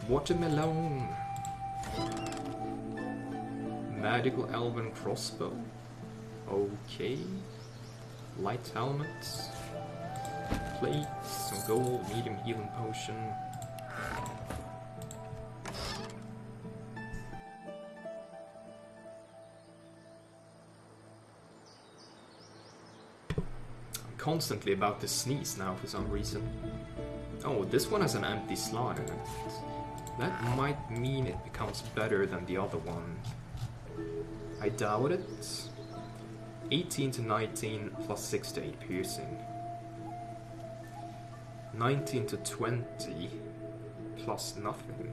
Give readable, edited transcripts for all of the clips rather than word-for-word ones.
Watermelon. Magical elven crossbow. Okay. Light helmet. Plate. Some gold. Medium healing potion. I'm constantly about to sneeze now for some reason. Oh, this one has an empty slot in it. That might mean it becomes better than the other one. I doubt it. 18 to 19 plus 6 to 8 piercing. 19 to 20 plus nothing.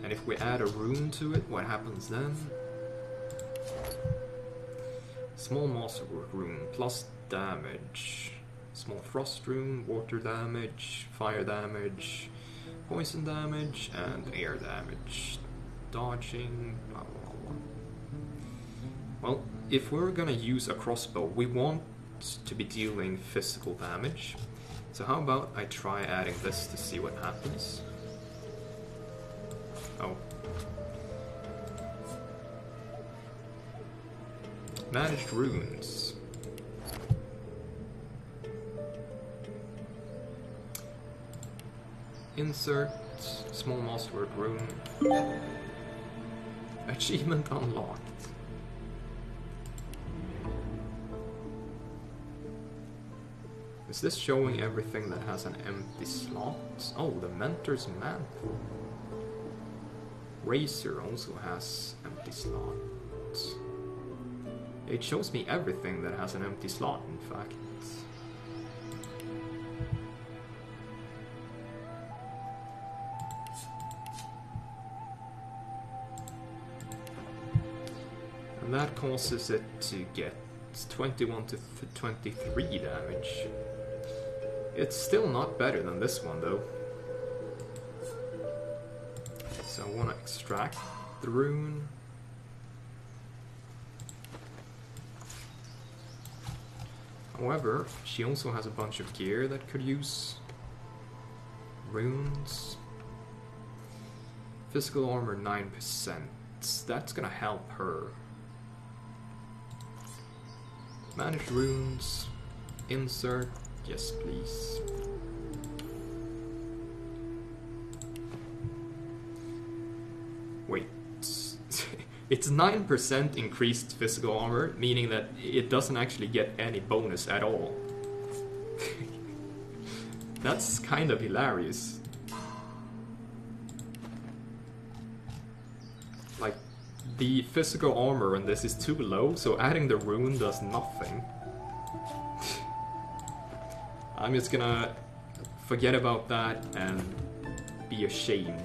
And if we add a rune to it, what happens then? Small masterwork rune plus damage. Small frost rune, water damage, fire damage, poison damage, and air damage. Dodging, blah blah blah. Well, if we're gonna use a crossbow, we want to be dealing physical damage. So how about I try adding this to see what happens? Oh. Managed runes. Insert small masterwork rune. Achievement unlocked. Is this showing everything that has an empty slot? Oh, the Mentor's Mantle. Razor also has empty slots. It shows me everything that has an empty slot, in fact. And that causes it to get 21 to 23 damage. It's still not better than this one though. So I want to extract the rune. However, she also has a bunch of gear that could use runes. Physical armor 9%. That's gonna help her. Manage runes. Insert. Yes, please. Wait. It's 9% increased physical armor, meaning that it doesn't actually get any bonus at all. That's kind of hilarious. Like, the physical armor on this is too low, so adding the rune does nothing. I'm just gonna forget about that and be ashamed.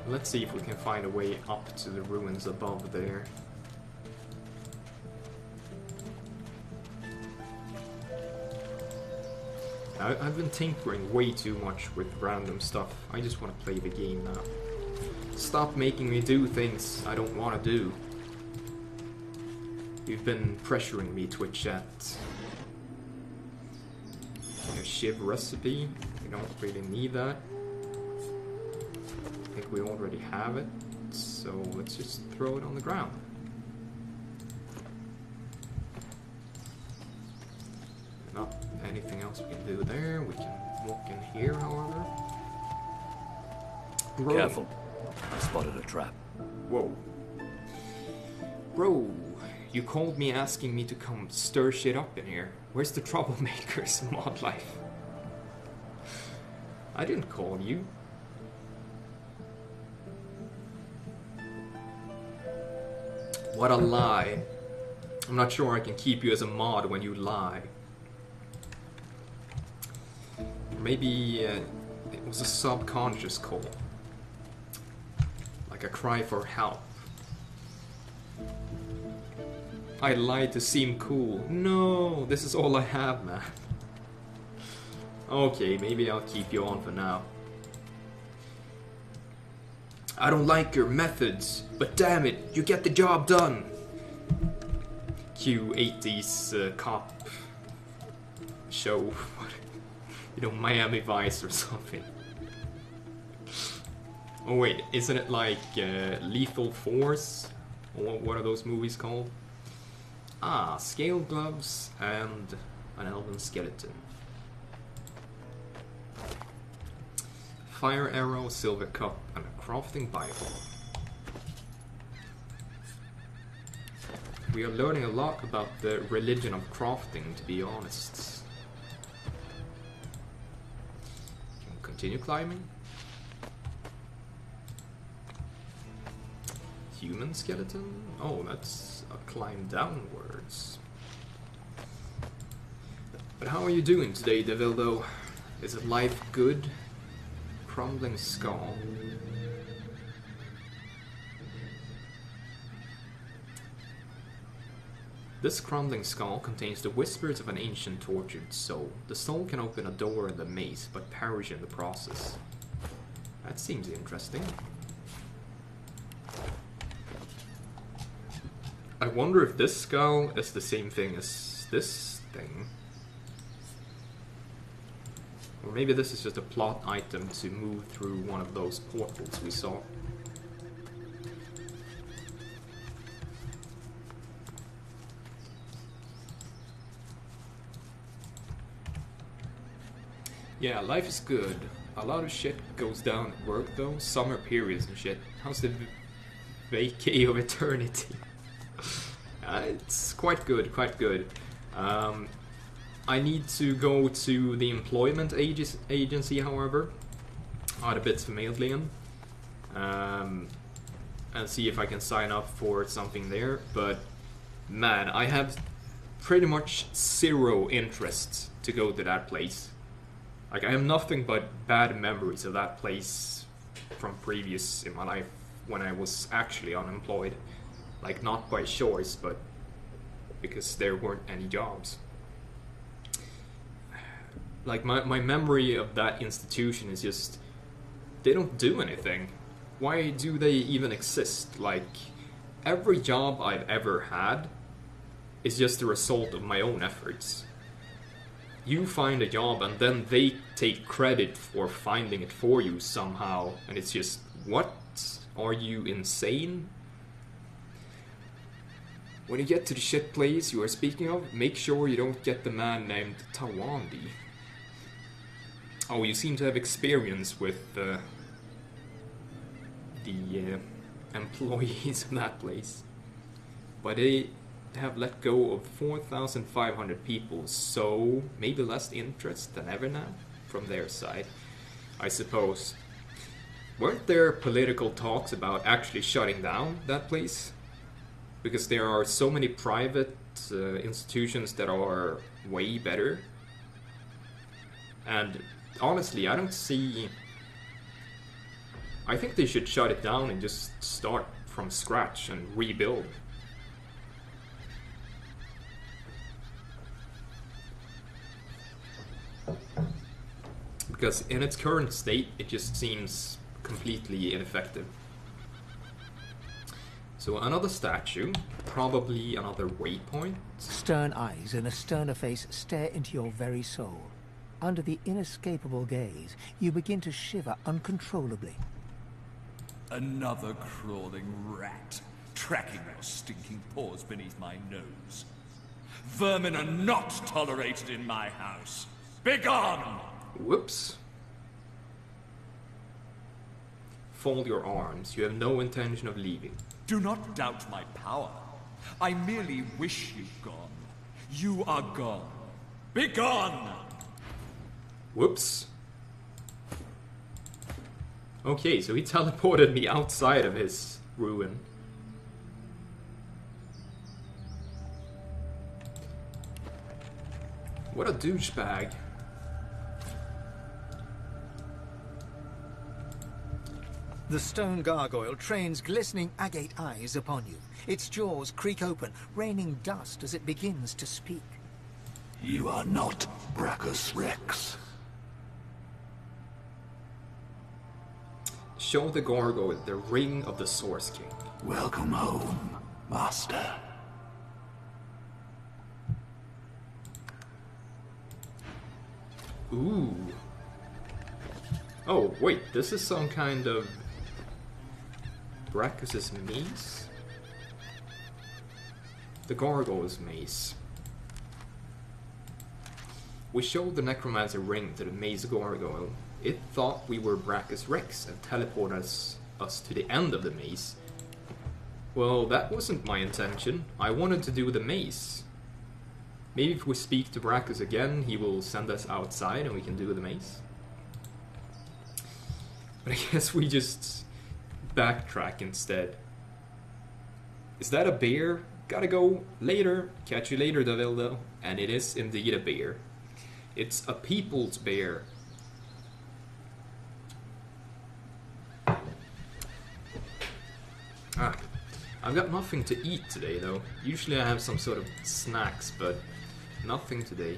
Let's see if we can find a way up to the ruins above there. I've been tinkering way too much with random stuff. I just want to play the game now. Stop making me do things I don't want to do. You've been pressuring me, Twitch chat. A Shiv recipe. We don't really need that. I think we already have it. So let's just throw it on the ground. Not anything else we can do there. We can walk in here, however. Bro. Careful. I spotted a trap. Whoa. Bro. You called me asking me to come stir shit up in here. Where's the troublemakers, mod life? I didn't call you. What a lie. I'm not sure I can keep you as a mod when you lie. Maybe it was a subconscious call. Like a cry for help. I lied to seem cool. No, this is all I have, man. Okay, maybe I'll keep you on for now. I don't like your methods, but damn it, you get the job done. Q80's cop show, you know, Miami Vice or something. Oh wait, isn't it like Lethal Force? Or what are those movies called? Ah, scale gloves and an elven skeleton. Fire arrow, silver cup, and a crafting bible. We are learning a lot about the religion of crafting, to be honest. Continue climbing. Human skeleton? Oh, that's a climb downwards. But how are you doing today, Devildo? Is it life good? Crumbling skull. This crumbling skull contains the whispers of an ancient tortured soul. The soul can open a door in the maze, but perish in the process. That seems interesting. I wonder if this skull is the same thing as this thing. Or maybe this is just a plot item to move through one of those portals we saw. Yeah, life is good. A lot of shit goes down at work though. Summer periods and shit. How's the vacay of eternity? It's quite good, quite good. I need to go to the employment agency, however, Arbetsförmedlingen, and see if I can sign up for something there. But man, I have pretty much zero interest to go to that place. Like, I have nothing but bad memories of that place from previous in my life when I was actually unemployed. Like, not by choice, but because there weren't any jobs. Like, my memory of that institution is just, they don't do anything. Why do they even exist? Like, every job I've ever had is just a result of my own efforts. You find a job and then they take credit for finding it for you somehow, and it's just, what? Are you insane? When you get to the shit place you are speaking of, make sure you don't get the man named Tawandi. Oh, you seem to have experience with the employees of that place. But they have let go of 4,500 people, so maybe less interest than ever now from their side, I suppose. Weren't there political talks about actually shutting down that place? Because there are so many private institutions that are way better. And honestly, I don't see... I think they should shut it down and just start from scratch and rebuild. Because in its current state, it just seems completely ineffective. So another statue, probably another waypoint. Stern eyes and a sterner face stare into your very soul. Under the inescapable gaze, you begin to shiver uncontrollably. Another crawling rat, tracking your stinking paws beneath my nose. Vermin are not tolerated in my house. Begone! Whoops. Fold your arms. You have no intention of leaving. Do not doubt my power. I merely wish you gone. You are gone. Begone! Whoops. Okay, so he teleported me outside of his ruin. What a douchebag. The stone gargoyle trains glistening agate eyes upon you. Its jaws creak open, raining dust as it begins to speak. You are not Brachus Rex. Show the gargoyle the ring of the Source King. Welcome home, Master. Ooh. Oh, wait, this is some kind of Brachus's mace? The Gargoyle's mace. We showed the Necromancer ring to the maze Gargoyle. It thought we were Brachus Rex and teleported us to the end of the maze. Well, that wasn't my intention. I wanted to do the maze. Maybe if we speak to Brachus again, he will send us outside and we can do the maze. But I guess we just backtrack instead. Is that a bear? Gotta go later. Catch you later, Davildo. And it is indeed a bear. It's a people's bear. Ah, I've got nothing to eat today though. Usually I have some sort of snacks, but nothing today.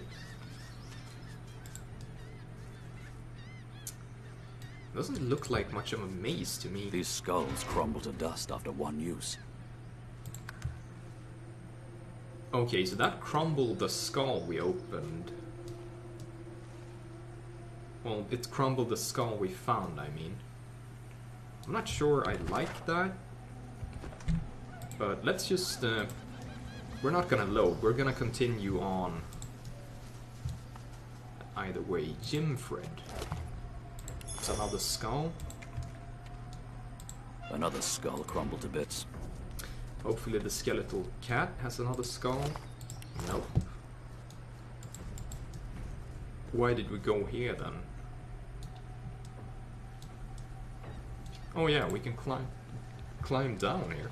Doesn't look like much of a maze to me. These skulls crumble to dust after one use. Okay, so that crumbled the skull we opened. Well, it crumbled the skull we found, I mean. I'm not sure I like that. But let's just... we're not gonna load, we're gonna continue on. Either way, Jimfred. It's another skull. Another skull crumbled to bits. Hopefully the skeletal cat has another skull. Nope. Why did we go here then? Oh yeah, we can climb down here.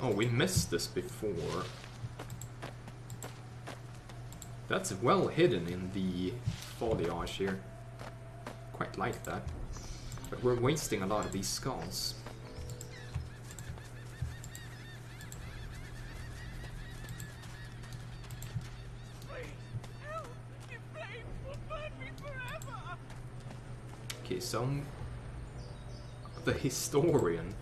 Oh, we missed this before. That's well hidden in the foliage here. Quite like that. But we're wasting a lot of these skulls. Okay, some... The historian.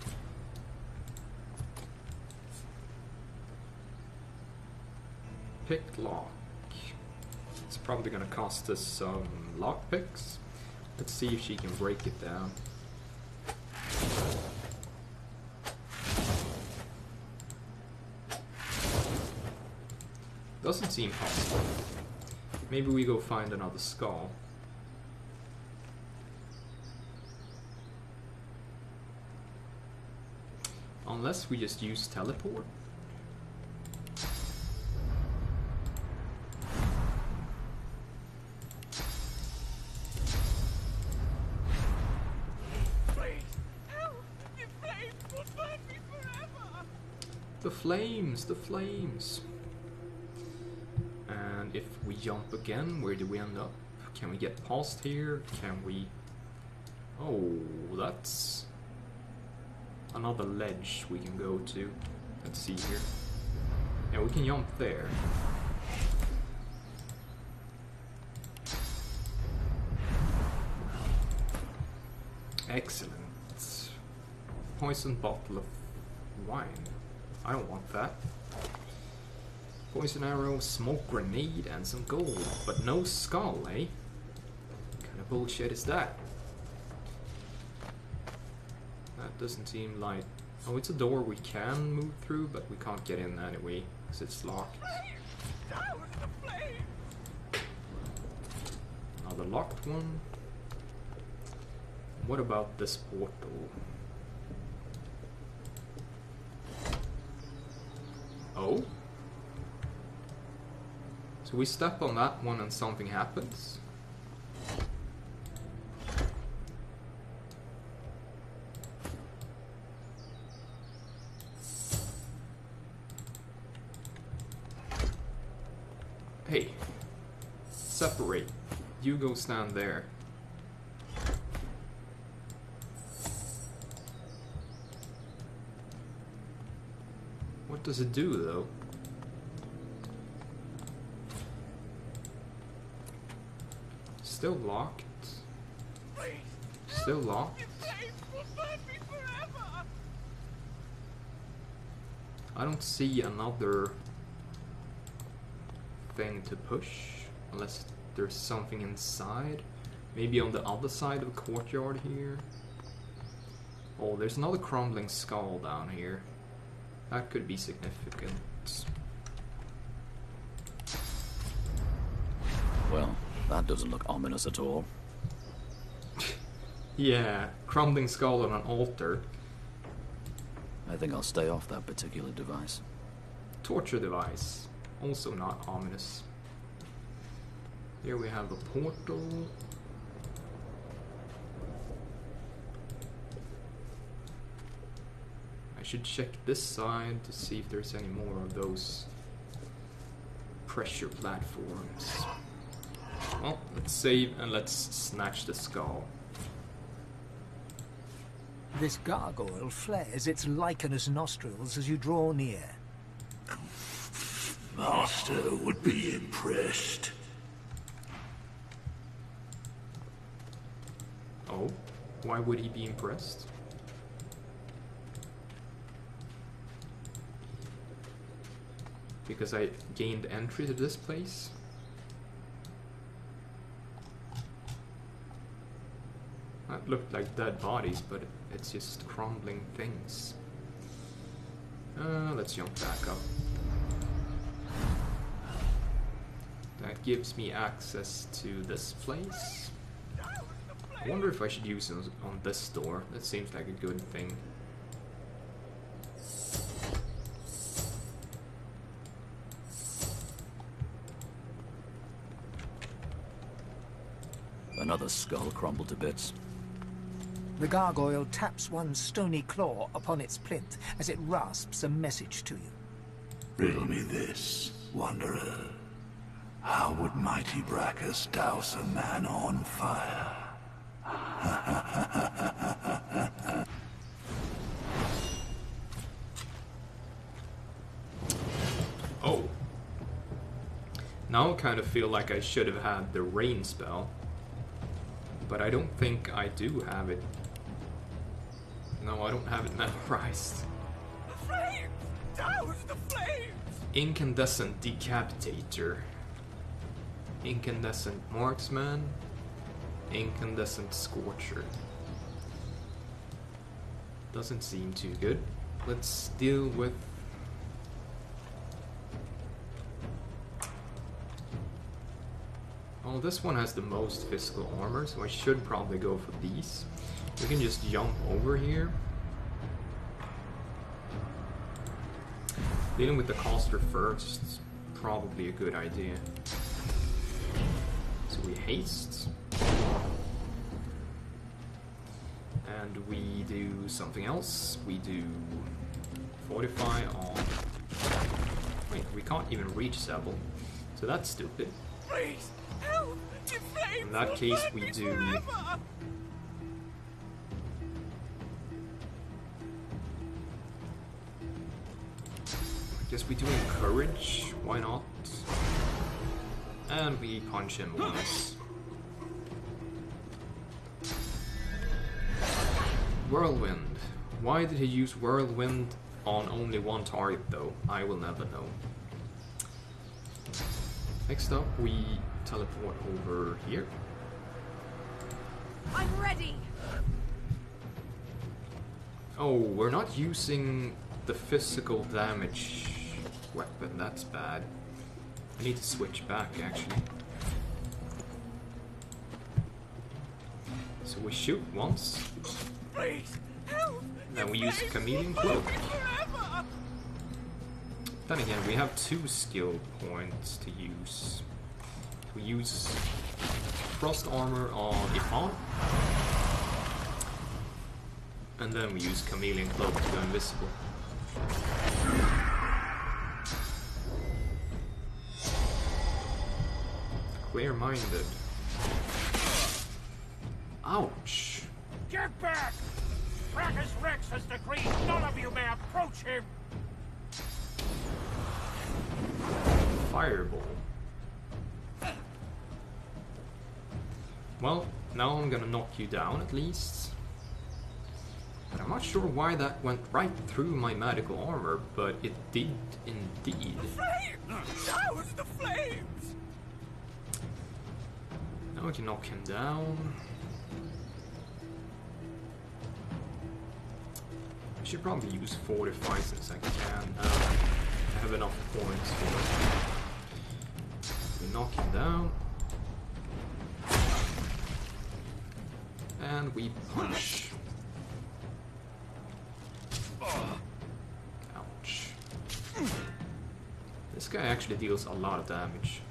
Pick lock. It's probably gonna cost us some lockpicks. Let's see if she can break it down. Doesn't seem possible. Maybe we go find another skull. Unless we just use teleport. The flames, the flames. And if we jump again, where do we end up? Can we get past here? Can we... Oh, that's another ledge we can go to. Let's see here. Yeah, we can jump there. Excellent. Poison bottle of wine. I don't want that. Poison arrow, smoke grenade, and some gold. But no skull, eh? What kind of bullshit is that? That doesn't seem like... Oh, it's a door we can move through, but we can't get in anyway, because it's locked. Another locked one. What about this portal? Oh? So we step on that one and something happens? Hey, separate. You go stand there. What does it do, though? Still locked. Still locked. I don't see another thing to push, unless there's something inside. Maybe on the other side of the courtyard here. Oh, there's another crumbling skull down here. That could be significant. Well, that doesn't look ominous at all. Yeah, crumbling skull on an altar. I think I'll stay off that particular device. Torture device. Also not ominous. Here we have a portal. I should check this side to see if there's any more of those pressure platforms. Well, let's save and let's snatch the skull. This gargoyle flares its lichenous nostrils as you draw near. Master would be impressed. Oh, why would he be impressed? Because I gained entry to this place? That looked like dead bodies, but it's just crumbling things. Let's jump back up. That gives me access to this place. I wonder if I should use it on this door. That seems like a good thing. Another skull crumbled to bits. The gargoyle taps one stony claw upon its plinth as it rasps a message to you. Riddle me this, wanderer. How would mighty Brackus douse a man on fire? Oh. Now I kind of feel like I should have had the rain spell. But I don't think I do have it. No, I don't have it memorized. The flames! Douse the flames! Incandescent Decapitator. Incandescent Marksman. Incandescent Scorcher. Doesn't seem too good. Let's deal with... Oh, this one has the most physical armor, so I should probably go for these. We can just jump over here. Dealing with the caster first is probably a good idea. So we haste. And we do something else. We do fortify on... Wait, we can't even reach Sebel. So that's stupid. Please, help! The flames In that case, we do... forever. I guess we do encourage, why not? And we punch him once. Whirlwind. Why did he use Whirlwind on only one target though? I will never know. Next up we teleport over here. I'm ready. Oh, we're not using the physical damage weapon, that's bad. I need to switch back actually. So we shoot once, Please, help! then we use Chameleon Cloak. Then again, we have 2 skill points to use. We use Frost Armor on Ifan, and then we use Chameleon Cloak to go invisible. Clear-minded. Ouch! Get back! Brackus Rex has decreed none of you may approach him! Fireball. Well, now I'm gonna knock you down at least. But I'm not sure why that went right through my magical armor, but it did indeed. Flames! Douse the flames! we can knock him down. I should probably use Fortify since I can. I have enough points for it. We knock him down. And we punch. Ouch. This guy actually deals a lot of damage.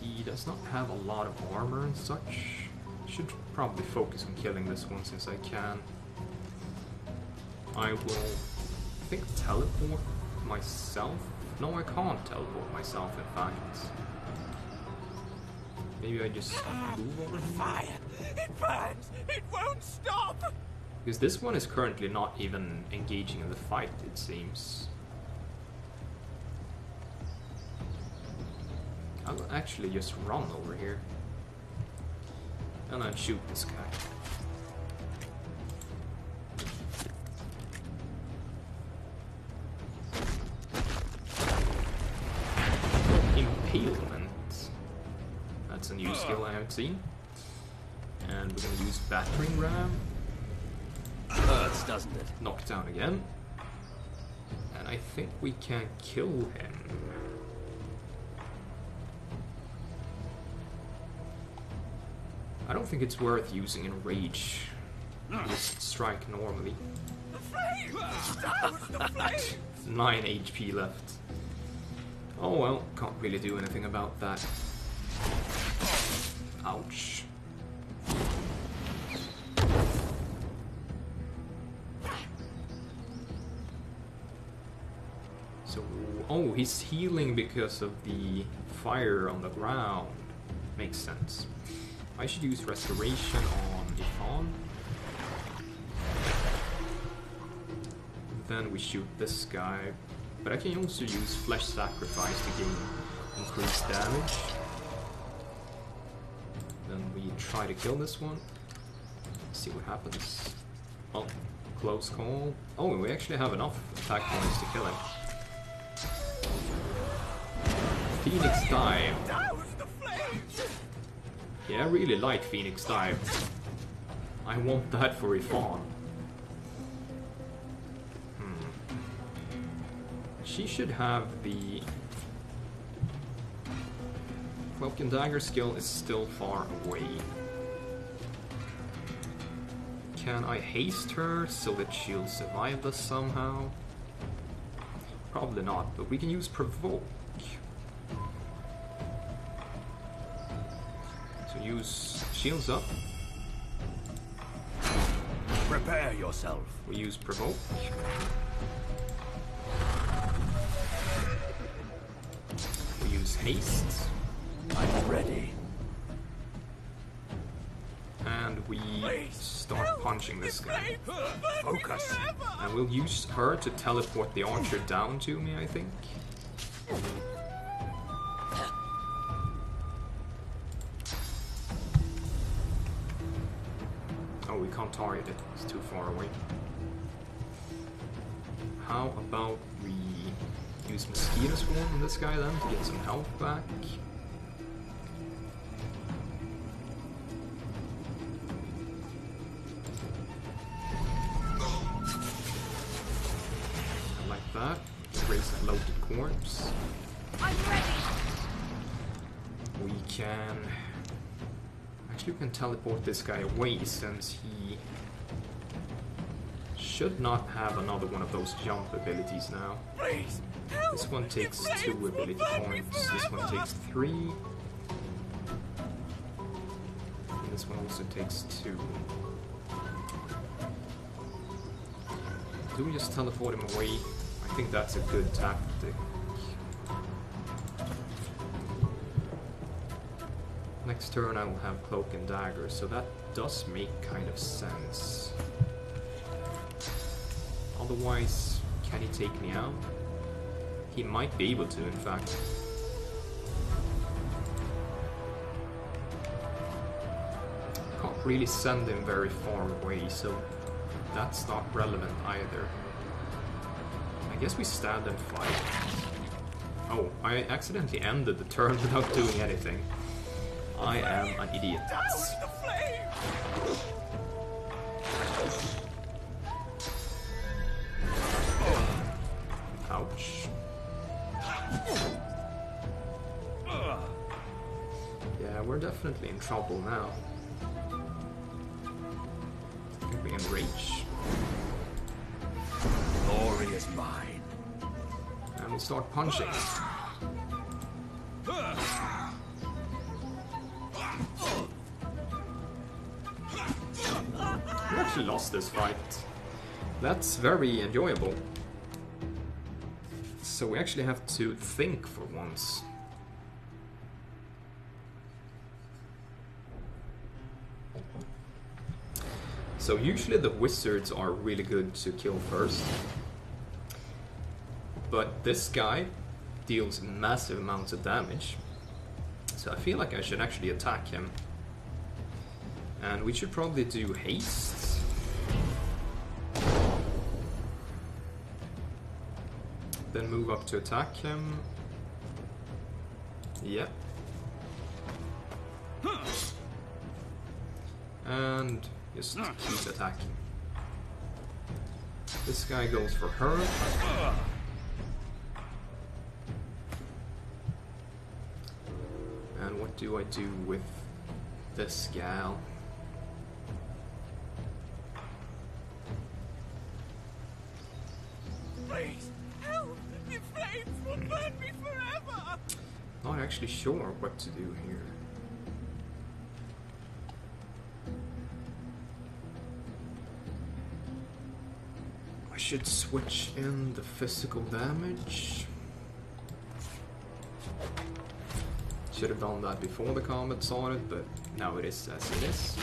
He does not have a lot of armor and such. Should probably focus on killing this one since I can. I will, I think, teleport myself. No, I can't teleport myself, in fact. Maybe I just move over here. Fire! It burns! It won't stop! Because this one is currently not even engaging in the fight, it seems. I'll actually just run over here. And then shoot this guy. Impalement. That's a new skill I haven't seen. And we're gonna use battering ram. Hurts, doesn't it? Knock down again. And I think we can kill him. I don't think it's worth using Enrage. Just strike normally. The flames! Douse the flames! 9 HP left. Oh well, can't really do anything about that. Ouch. So, oh, he's healing because of the fire on the ground. Makes sense. I should use Restoration on Ifan. Then we shoot this guy. But I can also use Flesh Sacrifice to gain increased damage. Then we try to kill this one. See what happens. Oh, close call. Oh, we actually have enough attack points to kill him. Phoenix Dive. Douse the flames! Yeah, I really like Phoenix Dive. I want that for Ifan. She should have the... Cloak and Dagger skill is still far away. Can I haste her so that she'll survive this somehow? Probably not, but we can use Provoke. So use shields up. Prepare yourself. We use Provoke. We use haste. I'm ready. And we start punching this guy. Focus. And we'll use her to teleport the archer down to me, I think. Oh, we can't target it. It's too far away. How about we use Mosquito Swarm on this guy then to get some health back? Like that. Raise the loaded corpse. I'm ready. We can... Actually, we can teleport this guy away since he should not have another one of those jump abilities now. Please. This one takes 2 ability points, this one takes 3. And this one also takes 2. Do we just teleport him away? I think that's a good tactic. Next turn I will have Cloak and Dagger, so that does make kind of sense. Otherwise, can he take me out? He might be able to, in fact. Can't really send him very far away, so that's not relevant either. I guess we stand and fight. Oh, I accidentally ended the turn without doing anything. I am an idiot. Down with the flame! Ouch. Yeah, we're definitely in trouble now. I think we can reach. Glory is mine. And we start punching. We actually lost this fight. That's very enjoyable. So we actually have to think for once. So usually the wizards are really good to kill first. But this guy deals massive amounts of damage. So I feel like I should actually attack him. And we should probably do haste. Then move up to attack him. Yep. And just keep attacking. This guy goes for her. And what do I do with this gal? Please, help! The flames will burn me forever! Not actually sure what to do here. I should switch in the physical damage. Should have done that before the combat started, but now it is as it is.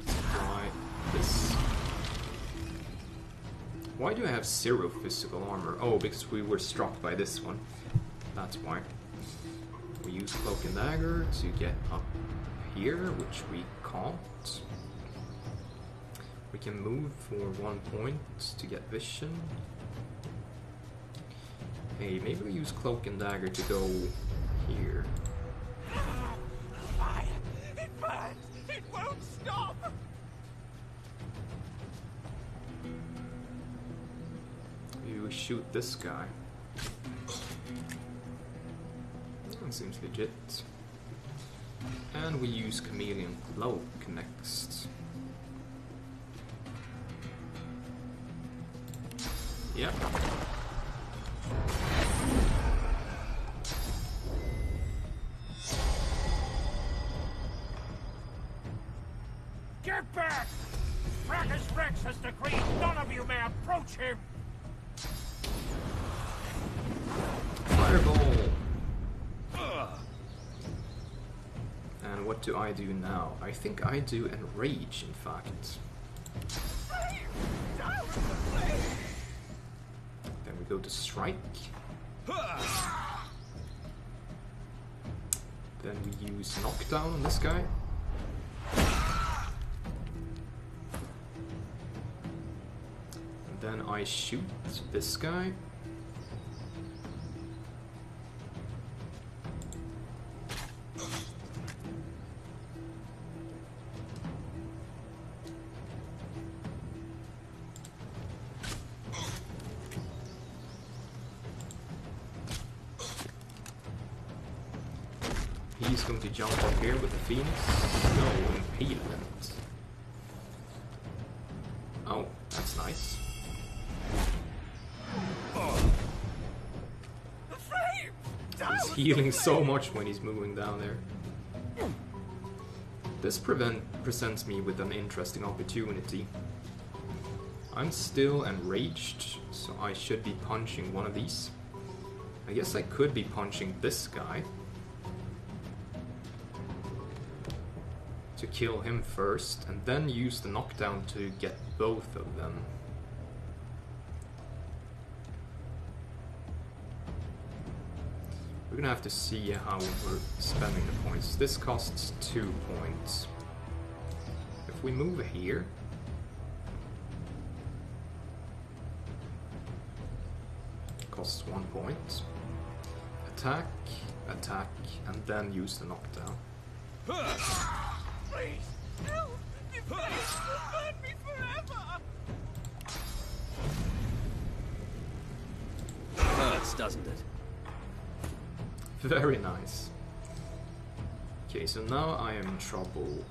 Let's try this. Why do I have 0 physical armor? Oh, because we were struck by this one. That's why. We use Cloak and Dagger to get up here, which we can't. We can move for 1 point to get vision. Hey, maybe we use Cloak and Dagger to go here. Fire! It burns! It won't stop! You shoot this guy. That seems legit. And we use Chameleon Cloak next. Yep. Get back! Brachus Rex has decreed none of you may approach him! Fireball! And what do I do now? I think I do Enrage, in fact. Down with the flame! Then we go to Strike. Then we use Knockdown on this guy. And then I shoot this guy. He's going to jump up here with the Phoenix. No, Impalement. Oh, that's nice. The flame! Down He's with healing the so flame! much when he's moving down there. This presents me with an interesting opportunity. I'm still enraged, so I should be punching one of these. I guess I could be punching this guy to kill him first, and then use the knockdown to get both of them. We're gonna have to see how we're spending the points. This costs 2 points. If we move here, it costs 1 point. Attack, attack, and then use the knockdown. Please, help! Your face will burn me forever! Hurts, doesn't it? Very nice. Okay, so now I am in trouble.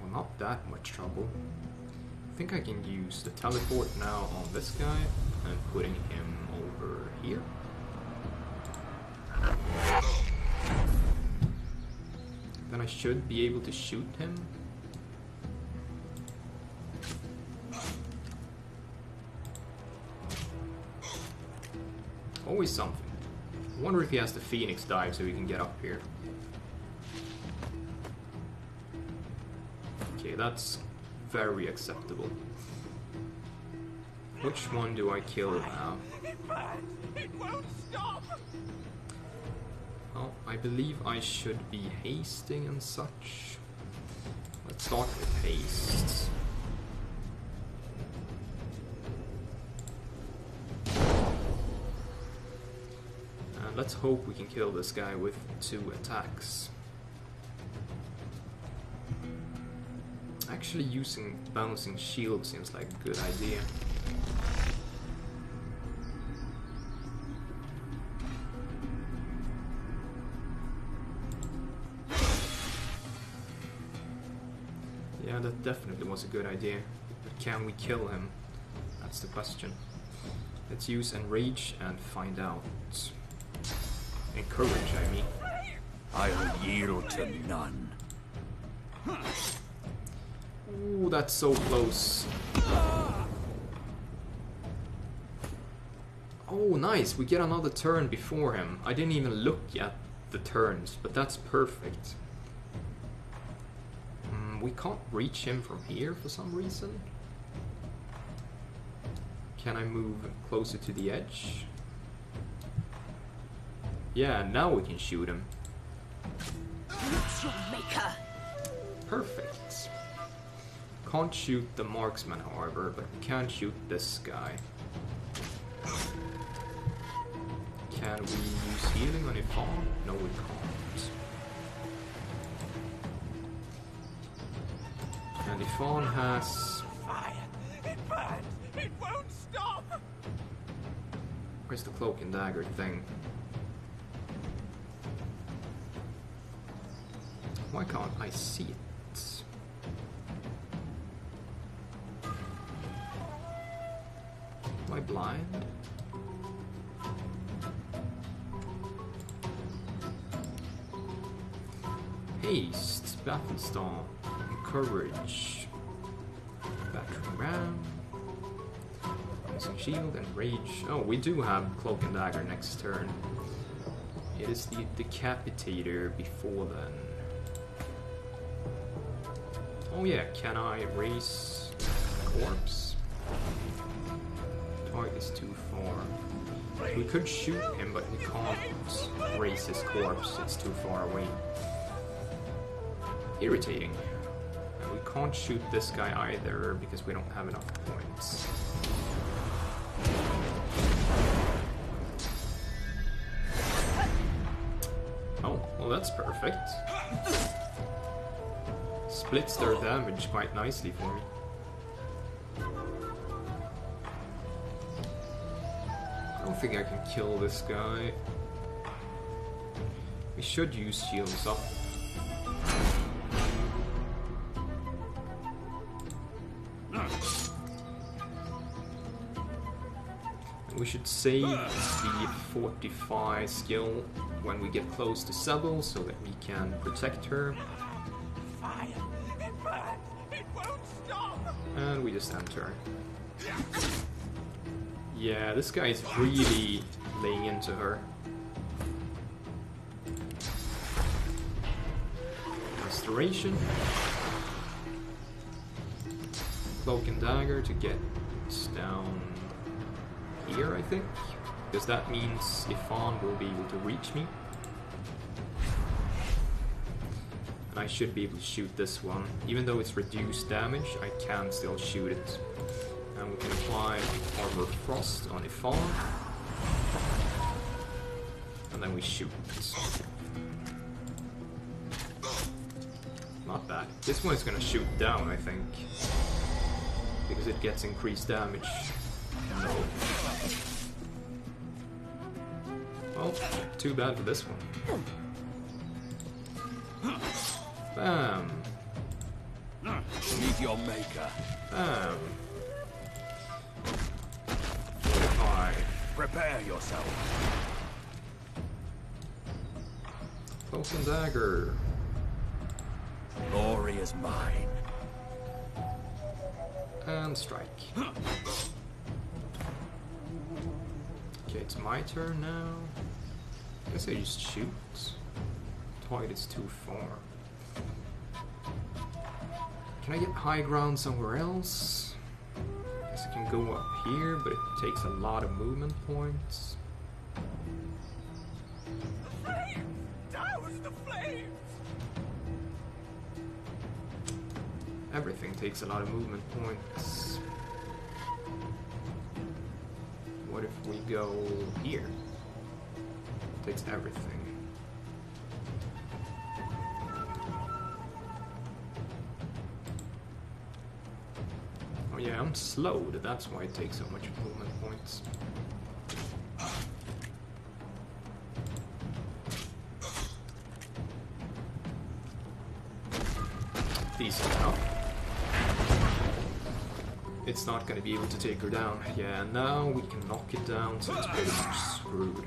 Well, not that much trouble. I think I can use the teleport now on this guy and putting him over here. Then I should be able to shoot him. Always something. I wonder if he has the Phoenix dive so we can get up here. Okay, that's very acceptable. Which one do I kill now? It won't stop! Well, I believe I should be hasting and such. Let's start with haste. And let's hope we can kill this guy with 2 attacks. Actually using balancing shield seems like a good idea. Yeah, that definitely was a good idea. But can we kill him? That's the question. Let's use Enrage and find out. Encourage, I mean. I'll yield to none. Ooh, that's so close. Oh, nice. We get another turn before him. I didn't even look at the turns, but that's perfect. We can't reach him from here for some reason. Can I move closer to the edge? Yeah, now we can shoot him. Meet your maker. Perfect. Can't shoot the marksman, however, but we can shoot this guy. Can we use healing on Ifan? No, we can't. And Ifan has... Fire! It burns! It won't stop! Where's the cloak and dagger thing? Why can't I see it? Am I blind? Haste, Battlestorm, Courage, Battering Ram, Rising Shield, and Rage. Oh, we do have Cloak and Dagger next turn. It is the Decapitator before then. Oh yeah, can I raise corpse? Target is too far. We could shoot him, but we can't raise his corpse, it's too far away. Irritating. And we can't shoot this guy either, because we don't have enough points. Oh, well that's perfect. Splits their damage quite nicely for me. I don't think I can kill this guy. We should use shields up. We should save the Fortify skill when we get close to Sebel so that we can protect her. Fire! It burns! It won't stop! And we just enter. Yeah, this guy is really laying into her. Restoration. Cloak and Dagger to get us down here, I think. Because that means Ifan will be able to reach me. And I should be able to shoot this one. Even though it's reduced damage, I can still shoot it. And we can apply Armor Frost on Ifan. And then we shoot. Not bad. This one is gonna shoot down, I think. Because it gets increased damage. No. Well, too bad for this one. Bam. Meet your maker. Bam. Fortify. Prepare yourself. Cloak and dagger. Glory is mine. And strike. Okay, it's my turn now. I guess I just shoot. Target is too far. Can I get high ground somewhere else? I guess I can go up here, but it takes a lot of movement points. Douse the flames! Everything takes a lot of movement points. What if we go here? Takes everything. Oh yeah, I'm slowed. That's why it takes so much movement points. Decent enough. It's not gonna be able to take her down. Yeah, now we can knock it down, so it's pretty much screwed.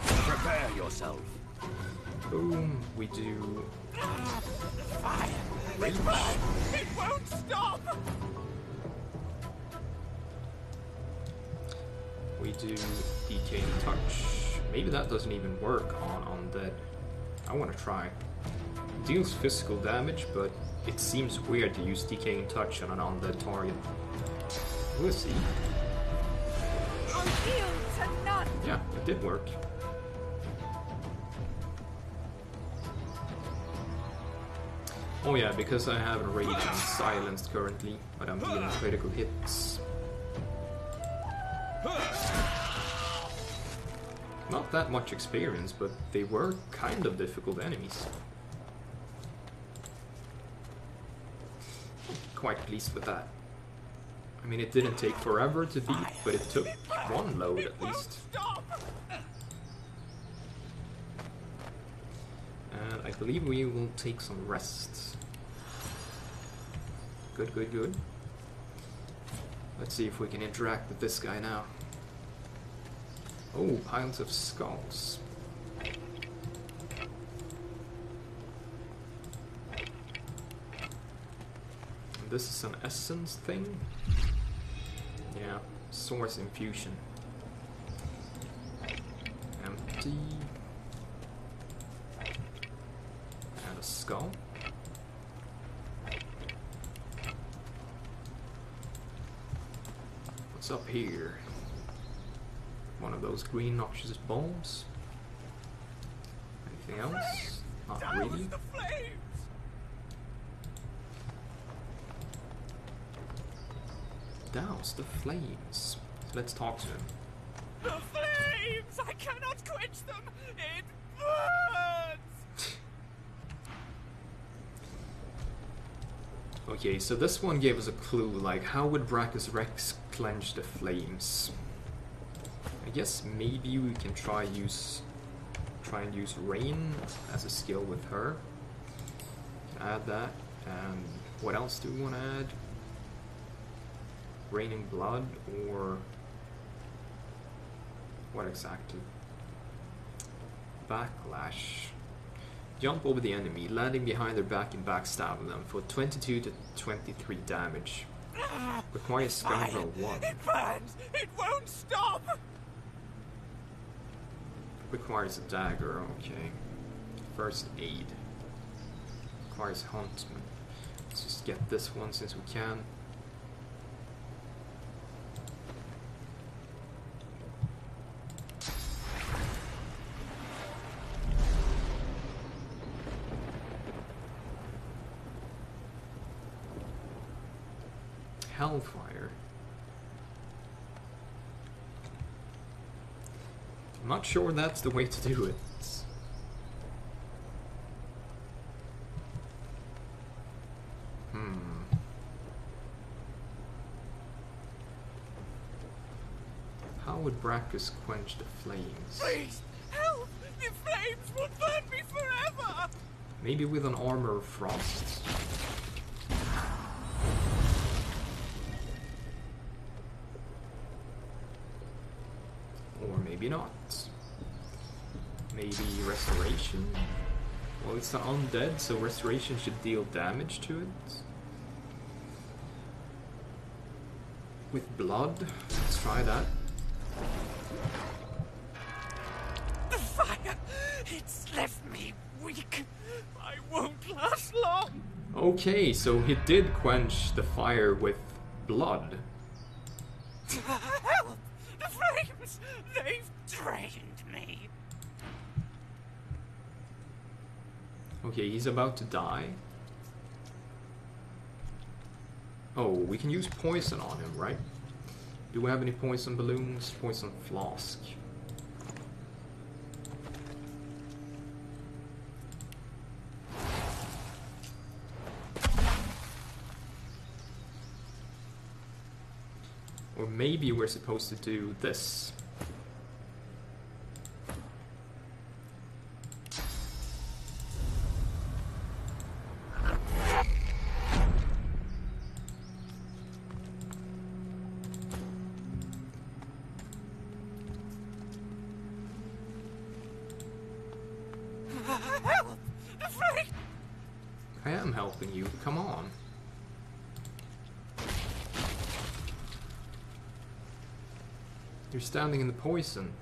Prepare yourself. Boom, we do... Fire! It burns! It won't stop! We do Decaying Touch. Maybe that doesn't even work on undead. I want to try. Deals physical damage, but it seems weird to use Decaying Touch on an undead target. We'll see. I'll yield to none. Yeah, it did work. Oh yeah, because I have Rage and Silenced currently, but I'm dealing critical hits. Not that much experience, but they were kind of difficult enemies. Quite pleased with that. I mean, it didn't take forever to beat, but it took one load at least. And I believe we will take some rest. Good, good, good. Let's see if we can interact with this guy now. Oh, piles of skulls. This is an essence thing? Yeah, source infusion. Empty. And a skull. What's up here? One of those green noxious bombs. Anything else? Not really. The flames! Douse the flames. So let's talk to him. The flames! I cannot quench them! It burns! Okay, so this one gave us a clue, like how would Brachus Rex clench the flames? I guess maybe we can try and use rain as a skill with her. Add that, and what else do we want to add? Raining blood, or what exactly? Backlash. Jump over the enemy, landing behind their back and backstab them for 22 to 23 damage. Requires Scoundrel 1. It burns! It won't stop! Requires a dagger, okay. First aid. Requires Huntsman. Let's just get this one since we can. Hellfire. I'm not sure that's the way to do it. How would Brachus quench the flames? Please, help! The flames will burn me forever! Maybe with an armor of frost? Or maybe not. Maybe restoration? Well, it's an undead, so restoration should deal damage to it. With blood? Let's try that. The fire! It's left me weak. I won't last long. Okay, so he did quench the fire with blood. Help! The flames! They've drained me. Okay, he's about to die. Oh, we can use poison on him, right? Do we have any poison balloons? Poison flask. Or maybe we're supposed to do this. Help! The flames! I am helping you, come on. You're standing in the poison.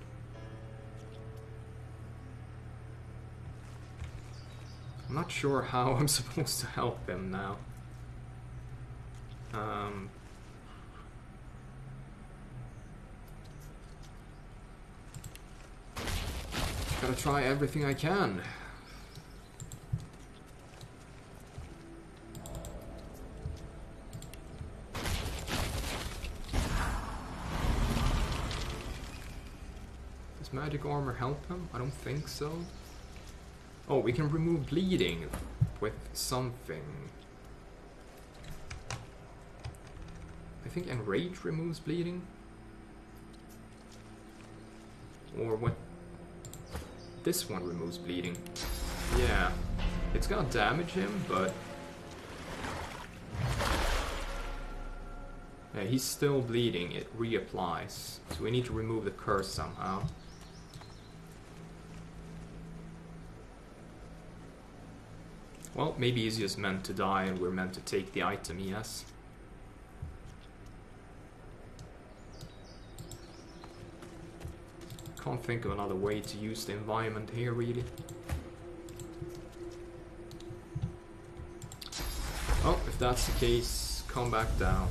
I'm not sure how I'm supposed to help him now. Gotta try everything I can. Does magic armor help him? I don't think so. Oh, we can remove bleeding with something. I think Enrage removes bleeding. Or what? This one removes bleeding. Yeah. It's gonna damage him, but... yeah, he's still bleeding. It reapplies. So we need to remove the curse somehow. Well, maybe he's just meant to die and we're meant to take the item he has. Can't think of another way to use the environment here, really. Oh, if that's the case, come back down.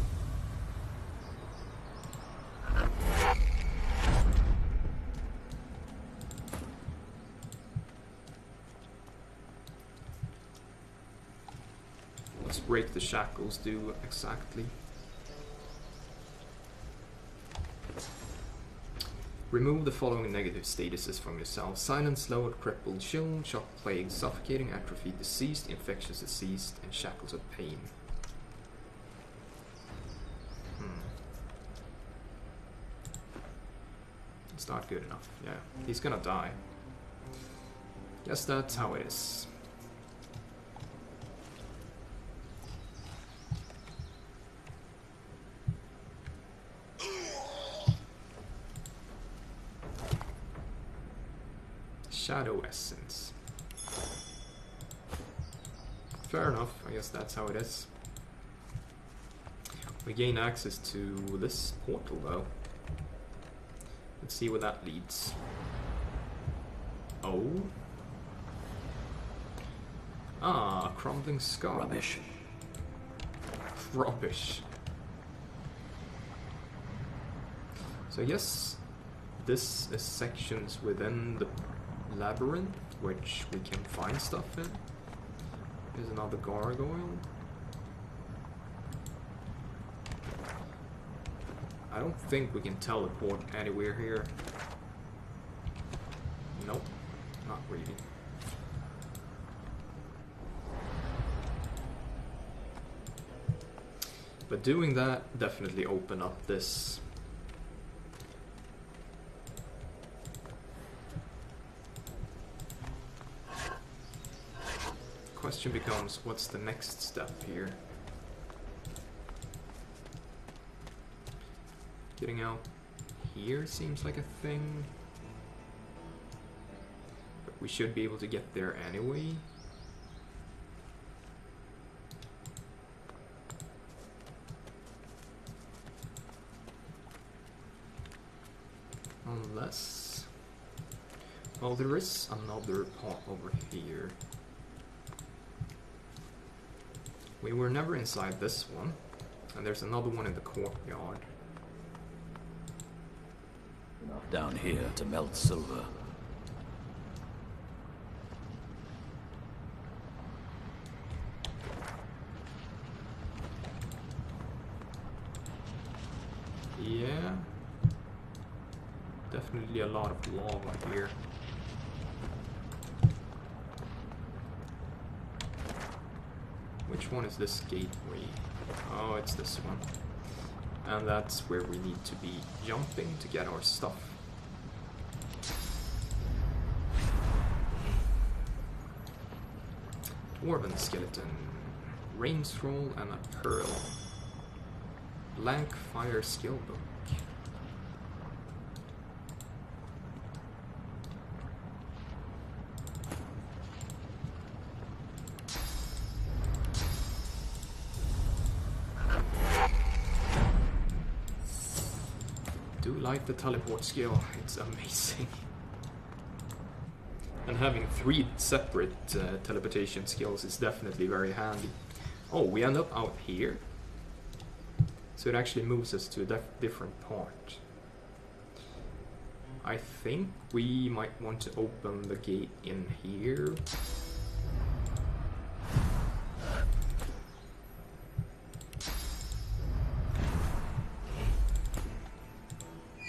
Let's break the shackles do exactly. Remove the following negative statuses from yourself. Silent, slowed, crippled, chill, shock, plague, suffocating, atrophied, deceased, infectious, deceased, and shackles of pain. It's not good enough. Yeah, he's gonna die. Guess that's how it is. Shadow Essence. Fair enough, I guess that's how it is. We gain access to this portal though. Let's see where that leads. Oh. Ah, crumbling skull. Rubbish. Rubbish. So I guess this is sections within the labyrinth, which we can find stuff in. There's another gargoyle. I don't think we can teleport anywhere here. Nope, not really. But doing that definitely opened up this Question becomes, what's the next step here? Getting out here seems like a thing. But we should be able to get there anyway. Unless... well, there is another part over here. We were never inside this one. And there's another one in the courtyard. Down here to melt silver. Yeah. Definitely a lot of lava here. Which one is this gateway? Oh, it's this one. And that's where we need to be jumping to get our stuff. Dwarven skeleton, rain scroll, and a pearl. Blank fire skill book. Do like the teleport skill, it's amazing. And having 3 separate teleportation skills is definitely very handy. Oh, we end up out here. So it actually moves us to a different part. I think we might want to open the gate in here.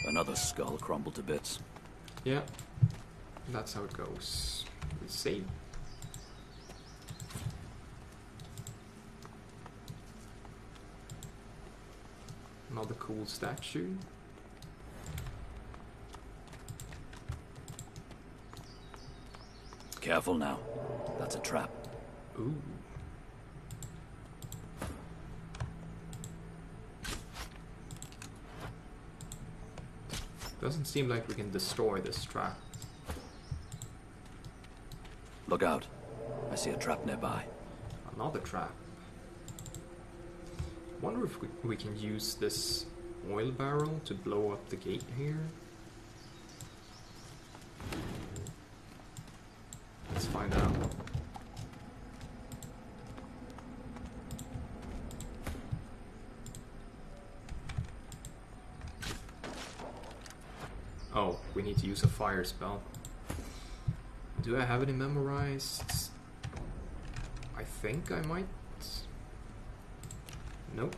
Another skull crumbled to bits. Yeah, that's how it goes. We save. Another cool statue. Careful now. That's a trap. Ooh. Doesn't seem like we can destroy this trap. Look out. I see a trap nearby. Another trap. Wonder if we can use this oil barrel to blow up the gate here. Let's find out. Oh, we need to use a fire spell. Do I have any memorized? I think I might. Nope.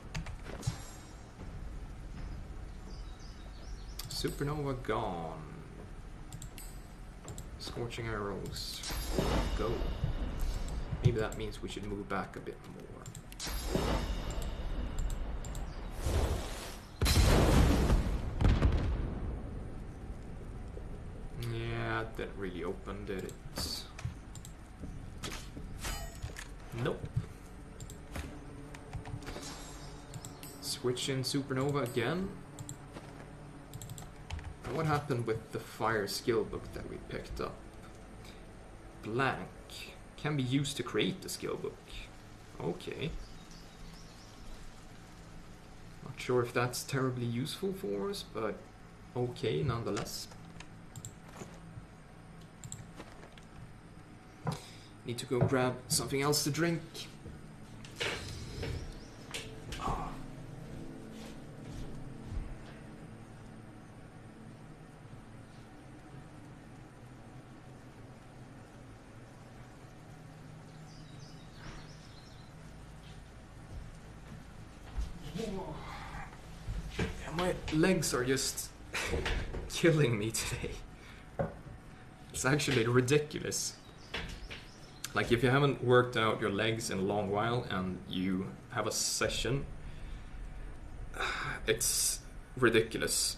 Supernova gone. Scorching arrows. Go. Maybe that means we should move back a bit more. Yeah, that really open, did it? Nope. Switch in Supernova again. And what happened with the fire skill book that we picked up? Blank. Can be used to create the skill book. Okay. Not sure if that's terribly useful for us, but okay nonetheless. Need to go grab something else to drink. My legs are just killing me today. It's actually ridiculous. Like, if you haven't worked out your legs in a long while and you have a session, it's ridiculous.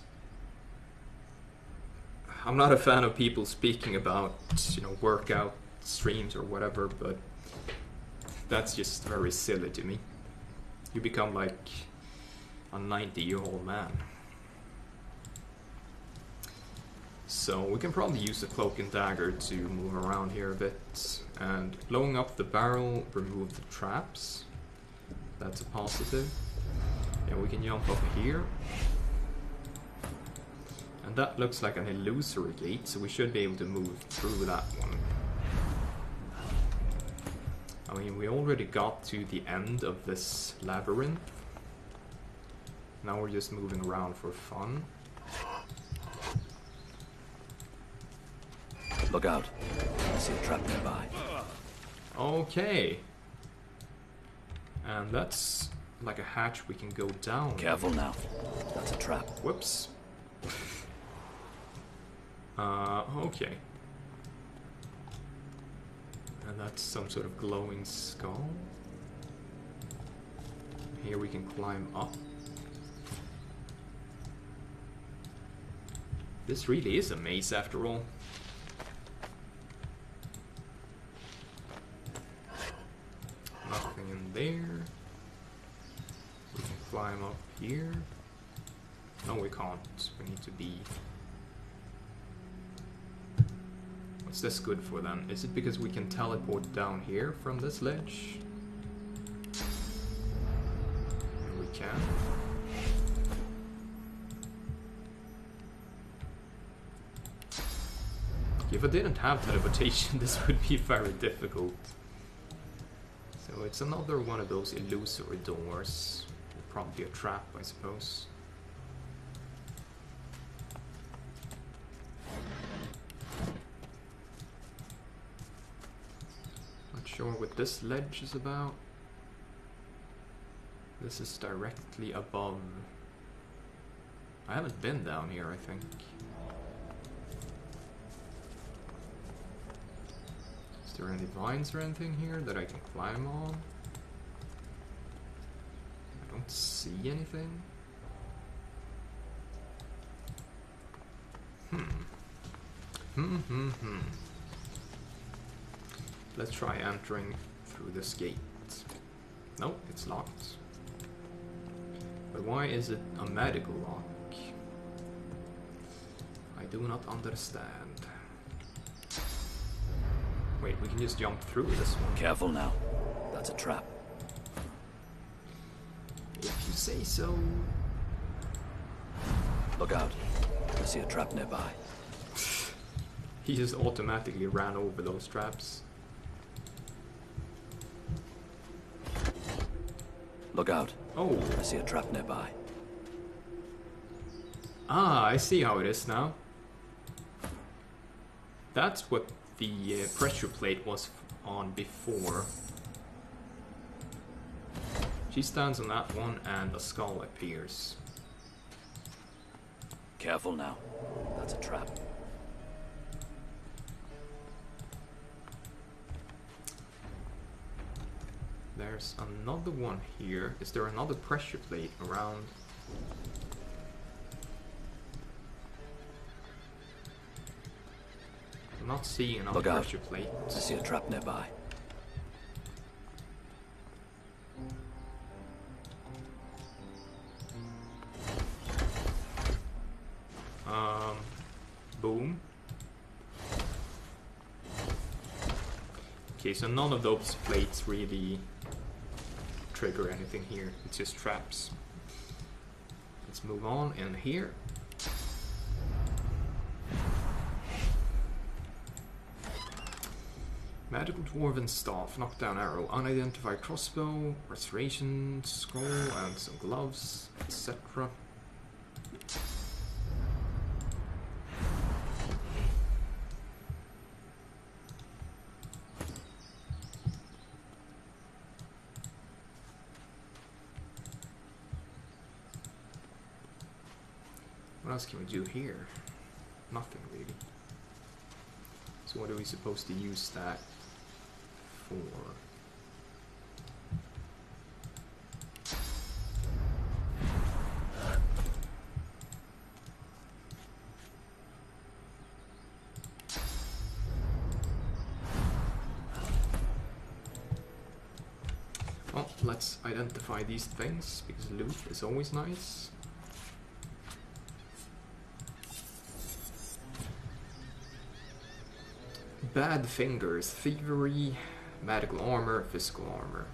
I'm not a fan of people speaking about, you know, workout streams or whatever, but That's just very silly to me. You become like a 90-year-old man. So we can probably use the cloak and dagger to move around here a bit. And blowing up the barrel, remove the traps. That's a positive. Yeah, we can jump up here. And that looks like an illusory gate, so we should be able to move through that one. I mean, we already got to the end of this labyrinth. Now we're just moving around for fun. Look out. I see a trap nearby. Okay. And that's like a hatch we can go down. Careful now. That's a trap. Whoops. Okay. And that's some sort of glowing skull. Here we can climb up. This really is a maze after all. Nothing in there. We can climb up here. No, we can't. We need to be... What's this good for then? Is it because we can teleport down here from this ledge? And we can. If I didn't have teleportation, this would be very difficult. So it's another one of those illusory doors. Probably a trap, I suppose. Not sure what this ledge is about. This is directly above. I haven't been down here, I think. Is there any vines or anything here that I can climb on? I don't see anything. Let's try entering through this gate. No, it's locked. But why is it a medical lock? I do not understand. Wait, we can just jump through this one. Careful now. That's a trap. If you say so. Look out. I see a trap nearby. He just automatically ran over those traps. Look out. Oh. I see a trap nearby. Ah, I see how it is now. That's what the pressure plate was on before. She stands on that one and a skull appears. Careful now. That's a trap. There's another one here. Is there another pressure plate around? I'm not seeing another pressure plate. I see a trap nearby. Boom. Okay, so none of those plates really trigger anything here. It's just traps. Let's move on in here. Magical Dwarven Staff, Knockdown Arrow, Unidentified Crossbow, Restoration Scroll, and some gloves, etc. What else can we do here? Nothing really. So what are we supposed to use that for? let's identify these things, because loot is always nice. Bad fingers, thievery, magical armor, physical armor.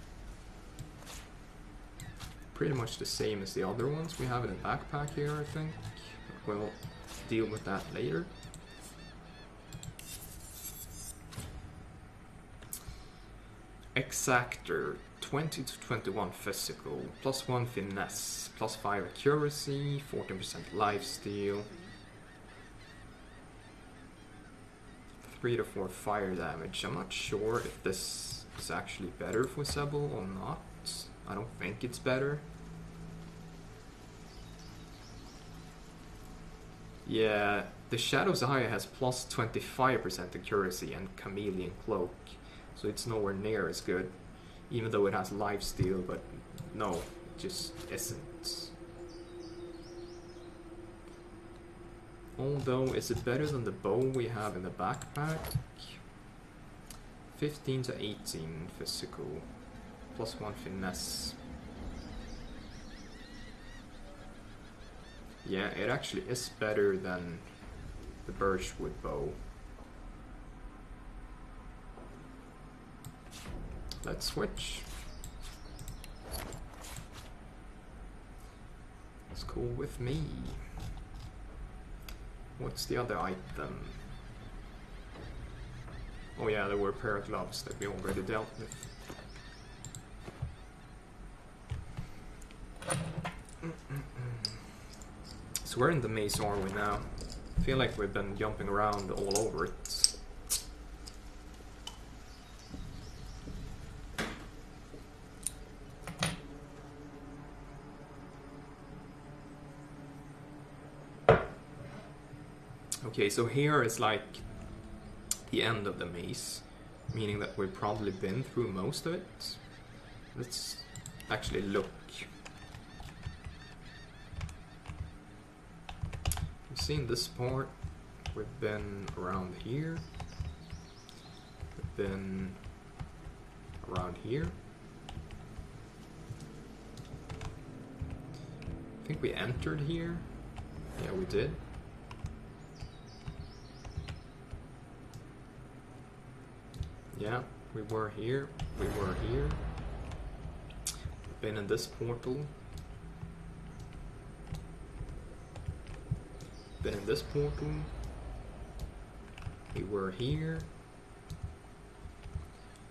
Pretty much the same as the other ones we have in the backpack here, I think. We'll deal with that later. Exactor, 20 to 21 physical, +1 finesse, +5 accuracy, 14% lifesteal, 3 to 4 fire damage. I'm not sure if this is actually better for Sebel or not. I don't think it's better. Yeah, the Shadow's Eye has +25% accuracy and Chameleon Cloak, so it's nowhere near as good, even though it has lifesteal, but no, it just isn't. Although, is it better than the bow we have in the backpack? 15 to 18 physical, +1 finesse. Yeah, it actually is better than the birchwood bow. Let's switch. It's cool with me. What's the other item? Oh yeah, there were a pair of gloves that we already dealt with. So where in the maze are we now? I feel like we've been jumping around all over it. Okay, so here is like the end of the maze, meaning that we've probably been through most of it. Let's actually look. We've seen this part, we've been around here, we've been around here. I think we entered here. Yeah, we did. Yeah, we were here, we were here. We've been in this portal. Been in this portal. We were here.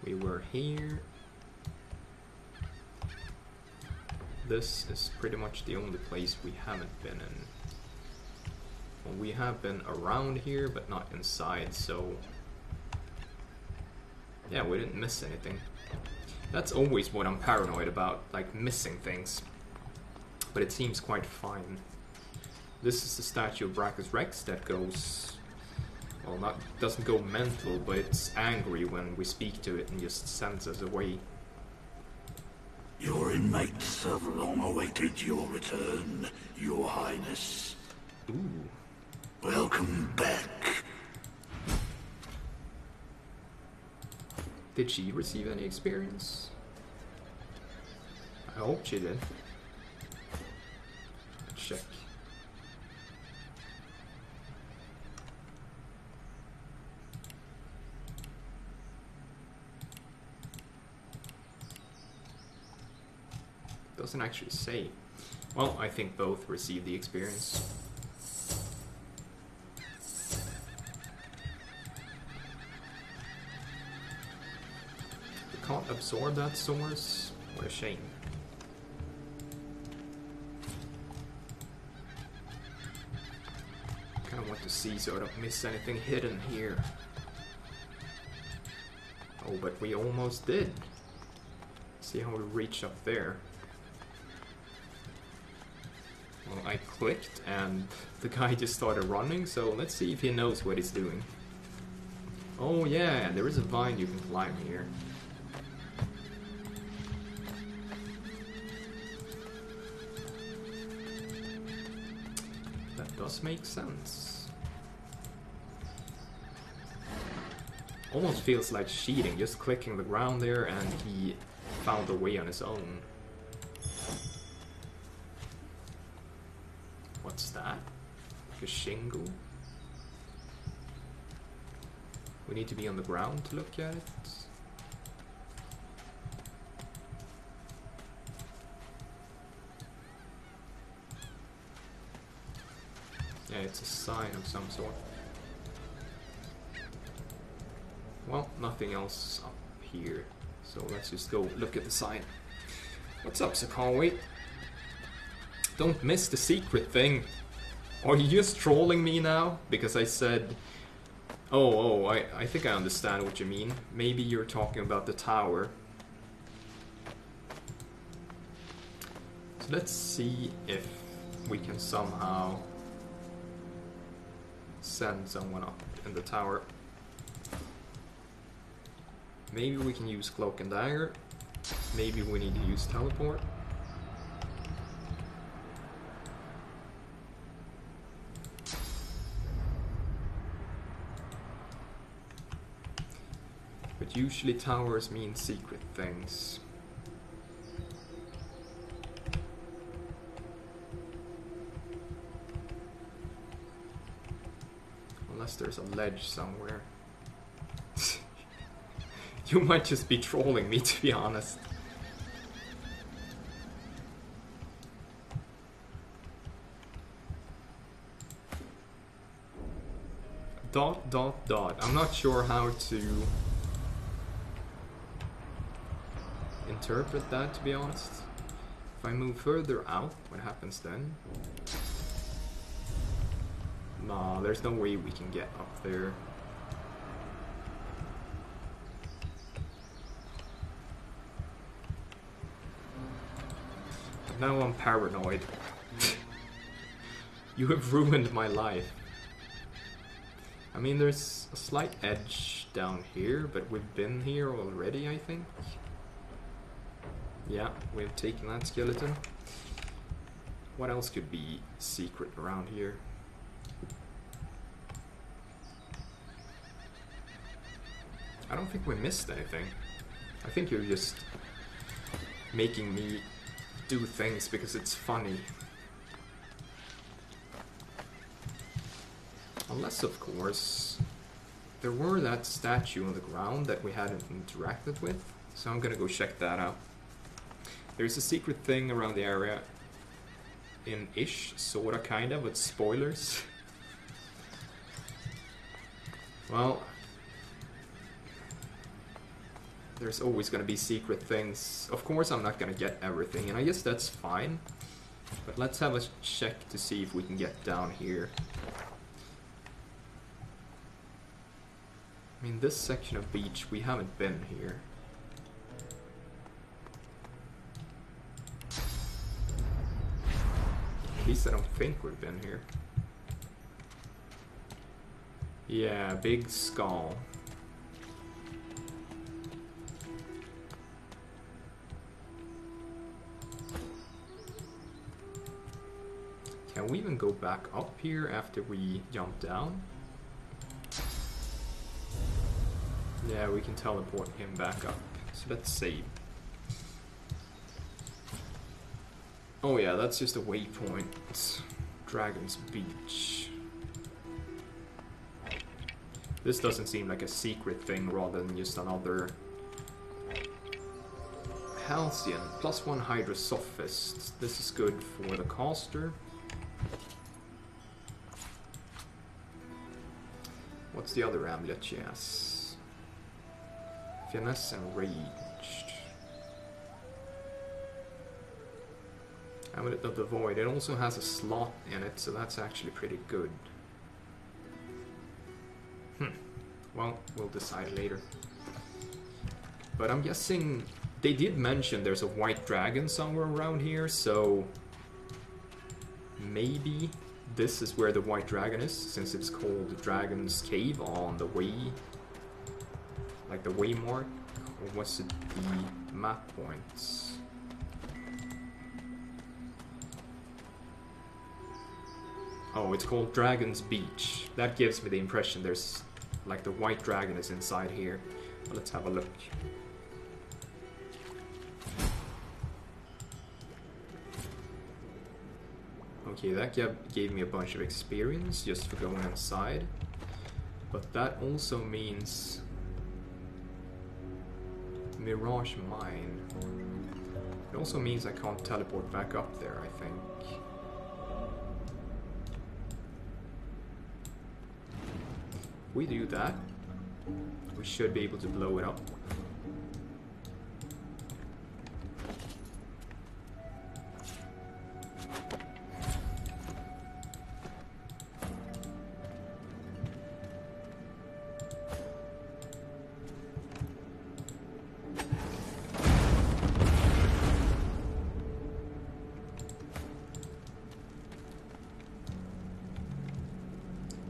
We were here. This is pretty much the only place we haven't been in. Well, we have been around here, but not inside, so... yeah, we didn't miss anything. That's always what I'm paranoid about, like missing things. But it seems quite fine. This is the statue of Brachus Rex that goes... well, doesn't go mental, but it's angry when we speak to it and just sends us away. Your inmates have long awaited your return, Your Highness. Ooh. Welcome back. Did she receive any experience? I hope she did. Let's check. Doesn't actually say. Well, I think both received the experience. We can't absorb that source. What a shame. Kind of want to see so I don't miss anything hidden here. Oh, but we almost did. See how we reach up there. Well, I clicked and the guy just started running, so let's see if he knows what he's doing. Oh yeah, there is a vine you can climb here. That does make sense. Almost feels like cheating, just clicking the ground there and he found a way on his own. What's that? Like a shingle? We need to be on the ground to look at it. Yeah, it's a sign of some sort. Well, nothing else up here. So let's just go look at the sign. What's up, Sakaway? Don't miss the secret thing. Are you just trolling me now? Because I said... I think I understand what you mean. Maybe you're talking about the tower. So let's see if we can somehow send someone up in the tower. Maybe we can use Cloak and Dagger. Maybe we need to use Teleport. But usually towers mean secret things. Unless there's a ledge somewhere. You might just be trolling me, to be honest. Dot, dot, dot. I'm not sure how to interpret that, to be honest. If I move further out, what happens then? Nah, there's no way we can get up there. Now I'm paranoid. You have ruined my life. I mean, there's a slight edge down here, but we've been here already, I think. Yeah, we've taken that skeleton. What else could be secret around here? I don't think we missed anything. I think you're just making me do things because it's funny. Unless, of course, there were that statue on the ground that we hadn't interacted with. So I'm gonna go check that out. There's a secret thing around the area in ish, sorta, kinda, but spoilers. Well, there's always gonna be secret things. Of course I'm not gonna get everything, and I guess that's fine. But let's have a check to see if we can get down here. I mean, this section of beach, we haven't been here. At least I don't think we've been here. Yeah, big skull. Can we even go back up here after we jump down? Yeah, we can teleport him back up. So let's save. Oh yeah, that's just a waypoint. It's Dragon's Beach. This doesn't seem like a secret thing rather than just another Halcyon. +1 Hydra Sophist. This is good for the caster. What's the other amulet she has? Finesse and Raged. Amulet of the Void. It also has a slot in it, so that's actually pretty good. Well, we'll decide later. But I'm guessing they did mention there's a white dragon somewhere around here, so maybe this is where the white dragon is, since it's called the Dragon's Cave on the way, like the waymark, or was it the map points? Oh, it's called Dragon's Beach. That gives me the impression there's, like, the white dragon is inside here. Well, let's have a look. Okay, that gave me a bunch of experience just for going inside. But that also means... Mirage Mine. It also means I can't teleport back up there, I think. If we do that, we should be able to blow it up.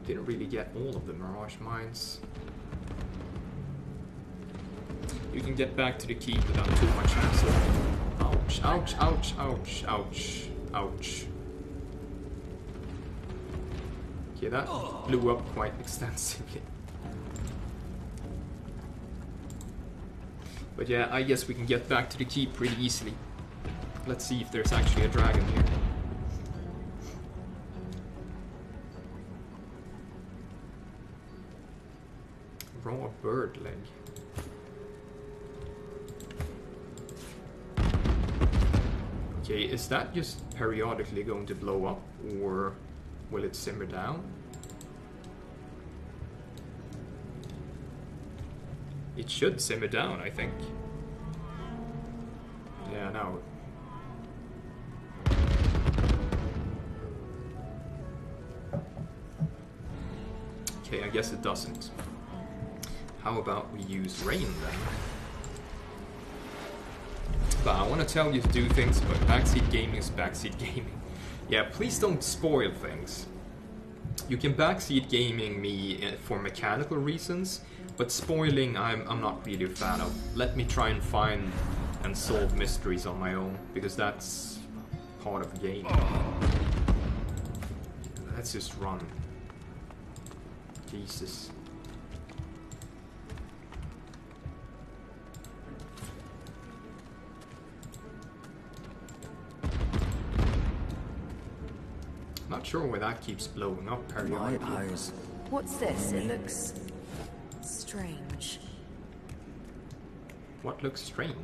Didn't really get all of the Mirage Mines. You can get back to the keep without too much hassle. Ouch, ouch, ouch, ouch, ouch, ouch. Okay, that blew up quite extensively. But yeah, I guess we can get back to the keep pretty easily. Let's see if there's actually a dragon here. Raw bird leg. Okay, is that just periodically going to blow up, or will it simmer down? It should simmer down, I think. Yeah, no. Okay, I guess it doesn't. How about we use rain then? But I want to tell you to do things, but backseat gaming is backseat gaming. Yeah, please don't spoil things. You can backseat gaming me for mechanical reasons, but spoiling I'm not really a fan of. Let me try and find and solve mysteries on my own, because that's part of the game. Let's just run. Jesus. Not sure why that keeps blowing up periodically. My eyes. What's this? It looks strange. What looks strange?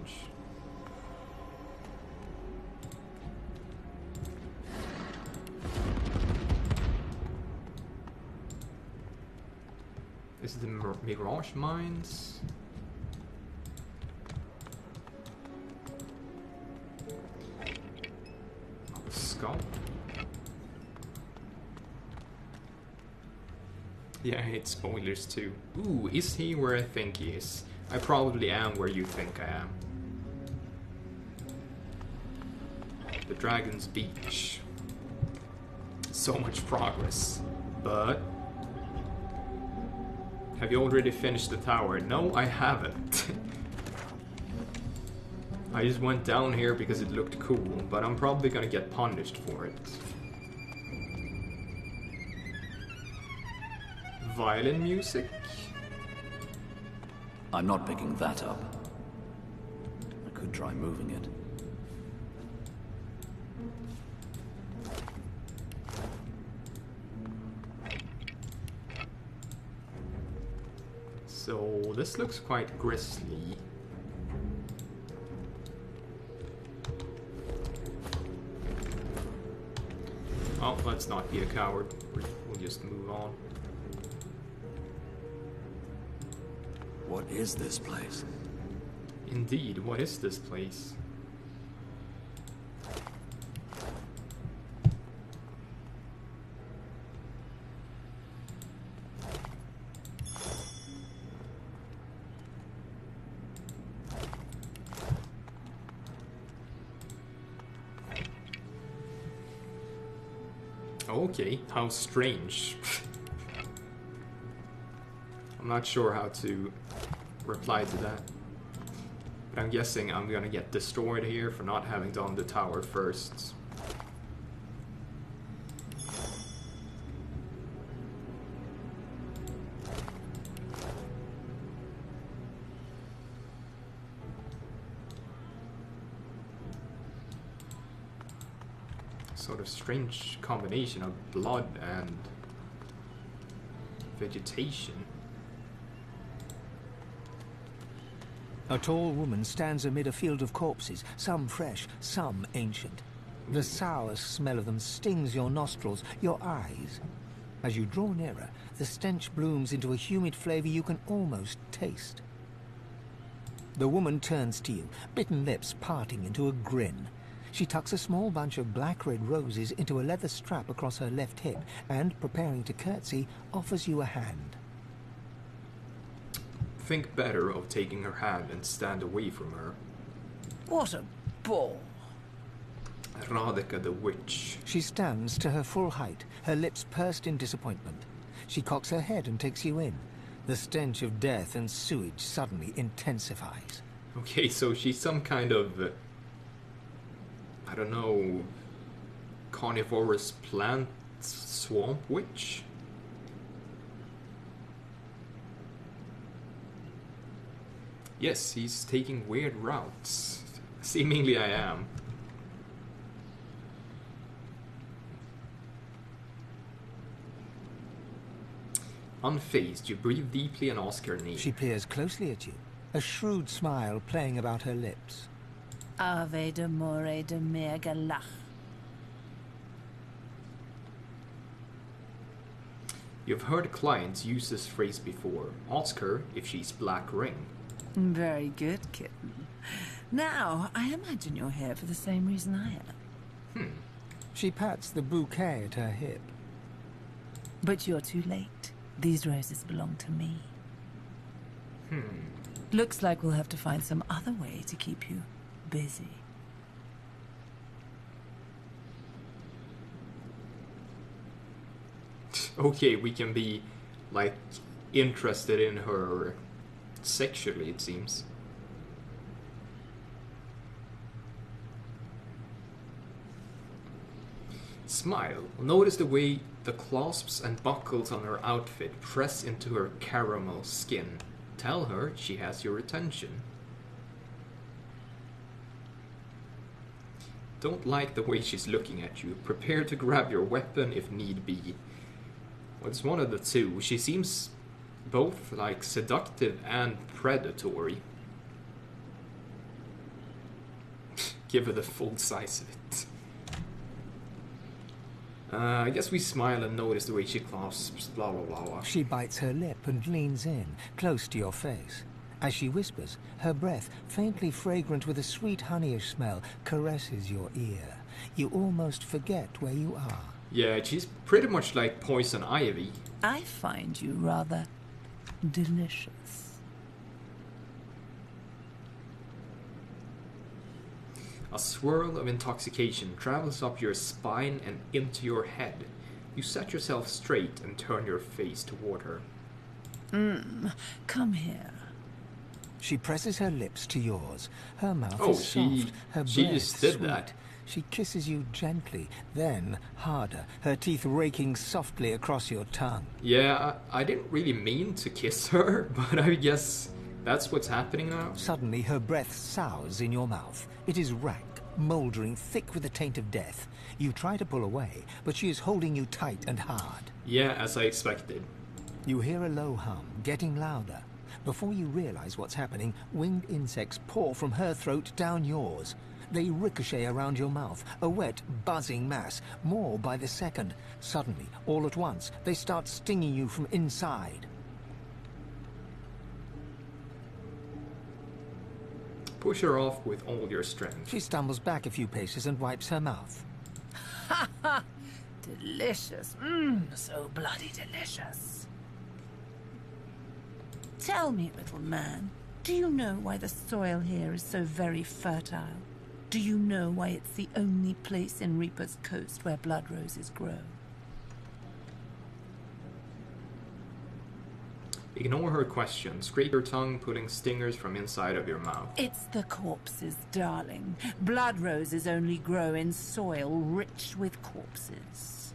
Is it the Mirage Mines? Oh, the skull? Yeah, I hate spoilers too. Ooh, is he where I think he is? I probably am where you think I am. The Dragon's Beach. So much progress. But... have you already finished the tower? No, I haven't. I just went down here because it looked cool, but I'm probably gonna get punished for it. Violin music? I'm not picking that up. I could try moving it. So this looks quite grisly. Oh, let's not be a coward. We'll just move on. What is this place? Indeed, what is this place? Okay, how strange. I'm not sure how to reply to that. But I'm guessing I'm gonna get destroyed here for not having done the tower first. Sort of strange combination of blood and vegetation. A tall woman stands amid a field of corpses, some fresh, some ancient. The sour smell of them stings your nostrils, your eyes. As you draw nearer, the stench blooms into a humid flavor you can almost taste. The woman turns to you, bitten lips parting into a grin. She tucks a small bunch of black-red roses into a leather strap across her left hip and, preparing to curtsy, offers you a hand. Think better of taking her hand and stand away from her. What a bore. Radhika the witch. She stands to her full height, her lips pursed in disappointment. She cocks her head and takes you in. The stench of death and sewage suddenly intensifies. Okay, so she's some kind of, I don't know, carnivorous plant swamp witch? Yes, he's taking weird routes. Seemingly I am. Unfazed, you breathe deeply and ask her name. She peers closely at you, a shrewd smile playing about her lips. Ave de more de mergalach. You've heard clients use this phrase before. Ask her if she's Black Ring. Very good, kitten. Now, I imagine you're here for the same reason I am. She pats the bouquet at her hip. But you're too late. These roses belong to me. Looks like we'll have to find some other way to keep you busy. Okay, we can be, like, interested in her sexually, it seems. Smile. Notice the way the clasps and buckles on her outfit press into her caramel skin. Tell her she has your attention. Don't like the way she's looking at you. Prepare to grab your weapon if need be. Well, it's one of the two. She seems both, like, seductive and predatory. Give her the full size of it. I guess we smile and notice the way she clasps, blah blah blah blah. She bites her lip and leans in, close to your face. As she whispers, her breath, faintly fragrant with a sweet honeyish smell, caresses your ear. You almost forget where you are. Yeah, she's pretty much like poison ivy. I find you rather delicious. A swirl of intoxication travels up your spine and into your head. You set yourself straight and turn your face toward her. Come here. She presses her lips to yours. Her mouth Oh, is she- soft, her she breath just did sweet. that. She kisses you gently, then harder, her teeth raking softly across your tongue. Yeah, I didn't really mean to kiss her, but I guess that's what's happening now. Suddenly, her breath sours in your mouth. It is rank, mouldering, thick with the taint of death. You try to pull away, but she is holding you tight and hard. Yeah, as I expected. You hear a low hum, getting louder. Before you realize what's happening, winged insects pour from her throat down yours. They ricochet around your mouth, a wet, buzzing mass, more by the second. Suddenly, all at once, they start stinging you from inside. Push her off with all your strength. She stumbles back a few paces and wipes her mouth. Ha ha! Delicious. So bloody delicious. Tell me, little man, do you know why the soil here is so very fertile? Do you know why it's the only place in Reaper's Coast where blood roses grow? Ignore her question. Scrape your tongue, pulling stingers from inside of your mouth. It's the corpses, darling. Blood roses only grow in soil rich with corpses.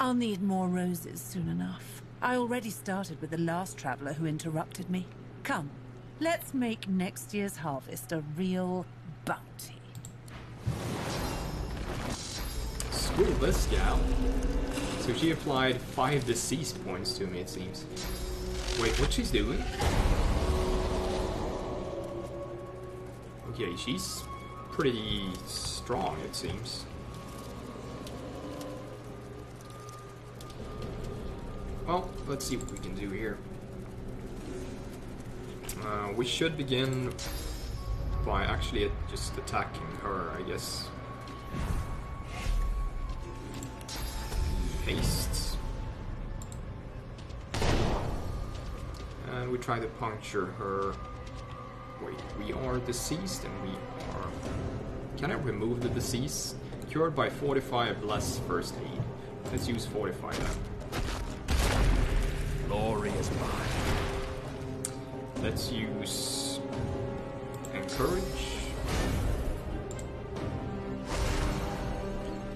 I'll need more roses soon enough. I already started with the last traveler who interrupted me. Come, let's make next year's harvest a real bounty. fool this gal. So she applied 5 disease points to me, it seems. Wait, what she's doing? Okay, she's pretty strong, it seems. Well, let's see what we can do here. We should begin by actually just attacking her, I guess. Haste. And we try to puncture her. Wait, we are deceased and we are... Can I remove the disease? Cured by 45 less first aid. Let's use 45 then. Glory is mine. Let's use encourage.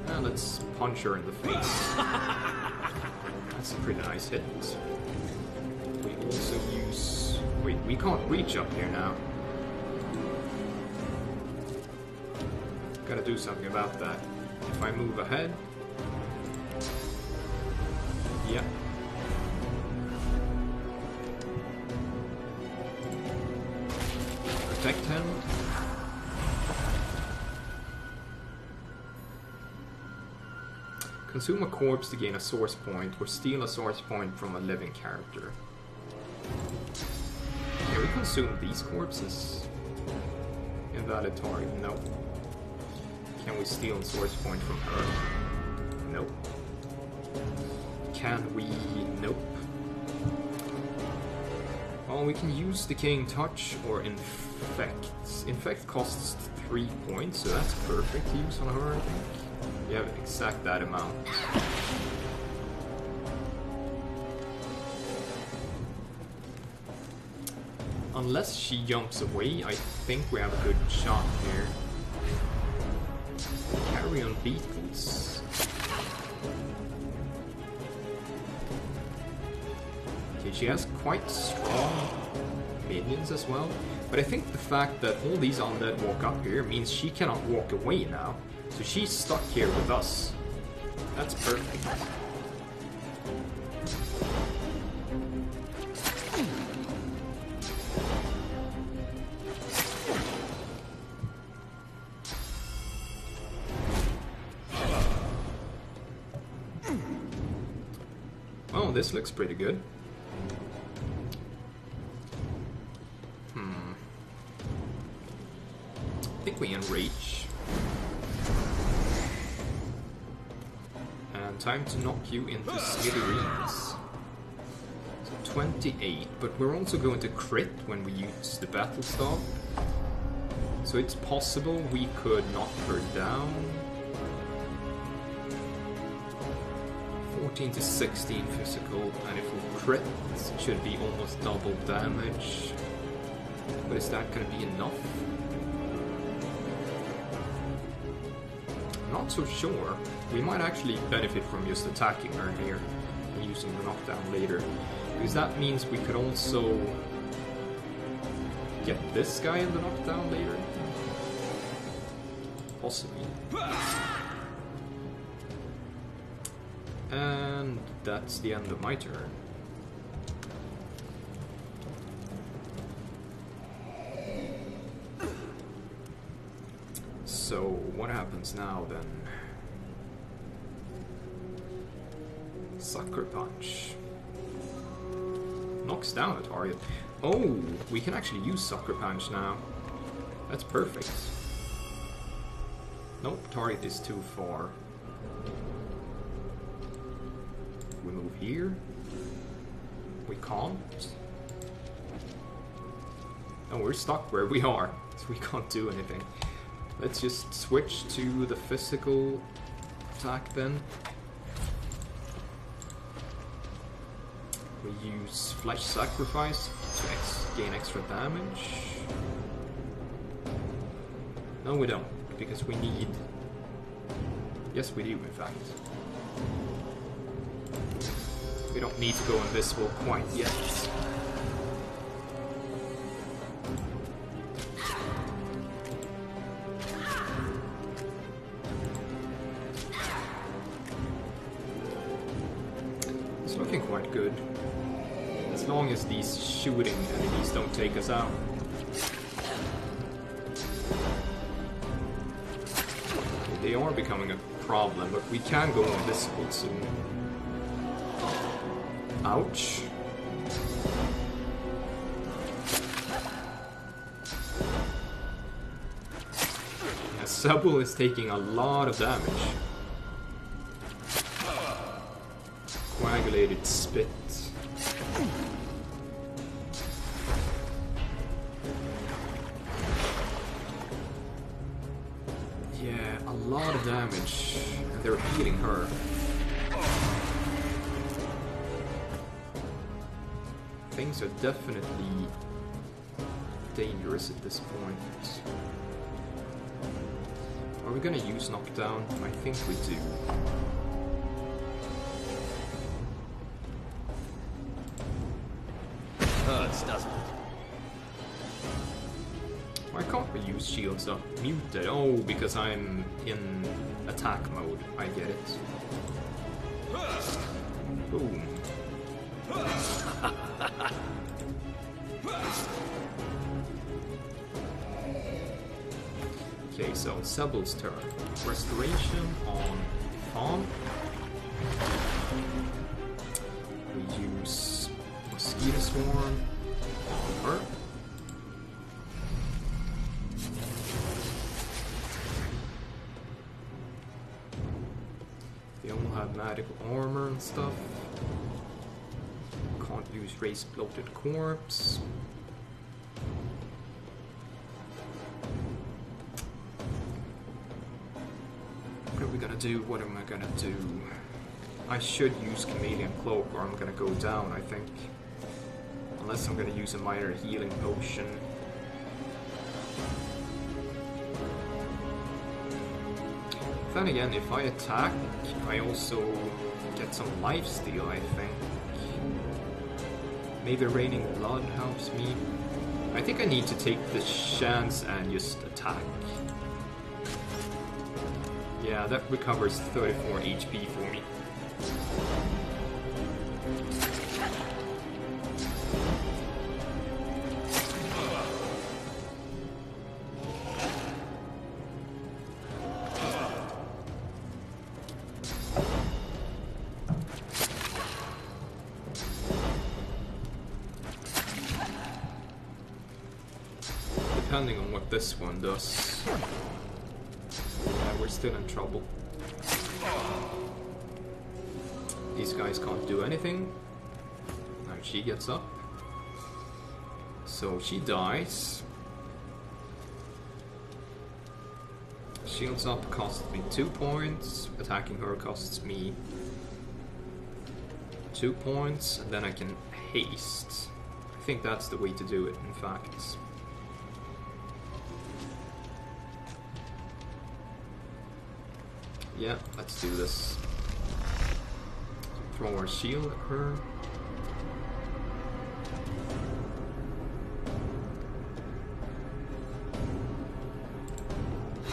And let's punch her in the face. That's a pretty nice hit. We also use... Wait, we can't reach up here now. Gotta do something about that. If I move ahead... Yeah. Protect him. Consume a corpse to gain a source point, or steal a source point from a living character. Can we consume these corpses? Invalid target, no. Can we steal a source point from her? Nope. Can we... Nope. Well, we can use Decaying Touch or Infect. Infect costs 3 points, so that's perfect to use on her, I think. You have exact that amount. Unless she jumps away, I think we have a good shot here. Carry on beetles. Okay, she has quite strong minions as well. But I think the fact that all these undead walk up here means she cannot walk away now. So she's stuck here with us. That's perfect. Oh, this looks pretty good. I think we enrage. And time to knock you into smithereens. So 28, but we're also going to crit when we use the battle staff. So it's possible we could knock her down. 14 to 16 physical, and if we crit, it should be almost double damage. But is that going to be enough? Not so sure. We might actually benefit from just attacking her here and using the knockdown later. Because that means we could also get this guy in the knockdown later. Possibly. And that's the end of my turn. So, what happens now then? Sucker Punch. Knocks down a target. Oh, we can actually use Sucker Punch now. That's perfect. Nope, target is too far. We move here. We can't. No, we're stuck where we are, so we can't do anything. Let's just switch to the physical attack then. We use Flesh Sacrifice to gain extra damage. No, we don't, because we need... Yes, we do, in fact. We don't need to go invisible quite yet. as long as these shooting enemies don't take us out. They are becoming a problem, but we can go invisible soon. Ouch. Yeah, Sebel is taking a lot of damage. Coagulated spit. Yeah, a lot of damage. And they're healing her. Things are definitely dangerous at this point. Are we gonna use knockdown? I think we do. Hurts, doesn't it? Why can't we use shields up? Muted. Oh, because I'm in attack mode. I get it. Boom. Okay, so Sebel's turn. Restoration on Fawn. We use Mosquito Swarm on her. They all have magical armor and stuff. Can't use Race Bloated Corpse. What are we gonna do? What am I gonna do? I should use Chameleon Cloak or I'm gonna go down, I think. Unless I'm gonna use a minor healing potion. Then again, if I attack, I also get some lifesteal, I think. Maybe Raining Blood helps me. I think I need to take the chance and just attack. Yeah, that recovers 34 HP for me. Depending on what this one does. Yeah, we're still in trouble. These guys can't do anything. Now she gets up. So she dies. Shields up costs me 2 points. Attacking her costs me 2 points. And then I can haste. I think that's the way to do it, in fact. Yeah, let's do this. Throw our shield at her.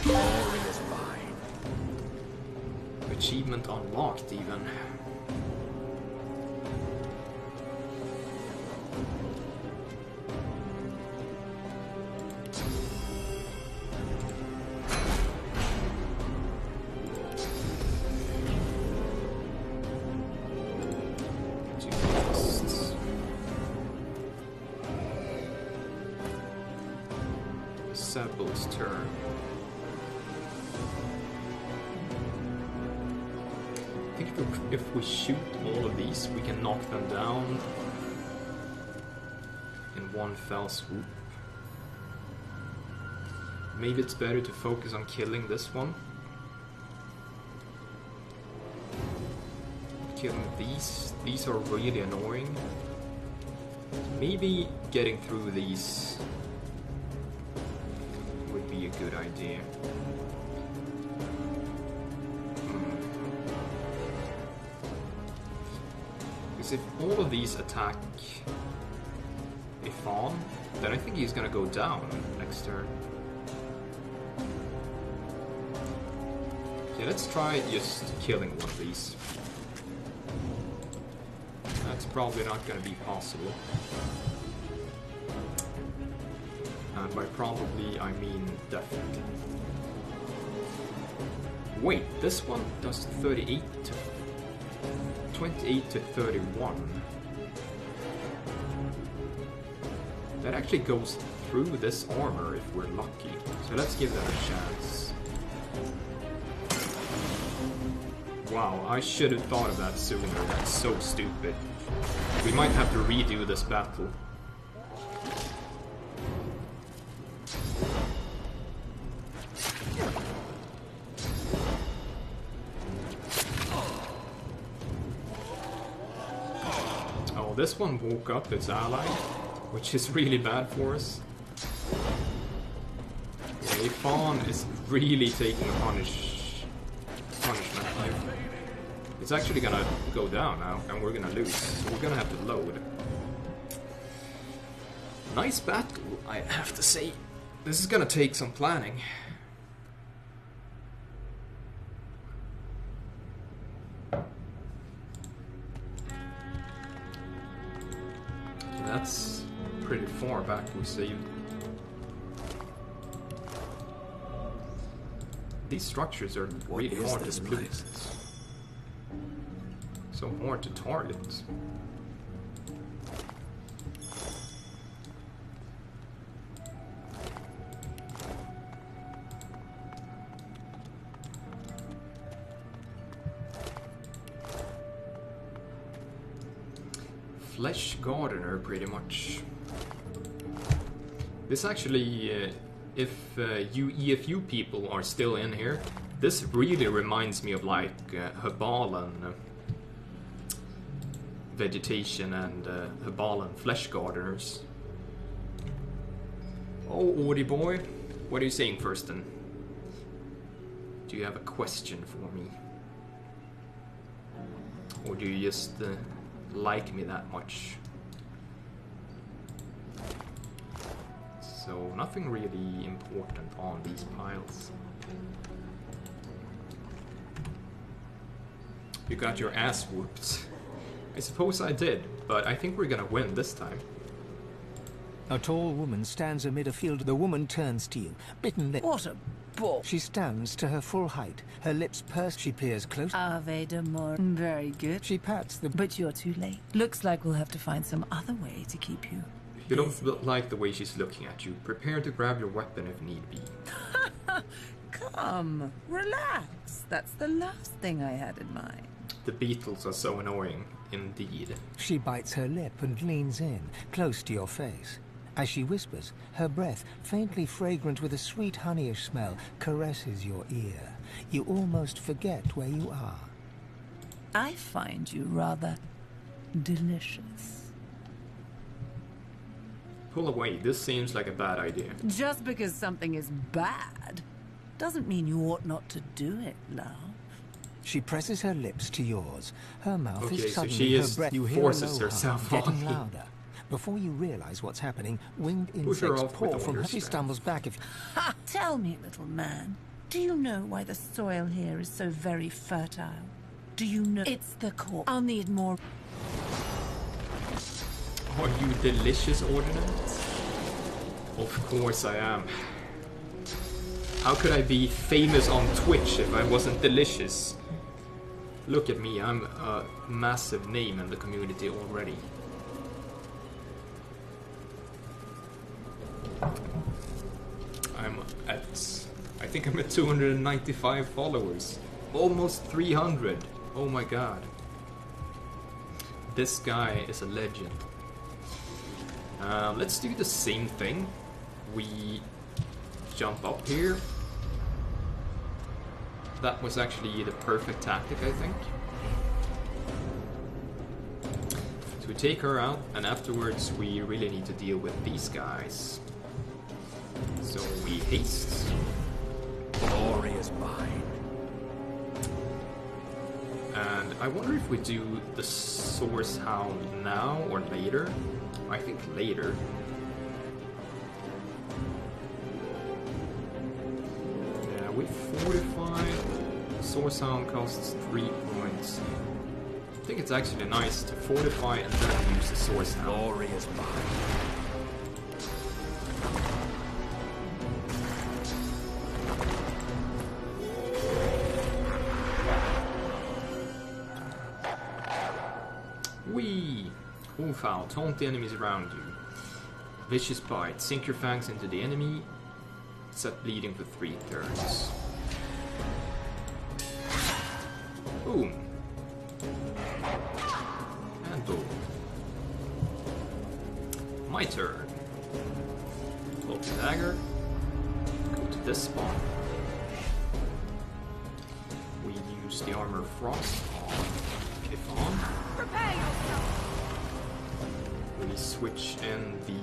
Glory is mine. Achievement unlocked, even. Sebel's turn. I think if we shoot all of these, we can knock them down in one fell swoop. Maybe it's better to focus on killing this one. Killing these. These are really annoying. Maybe getting through these would be a good idea. Because if all of these attack a fawn, then I think he's gonna go down next turn. Okay, let's try just killing one of these. That That's probably not gonna be possible. And by probably, I mean definitely. Wait, this one does 28 to 28 to 31. That actually goes through this armor if we're lucky. So let's give that a chance. Wow, I should have thought of that sooner. That's so stupid. We might have to redo this battle. Oh, this one woke up its ally, which is really bad for us. Yeah, Fawn is really taking a punishment. It's actually gonna go down now, and we're gonna lose. So we're gonna have to load. Nice battle, I have to say. This is gonna take some planning. That's pretty far back we saved. These structures are really hard to split. So hard to target. Flesh Gardener, pretty much. This actually, if you EFU people are still in here, this really reminds me of like Herbalan vegetation and Herbalan flesh gardeners. Oh, Audie boy, what are you saying, Thurston? Do you have a question for me? Or do you just like me that much? So nothing really important on these piles. You got your ass whooped. I suppose I did, but I think we're gonna win this time. A tall woman stands amid a field. The woman turns to you, bitten lip. What a ball. She stands to her full height, her lips pursed. She peers close. Ave de mort. Very good. She pats the... But you're too late. Looks like we'll have to find some other way to keep you. You don't like the way she's looking at you. Prepare to grab your weapon if need be. Come, relax. That's the last thing I had in mind. The beetles are so annoying, indeed. She bites her lip and leans in, close to your face. As she whispers, her breath, faintly fragrant with a sweet honeyish smell, caresses your ear. You almost forget where you are. I find you rather delicious. Pull away, this seems like a bad idea. Just because something is bad doesn't mean you ought not to do it, love. She presses her lips to yours. Her mouth Okay, is so suddenly she her is breath. You hear forces a low herself hum, on getting me. louder. Before you realize what's happening, winged Push her insects off with pour from her. She understand. stumbles back. Ha! Tell me, little man, do you know why the soil here is so very fertile? Do you know it's the core? I'll need more. Are you delicious, Ordinance? Of course I am. How could I be famous on Twitch if I wasn't delicious? Look at me, I'm a massive name in the community already. I think I'm at 295 followers. Almost 300. Oh my god. This guy is a legend. Let's do the same thing. We jump up here. That was actually the perfect tactic, I think. So we take her out, and afterwards we really need to deal with these guys. So we haste. Glory is mine. And I wonder if we do the Source Hound now or later. I think later. Yeah, we fortify. Source Hound costs 3 points. I think it's actually nice to fortify and then use the source now. Glory is mine. Whee! Cool foul. Taunt the enemies around you. Vicious bite. Sink your fangs into the enemy. Set bleeding for 3 turns. Boom. And boom. My turn. Pull the dagger. Go to this spot. We use the armor frost on Kifon. Prepare yourself! We switch in the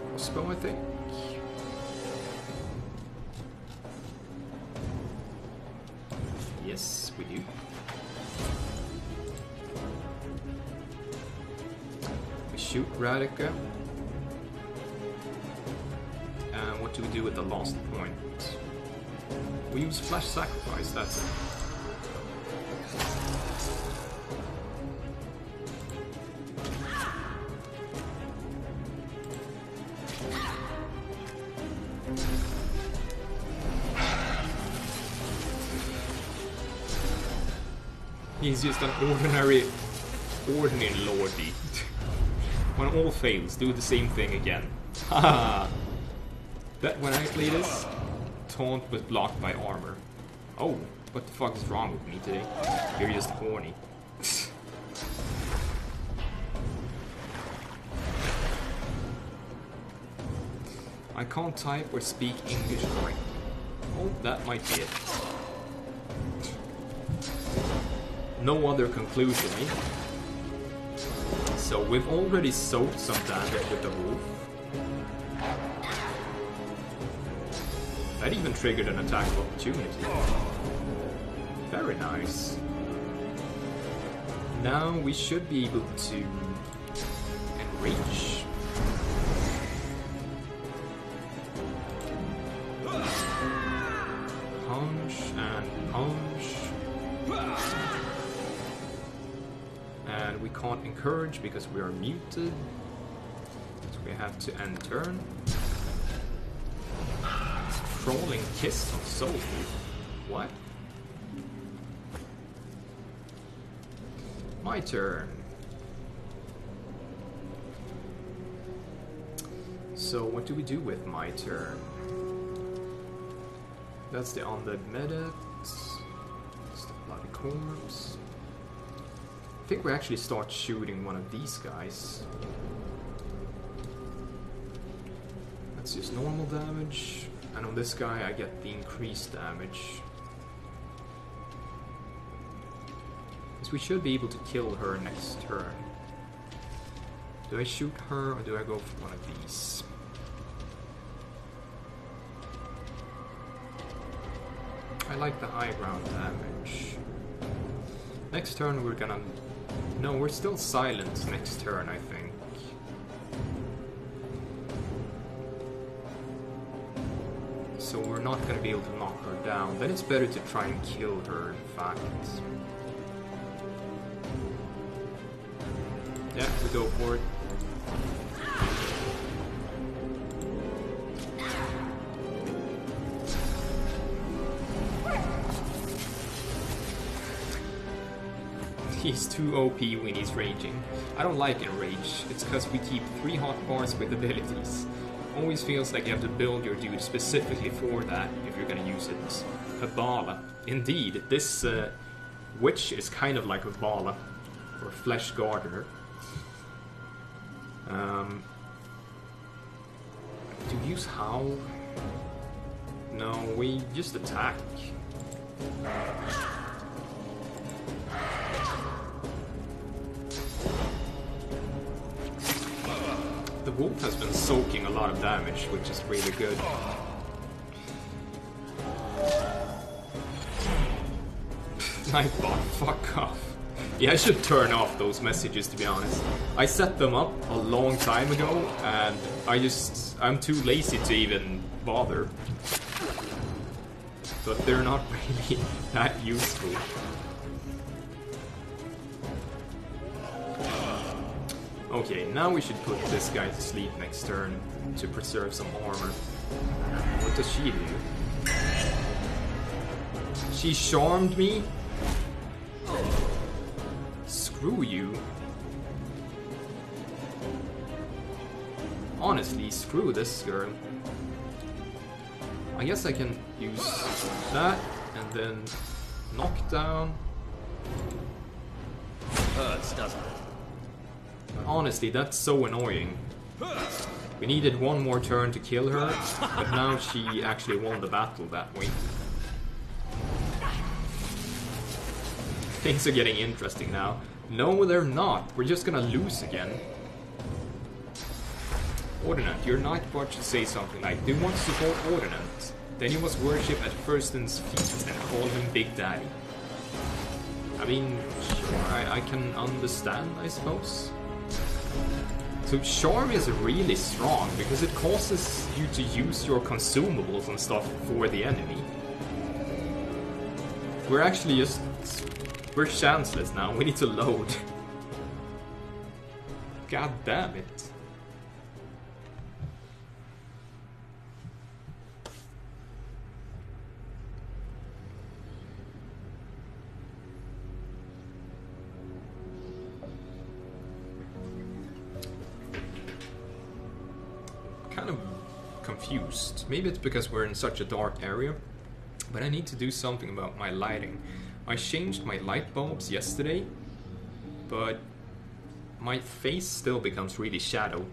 crossbow, I think. Yes, we do. We shoot Radica. And what do we do with the last point? We use Flash Sacrifice, that's it. He's just an ordinary lordy. When all fails, do the same thing again. Haha! Bet when I play this, taunt was blocked by armor. Oh, what the fuck is wrong with me today? You're just horny. I can't type or speak English correctly. Oh, that might be it. No other conclusion, eh? So we've already soaked some damage with the wolf. That even triggered an attack of opportunity. Very nice. Now we should be able to enrage. Punch and punch. And we can't encourage because we are muted. So we have to end turn. Crawling kiss of soul. What? My turn. So what do we do with my turn? That's the undead medic. It's the bloody corpse. I think we actually start shooting one of these guys. Let's use normal damage. And on this guy I get the increased damage. So we should be able to kill her next turn. Do I shoot her or do I go for one of these? I like the high ground damage. Next turn we're gonna... No, we're still silent next turn, I think. So we're not gonna be able to knock her down. Then it's better to try and kill her, in fact. Yeah, we go for it. He's too OP when he's raging. I don't like enrage. It's because we keep 3 hotbars with abilities. Always feels like you have to build your dude specifically for that if you're gonna use it. A Bala. Indeed, this witch is kind of like a Bala. Or Flesh Gardener. Do we use Howl? No, we just attack. The wolf has been soaking a lot of damage, which is really good. Nightbot, fuck off. Yeah, I should turn off those messages, to be honest. I set them up a long time ago, and I'm too lazy to even bother. But they're not really that useful. Okay, now we should put this guy to sleep next turn to preserve some armor. What does she do? She charmed me? Screw you. Honestly, screw this girl. I guess I can use that and then knock down. Hurts, doesn't it? Honestly, that's so annoying. We needed one more turn to kill her, but now she actually won the battle that way. Things are getting interesting now. No, they're not. We're just gonna lose again. Ordinant, your Nightbot should say something like, "Do you want to support Ordinant?" Then you must worship at Thurston's feet and call him Big Daddy. I mean, sure, I can understand, I suppose. So Charm is really strong because it causes you to use your consumables and stuff for the enemy. We're actually just... we're chanceless now, we need to load. God damn it. Kind of confused. Maybe it's because we're in such a dark area, but I need to do something about my lighting. I changed my light bulbs yesterday, but my face still becomes really shadowed.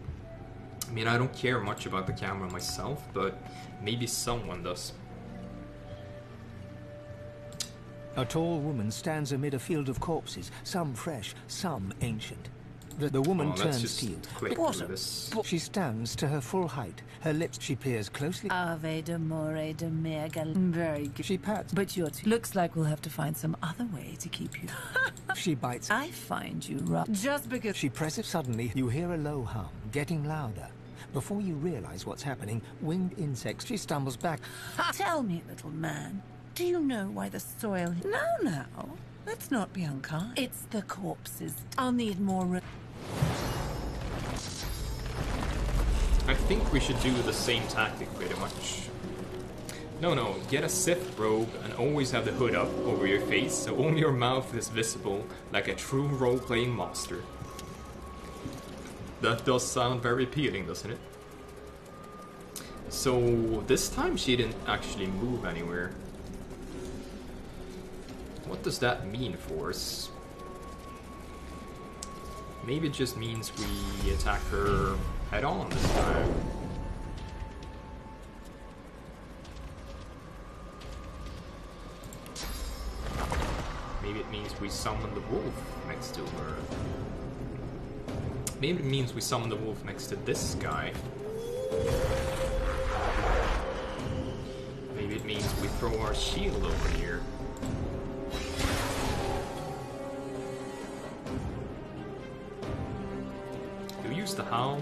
I mean, I don't care much about the camera myself, but maybe someone does. A tall woman stands amid a field of corpses, some fresh, some ancient. The woman turns to you. She stands to her full height. Her lips, she peers closely. Ave de more de mega. Very good. She pats. But you're too... Looks like we'll have to find some other way to keep you. She bites. I find you rough. Just because... She presses. Suddenly, you hear a low hum, getting louder. Before you realize what's happening, winged insects. She stumbles back. Tell me, little man, do you know why the soil... Now, let's not be unkind. It's the corpses. I'll need more... I think we should do the same tactic pretty much. No, get a Sith robe and always have the hood up over your face so only your mouth is visible like a true role-playing monster. That does sound very appealing, doesn't it? So this time she didn't actually move anywhere. What does that mean for us? Maybe it just means we attack her head on this time. Maybe it means we summon the wolf next to her. Maybe it means we summon the wolf next to this guy. Maybe it means we throw our shield over here. Use the howl.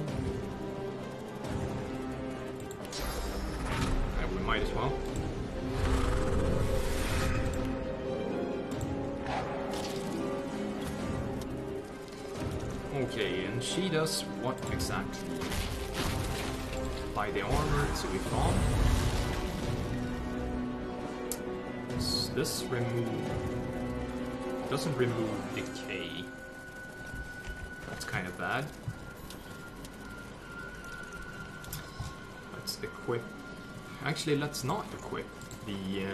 We might as well. Okay, and she does what exactly? Apply the armor to be calm. This doesn't remove decay. That's kind of bad. Let's equip. Actually, let's not equip the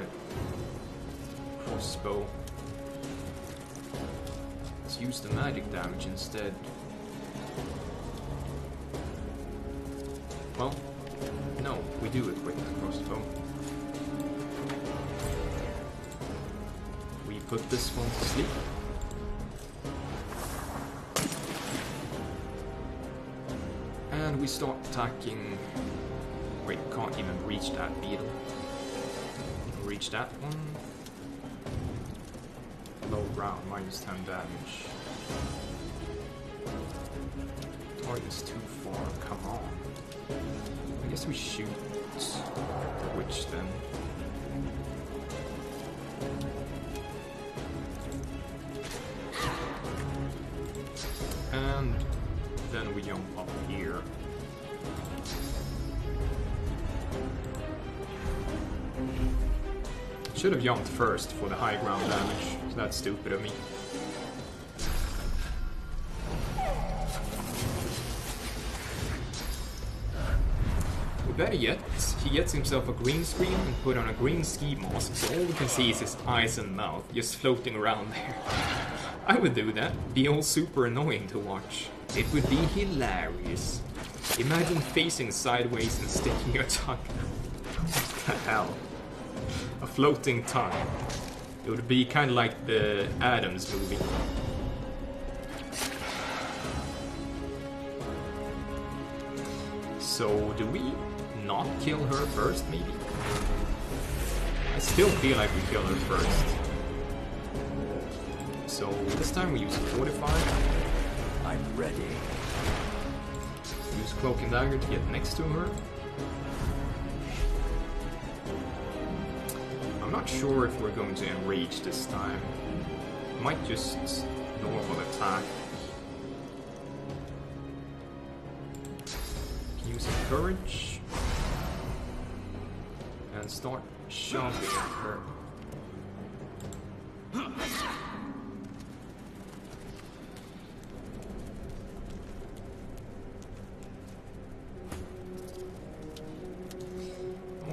crossbow. Let's use the magic damage instead. Well, no, we do equip the crossbow. We put this one to sleep. And we start attacking. Wait, can't even reach that beetle. Reach that one. Low ground, minus 10 damage. Target's too far, come on. I guess we shoot the witch then. And then jump up here. Should have jumped first for the high ground damage, so that's stupid of me. Or better yet, he gets himself a green screen and put on a green ski mask, so all we can see is his eyes and mouth just floating around there. I would do that. Be all super annoying to watch. It would be hilarious. Imagine facing sideways and sticking your tongue. What the hell? A floating tongue. It would be kind of like the Adams movie. So, do we not kill her first, maybe? I still feel like we kill her first. So, this time we use Fortify. I'm ready. Use Cloak and Dagger to get next to her. I'm not sure if we're going to enrage this time. Might just normal attack. Use Courage. And start shoving at her.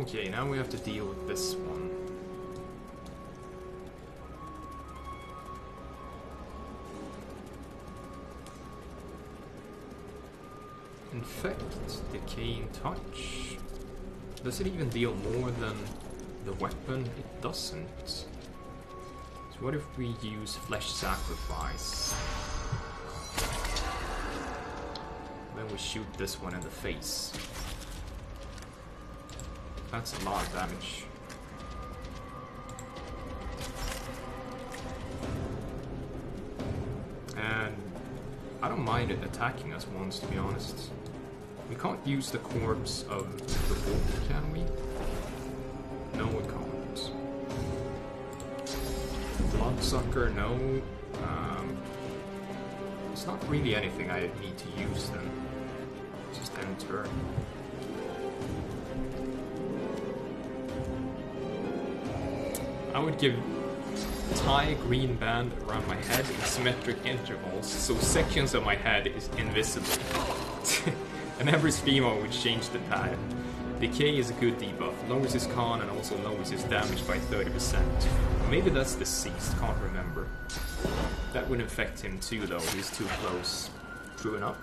Okay, now we have to deal with this one. Infect, Decaying Touch. Does it even deal more than the weapon? It doesn't. So what if we use Flesh Sacrifice? Then we shoot this one in the face. That's a lot of damage. And I don't mind it attacking us once, to be honest. We can't use the corpse of the wolf, can we? No, we can't. Bloodsucker, no. It's not really anything I need to use then. Just enter. I would give tie a green band around my head in symmetric intervals, so sections of my head is invisible. And every stream I would change the pad. Decay is a good debuff, lowers his con and also lowers his damage by 30%. Maybe that's deceased, can't remember. That would infect him too though, he's too close. True enough.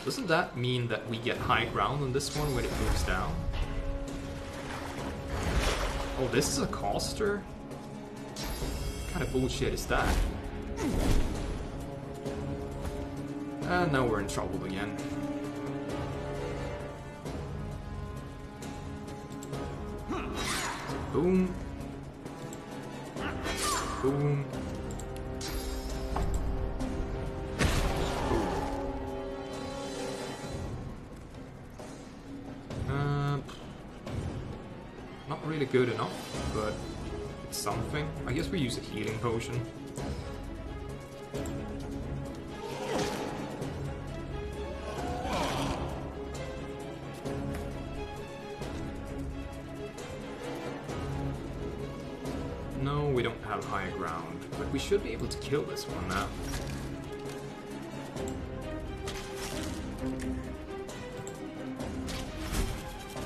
Doesn't that mean that we get high ground on this one when it moves down? Oh, this is a caster? What kind of bullshit is that? And now we're in trouble again. Boom. Boom. Not really good enough, but it's something. I guess we use a healing potion. No, we don't have high ground, but we should be able to kill this one now.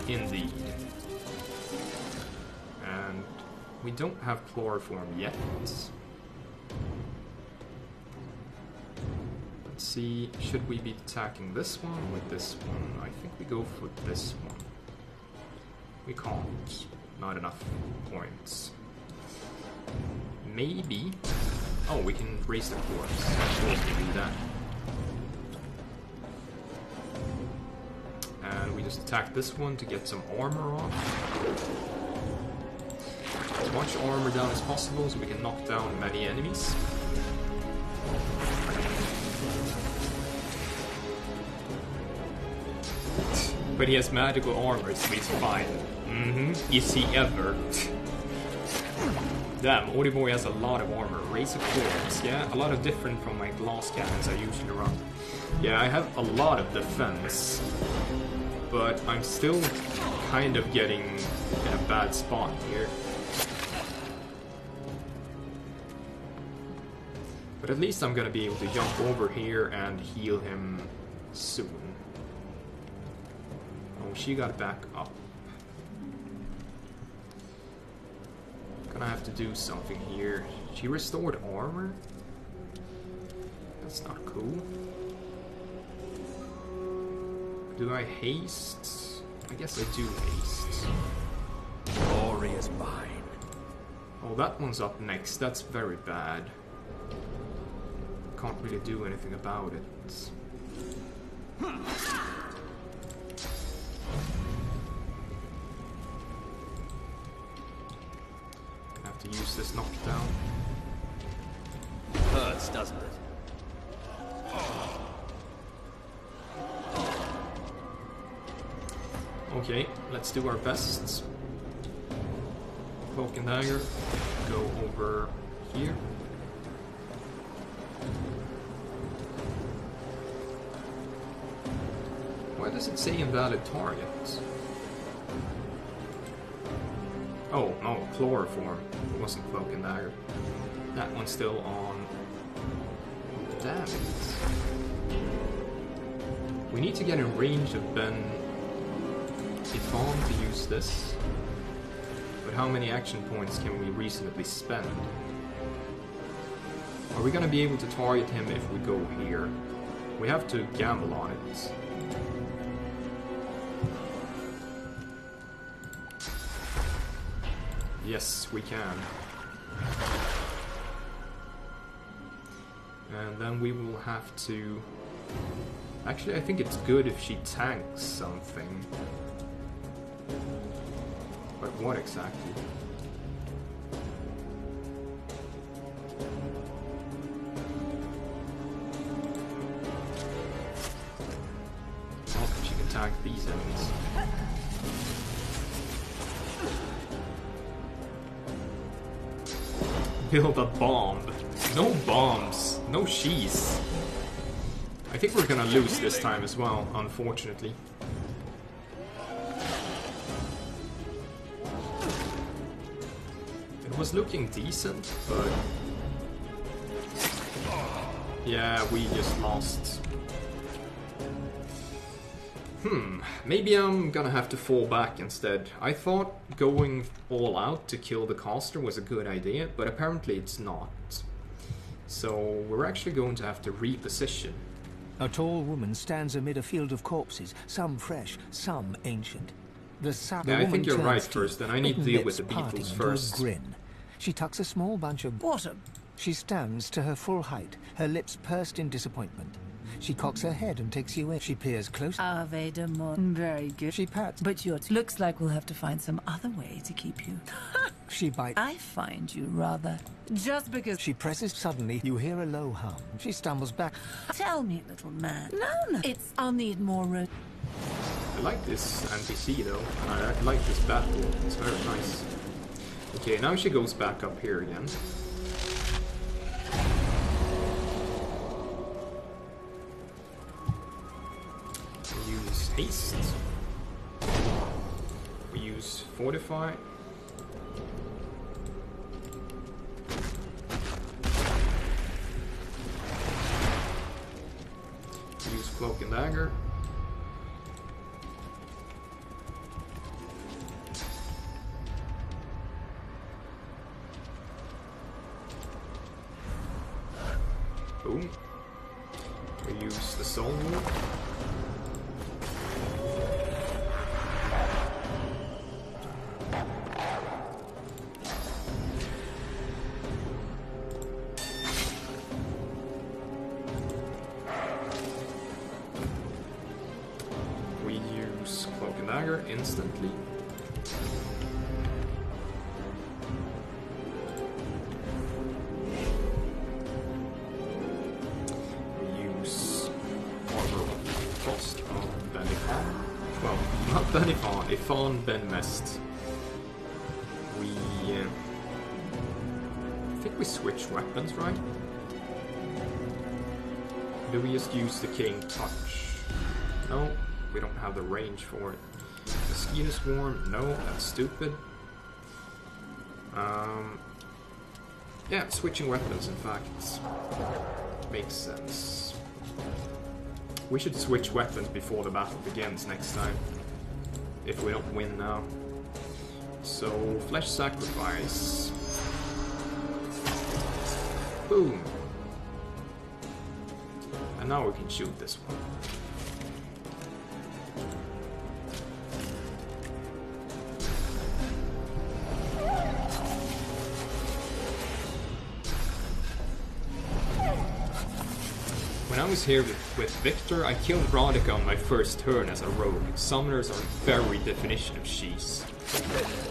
Indeed. And we don't have chloroform yet. Let's see, should we be attacking this one with this one? I think we go for this one. We can't. Not enough points. Maybe. Oh, we can raise the corpse. Of course we do that. And we just attack this one to get some armor off. As much armor down as possible so we can knock down many enemies. But he has magical armor, so he's fine. Is he ever? Damn, Boy has a lot of armor. Razor Cords, yeah, a lot of different from my glass cannons I usually run. Yeah, I have a lot of defense, but I'm still kind of getting in a bad spot here. But at least I'm gonna be able to jump over here and heal him soon. Oh, she got back up. Gonna have to do something here. She restored armor? That's not cool. Do I haste? I guess I do haste. Glory is mine. Oh, that one's up next. That's very bad. Can't really do anything about it. Have to use this knockdown. Hurts, doesn't it? Okay, let's do our best. Cloak and dagger. Go over here. Why does it say invalid target? Oh, no, chloroform. It wasn't cloak and dagger. That one's still on. Damn it. We need to get in range of Ben Ifan to use this. But how many action points can we reasonably spend? Are we gonna be able to target him if we go here? We have to gamble on it. Yes, we can. And then we will have to... Actually, I think it's good if she tanks something. But what exactly? Oh, she can tank these enemies. Build a bomb. No bombs. No sheaths. I think we're gonna lose this time as well, unfortunately. It was looking decent, but... yeah, we just lost. Maybe I'm gonna have to fall back instead. I thought going all out to kill the caster was a good idea, but apparently it's not. So we're actually going to have to reposition. A tall woman stands amid a field of corpses, some fresh, some ancient. Yeah, I think you're right first, and I need to deal with the beetles first. Grin. She tucks a small bunch of... What a... She stands to her full height, her lips pursed in disappointment. She cocks her head and takes you in. She peers close. Ave de Mon. Very good. She pats. But looks like we'll have to find some other way to keep you. She bites. I find you rather... Just because... She presses. Suddenly, you hear a low hum. She stumbles back. Tell me, little man. No. I'll need more road. I like this NPC though. I like this battle. It's very nice. Okay, now she goes back up here again. We use haste. We use fortify. We use cloak and dagger. Boom. We use the soul wound. We use cloak and dagger instantly. Ifan Ben Mest. We think we switch weapons, right? Do we just use the King Touch? No, we don't have the range for it. Mosquito Swarm? No, that's stupid. Yeah, switching weapons, in fact, makes sense. We should switch weapons before the battle begins next time, if we don't win now. So, Flesh Sacrifice. Boom! And now we can shoot this one. When I was here with Victor, I killed Rodica on my first turn as a rogue. Summoners are very definition of cheese.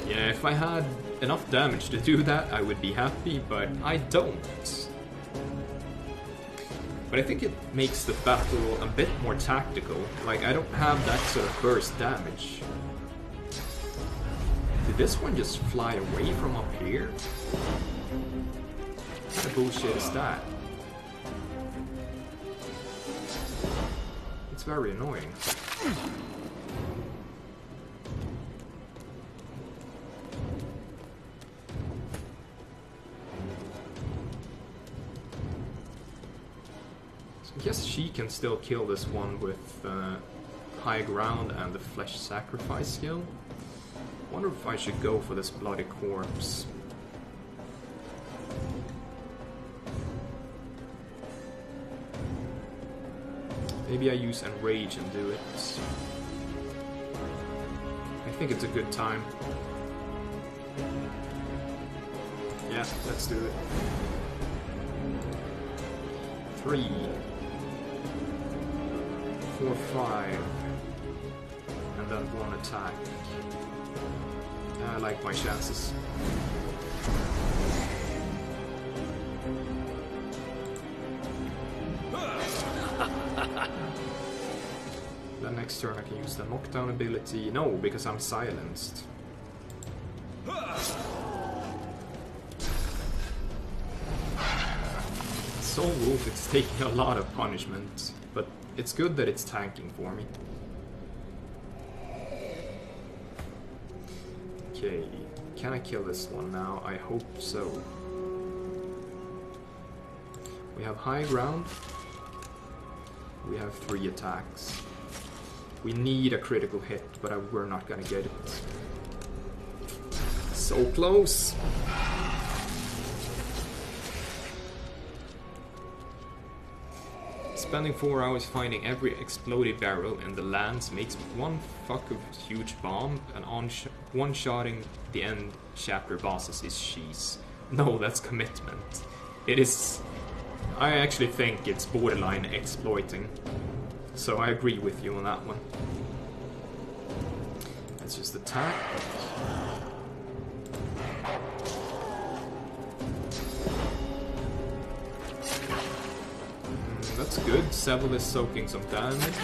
Yeah, if I had enough damage to do that, I would be happy, but I don't. But I think it makes the battle a bit more tactical. Like, I don't have that sort of burst damage. Did this one just fly away from up here? What kind of bullshit is that? It's very annoying. So I guess she can still kill this one with high ground and the flesh sacrifice skill. Wonder if I should go for this bloody corpse. Maybe I use Enrage and do it. I think it's a good time. Yeah, let's do it. 3, 4, 5, and then 1 attack. I like my chances. The next turn I can use the knockdown ability. No, because I'm silenced. Soul Wolf, it's taking a lot of punishment, but it's good that it's tanking for me. Okay, can I kill this one now? I hope so. We have high ground. We have 3 attacks. We need a critical hit, but we're not gonna get it. So close! Spending 4 hours finding every exploded barrel in the lands makes one fuck of huge bomb, and one-shotting the end chapter bosses is cheese. No, that's commitment. It is... I actually think it's borderline exploiting. So I agree with you on that one. Let's just attack. That's good. Seville is soaking some damage.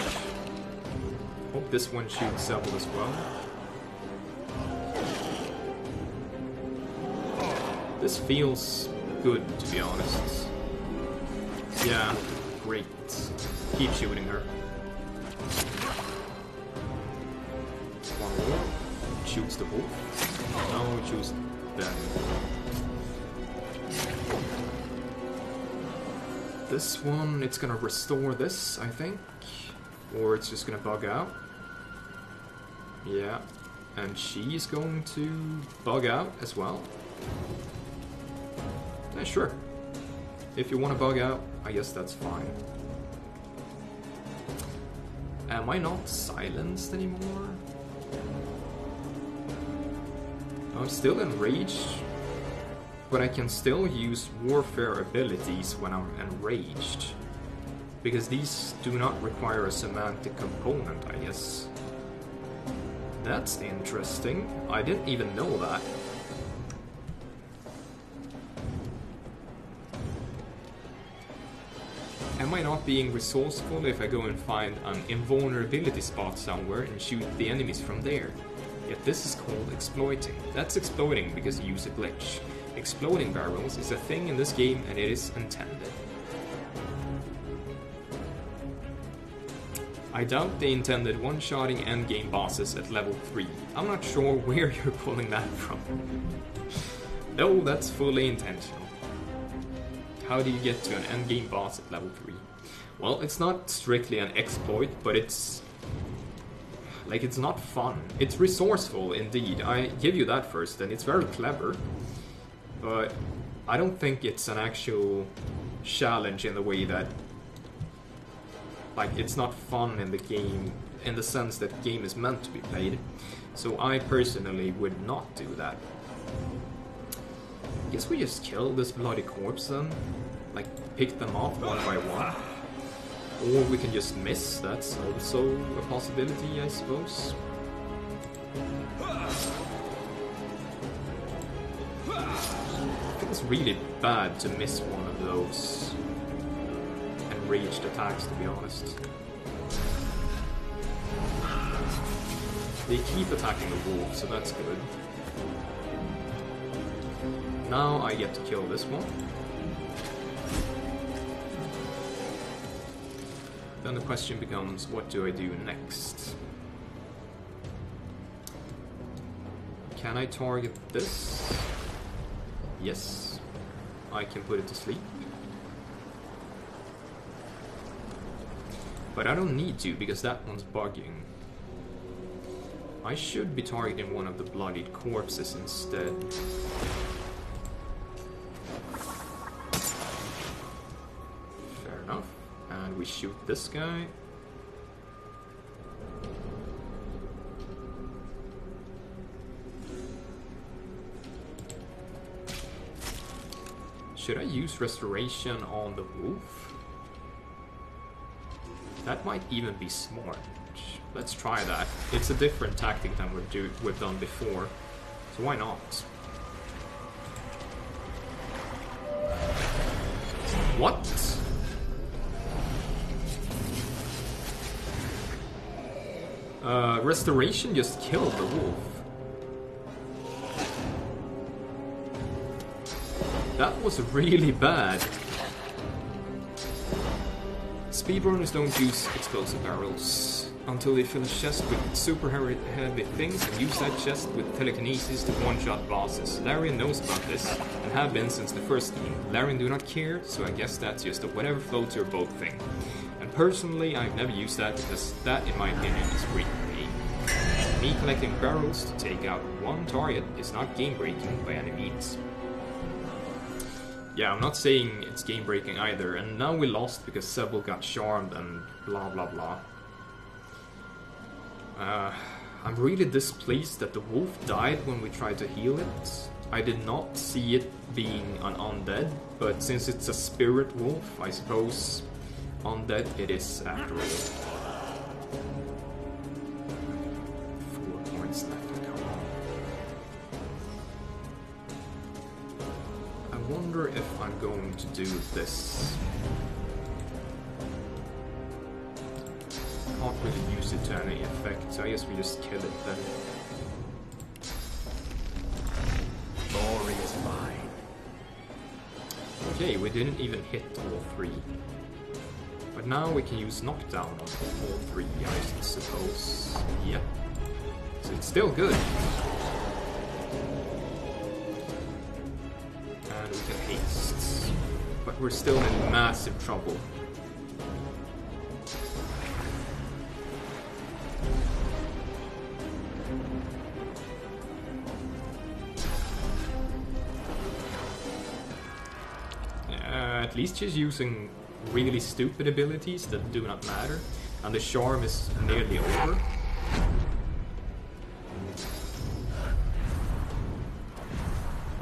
Hope this one shoots Seville as well. This feels good, to be honest. Yeah, great. Keep shooting her. One more. Shoots the wolf. No, shoots them. This one, it's gonna restore this, I think. Or it's just gonna bug out. Yeah. And she's going to bug out as well. Yeah, sure. If you want to bug out, I guess that's fine. Am I not silenced anymore? I'm still enraged, but I can still use warfare abilities when I'm enraged. Because these do not require a semantic component, I guess. That's interesting. I didn't even know that. Am I not being resourceful if I go and find an invulnerability spot somewhere and shoot the enemies from there? Yet this is called exploiting. That's exploiting because you use a glitch. exploding barrels is a thing in this game and it is intended. I doubt they intended one-shotting endgame bosses at level 3. I'm not sure where you're pulling that from. No, that's fully intentional. How do you get to an endgame boss at level 3? Well, it's not strictly an exploit, but it's... like, it's not fun. It's resourceful, indeed. I give you that first, and it's very clever. But I don't think it's an actual challenge in the way that... like, it's not fun in the game, in the sense that the game is meant to be played. So I personally would not do that. Guess we just kill this bloody corpse then? Like, pick them off one by one? Or we can just miss, that's also a possibility, I suppose. It feels really bad to miss one of those enraged attacks, to be honest. They keep attacking the wolf, so that's good. Now I get to kill this one. Then the question becomes, what do I do next? Can I target this? Yes. I can put it to sleep. But I don't need to, because that one's bugging. I should be targeting one of the bloodied corpses instead. Fair enough. And we shoot this guy. Should I use restoration on the wolf? That might even be smart. Let's try that. It's a different tactic than we've done before, so why not? What? Restoration just killed the wolf. That was really bad. Speedrunners don't use explosive barrels until they fill a chest with super heavy things and use that chest with telekinesis to one-shot bosses. Larian knows about this, and have been since the first game. Larian do not care, so I guess that's just a whatever floats your boat thing. And personally, I've never used that because that, in my opinion, is great for me. Me collecting barrels to take out one target is not game-breaking by any means. Yeah, I'm not saying it's game-breaking either, and now we lost because Sebel got charmed and blah blah blah. I'm really displeased that the wolf died when we tried to heal it. I did not see it being an undead, but since it's a spirit wolf, I suppose undead it is after all. 4 points left, come on. I wonder if I'm going to do this. Can't really use it to any effect, so I guess we just kill it then. Glory is mine. Okay, we didn't even hit all 3. But now we can use knockdown on all 3, I suppose. Yep. So it's still good. And we can haste. But we're still in massive trouble. At least she's using really stupid abilities that do not matter, and the charm is nearly over.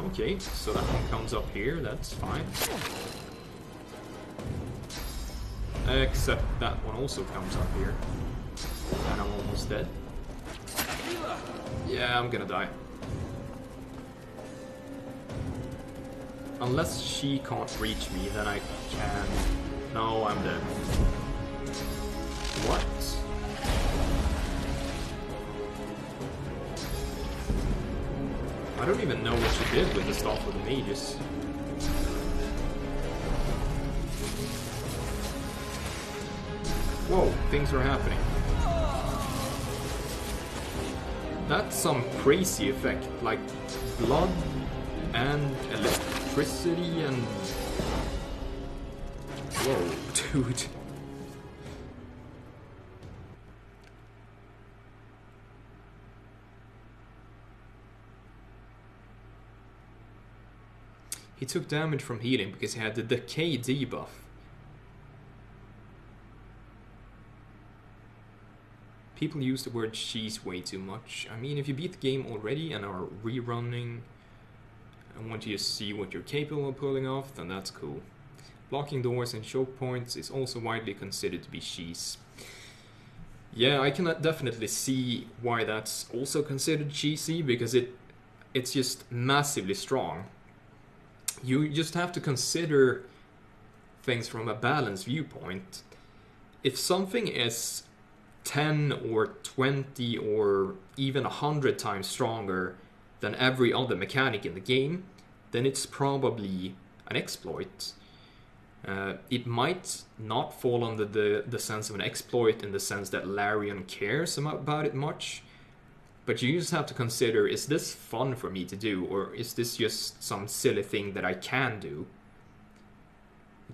Okay, so that one comes up here, that's fine. Except that one also comes up here. And I'm almost dead. Yeah, I'm gonna die. Unless she can't reach me, then I can... No, I'm dead. What? I don't even know what she did with the stuff with the mages. Whoa, things are happening. That's some crazy effect, like blood and electricity and... Whoa, dude. He took damage from healing because he had the decay debuff. People use the word cheese way too much. I mean, if you beat the game already and are rerunning and want to just see what you're capable of pulling off, then that's cool. Blocking doors and choke points is also widely considered to be cheese. Yeah, I can definitely see why that's also considered cheesy, because it's just massively strong. You just have to consider things from a balanced viewpoint. If something is 10 or 20 or even 100 times stronger than every other mechanic in the game, then it's probably an exploit. It might not fall under the sense of an exploit in the sense that Larian cares about it much, but you just have to consider, is this fun for me to do, or is this just some silly thing that I can do?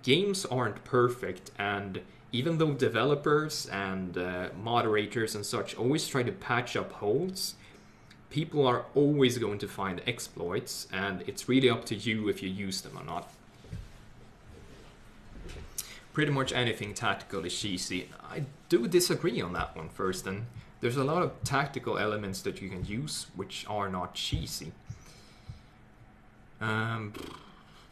Games aren't perfect, and even though developers and moderators and such always try to patch up holes, people are always going to find exploits, and it's really up to you if you use them or not. Pretty much anything tactical is cheesy. I do disagree on that one first, and there's a lot of tactical elements that you can use which are not cheesy.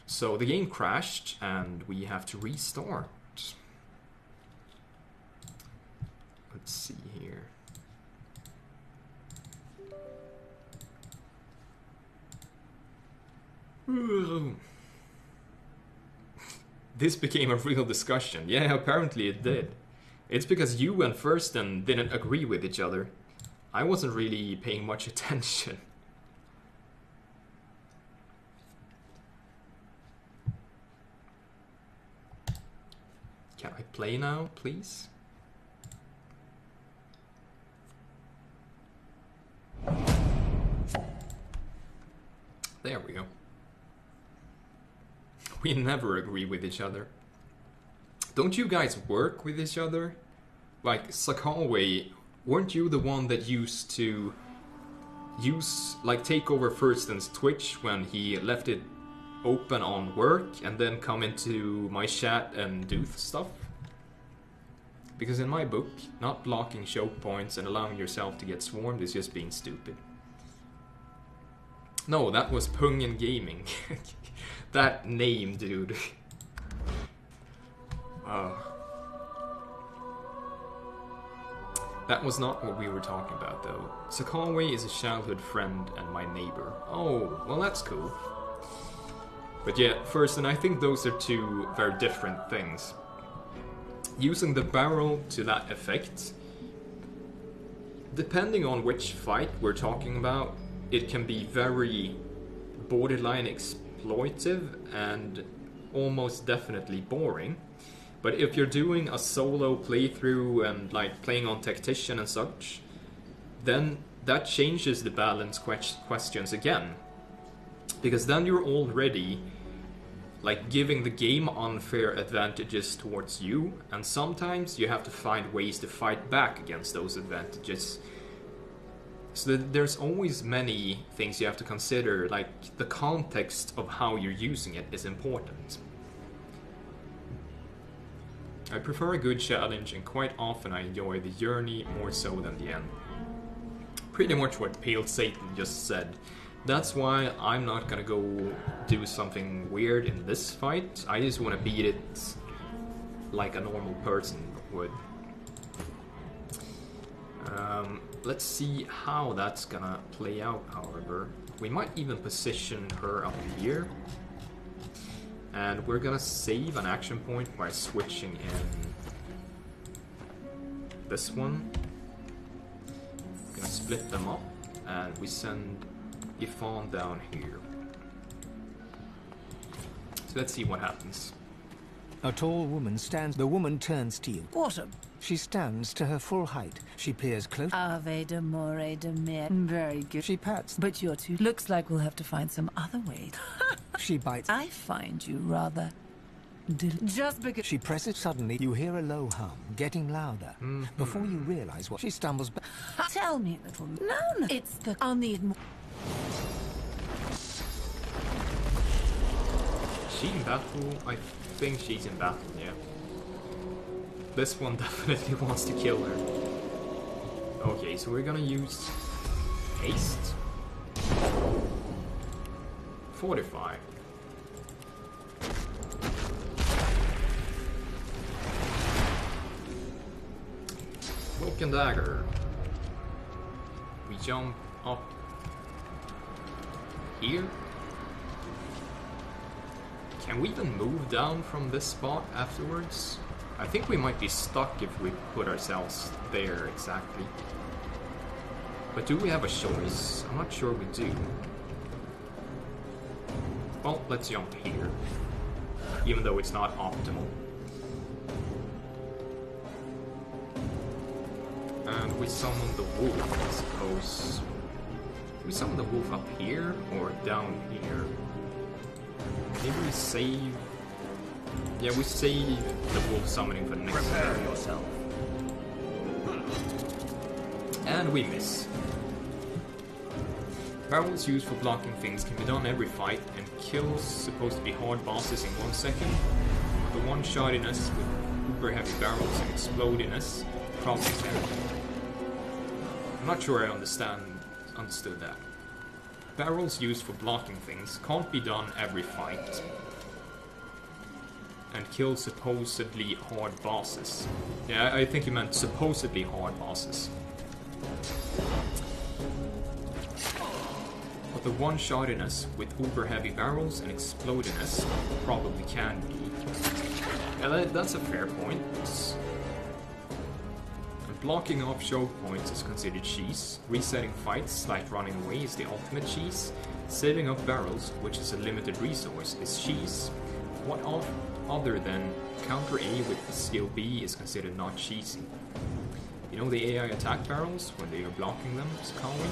So the game crashed and we have to restart. Let's see here. This became a real discussion. Yeah, apparently it did. It's because you and Thurston didn't agree with each other. I wasn't really paying much attention. Can I play now, please? There we go. We never agree with each other. Don't you guys work with each other? Like, Sakalway, weren't you the one that used to take over Thurston's Twitch when he left it open on work and then come into my chat and do stuff? Because in my book, not blocking choke points and allowing yourself to get swarmed is just being stupid. No, that was Pungen Gaming. That name, dude. That was not what we were talking about, though. Sakalway is a childhood friend and my neighbor. Oh, well that's cool. But yeah, first, and I think those are two very different things. Using the barrel to that effect, depending on which fight we're talking about, it can be very borderline exploitive and almost definitely boring. But if you're doing a solo playthrough and like playing on Tactician and such, then that changes the balance questions again. Because then you're already like giving the game unfair advantages towards you, and sometimes you have to find ways to fight back against those advantages. So there's always many things you have to consider, like the context of how you're using it is important. I prefer a good challenge, and quite often I enjoy the journey more so than the end. Pretty much what Pale Satan just said. That's why I'm not gonna go do something weird in this fight. I just want to beat it like a normal person would. Let's see how that's gonna play out, however. We might even position her up here. And we're gonna save an action point by switching in this one. Gonna split them up, and we send if I'm down here. So let's see what happens. A tall woman stands. The woman turns to you. Autumn. She stands to her full height. She peers close. Ave de more de mer. Very good. She pats. But you're too... Looks like we'll have to find some other ways. She bites. I find you rather... Just because... She presses. Suddenly, you hear a low hum, getting louder. Before you realize what... She stumbles back. Tell me, little... No. It's the... I'll need more... Is she in battle? I think she's in battle, yeah. This one definitely wants to kill her. Okay, so we're gonna use haste. Fortify. Cloak and dagger. We jump up here. Can we even move down from this spot afterwards? I think we might be stuck if we put ourselves there exactly. But do we have a choice? I'm not sure we do. Well, let's jump here. Even though it's not optimal. And we summon the wolf, I suppose. Do we summon the wolf up here or down here? Maybe we save... Yeah, we save the wolf summoning for the next Prepare turn. yourself. And we miss. Barrels used for blocking things can be done every fight, and kills supposed to be hard bosses in 1 second. The one-shotiness with uber heavy barrels and explodiness probably can. I'm not sure I understood that. Barrels used for blocking things can't be done every fight, and kill supposedly hard bosses. Yeah, I think you meant supposedly hard bosses. But the one-shotiness with uber heavy barrels and explodiness probably can be. Yeah, that's a fair point. And blocking off choke points is considered cheese. Resetting fights, like running away, is the ultimate cheese. Saving up barrels, which is a limited resource, is cheese. What other than counter A with skill B is considered not cheesy? You know the AI attack barrels when they are blocking them, Scully?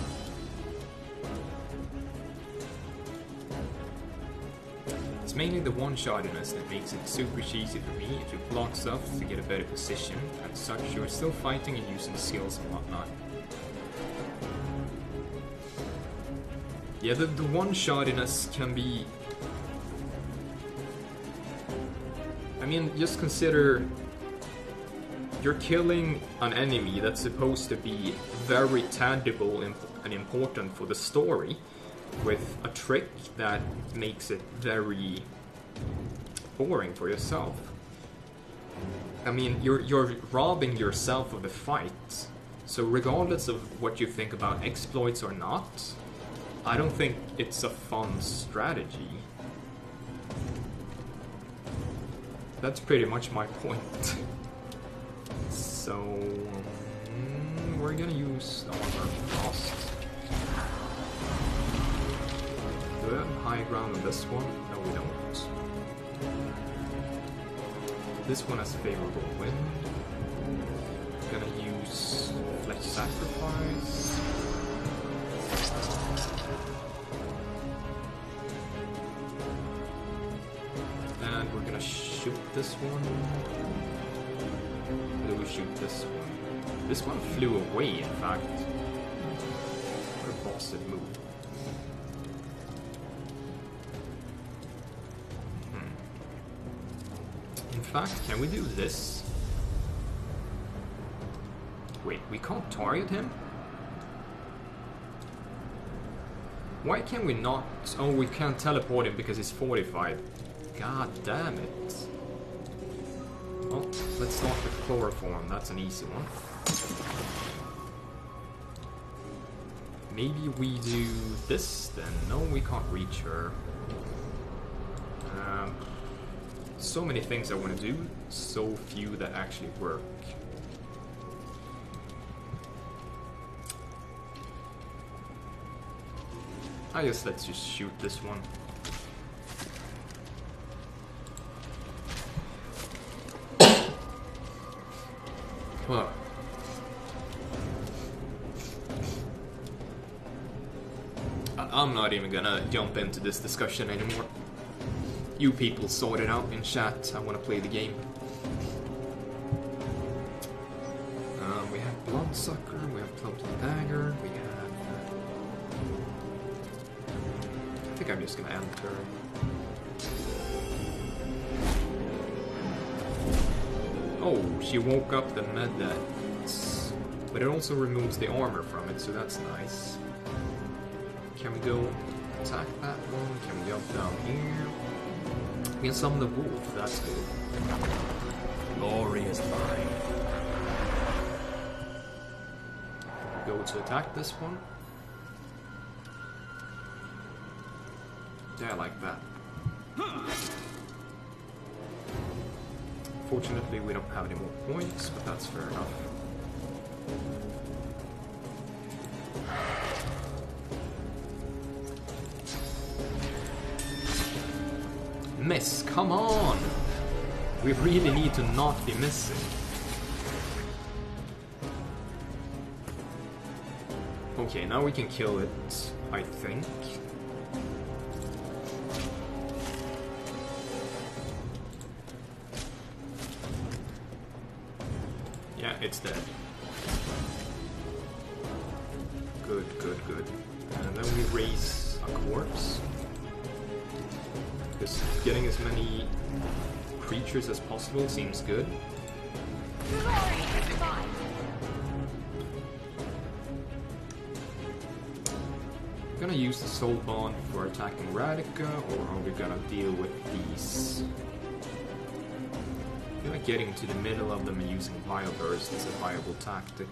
It's mainly the one-shotiness that makes it super cheesy for me. If you block stuff to get a better position, and such, you're still fighting and using skills and whatnot. Yeah, the one-shotiness can be... I mean, just consider you're killing an enemy that's supposed to be very tangible and important for the story with a trick that makes it very boring for yourself. I mean, you're robbing yourself of the fight. So regardless of what you think about exploits or not, I don't think it's a fun strategy. That's pretty much my point. So, we're gonna use the armor frost. Do we have high ground on this one? No, we don't. This one has favorable wind. Gonna use flesh sacrifice. And we're gonna shoot this one. Or do we shoot this one? This one flew away, in fact. What a bossed move. In fact, can we do this? Wait, we can't target him? Why can we not? Oh, we can't teleport him because he's fortified. God damn it. Well, let's start with chloroform. That's an easy one. Maybe we do this then. No, we can't reach her. So many things I want to do, so few that actually work. I guess let's just shoot this one. Well, I'm not even gonna jump into this discussion anymore. You people sort it out in chat. I want to play the game. We have Bloodsucker, we have Clumsy Dagger, we have... I think I'm just gonna enter. Oh, she woke up the Medets. But it also removes the armor from it, so that's nice. Can we go attack that one? Can we jump down here? We can summon the wolf, that's good. Glory is mine. Go to attack this one. Yeah, I like that. Fortunately, we don't have any more points, but that's fair enough. Miss, come on! We really need to not be missing. Okay, now we can kill it, I think. Yeah, it's dead. Good, good, good. And then we raise a corpse. Because getting as many creatures as possible seems good. I'm gonna use the Soul Bond for attacking Radica, or are we gonna deal with these? I feel like getting to the middle of them and using Vile Burst is a viable tactic.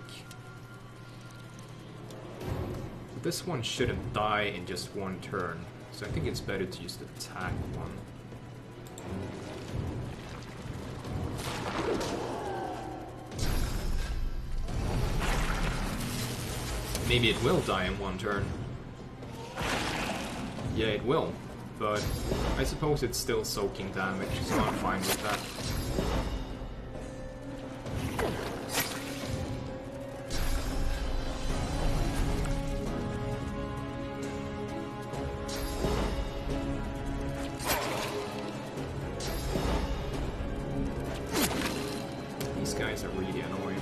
But this one shouldn't die in just one turn, so I think it's better to just attack one. Maybe it will die in one turn. Yeah, it will, but I suppose it's still soaking damage, so I'm fine with that. These guys are really annoying.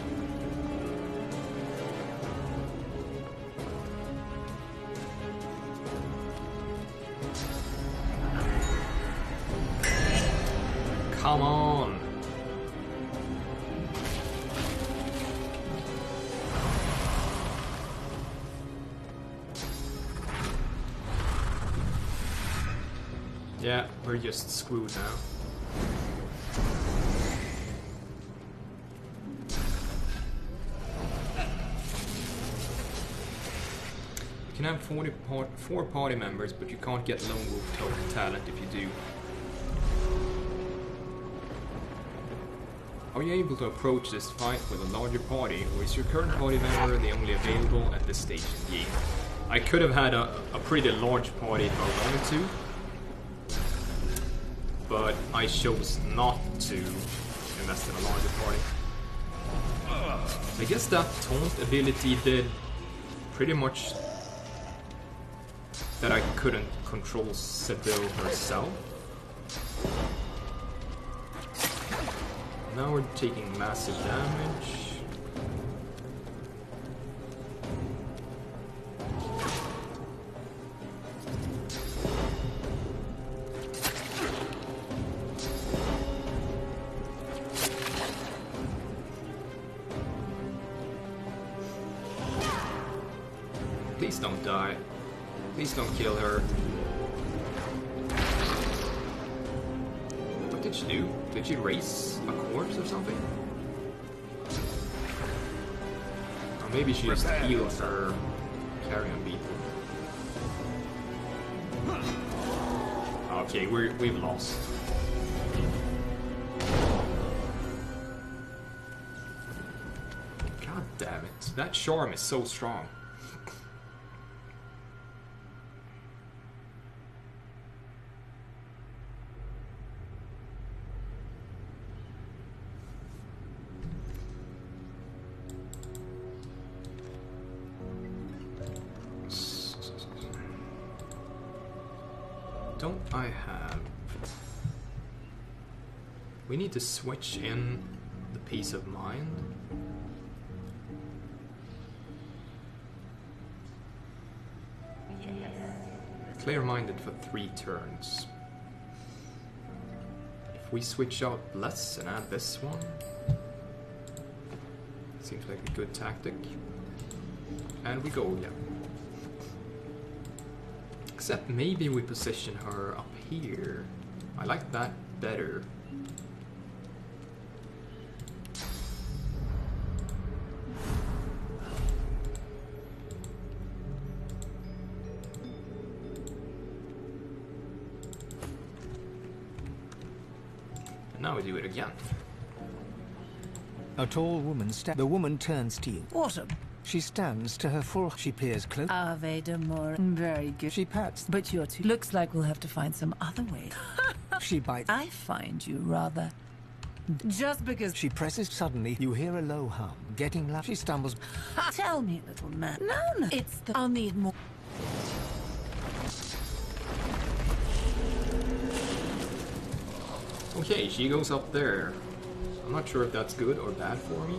Come on! Yeah, we're just screwed now. You can have 4 party members, but you can't get Lone Wolf total talent if you do. Are you able to approach this fight with a larger party, or is your current party member the only available at this stage in the game? I could have had a pretty large party if I wanted to, but I chose not to invest in a larger party. I guess that taunt ability did pretty much that I couldn't control Sybil herself. Now we're taking massive damage. Please don't die. Please don't kill her. What did she do? Did she raise a corpse or something? Or maybe she just healed her carrion beetle. Okay, we've lost. God damn it. That charm is so strong. don't I have... We need to switch in the peace of mind. Clear-minded for 3 turns. If we switch out Bless and add this one, seems like a good tactic. And we go again. Except maybe we position her up here. I like that better. And now we do it again. A tall woman The woman turns to you. Autumn. She stands to her full. She peers close. Ave d'amore. Very good. She pats. But you're too... Looks like we'll have to find some other way. She bites. I find you rather... Just because... She presses. Suddenly, you hear a low hum. Getting loud. She stumbles. Tell me, little man. No. It's the... I'll need more... Okay, she goes up there. I'm not sure if that's good or bad for me.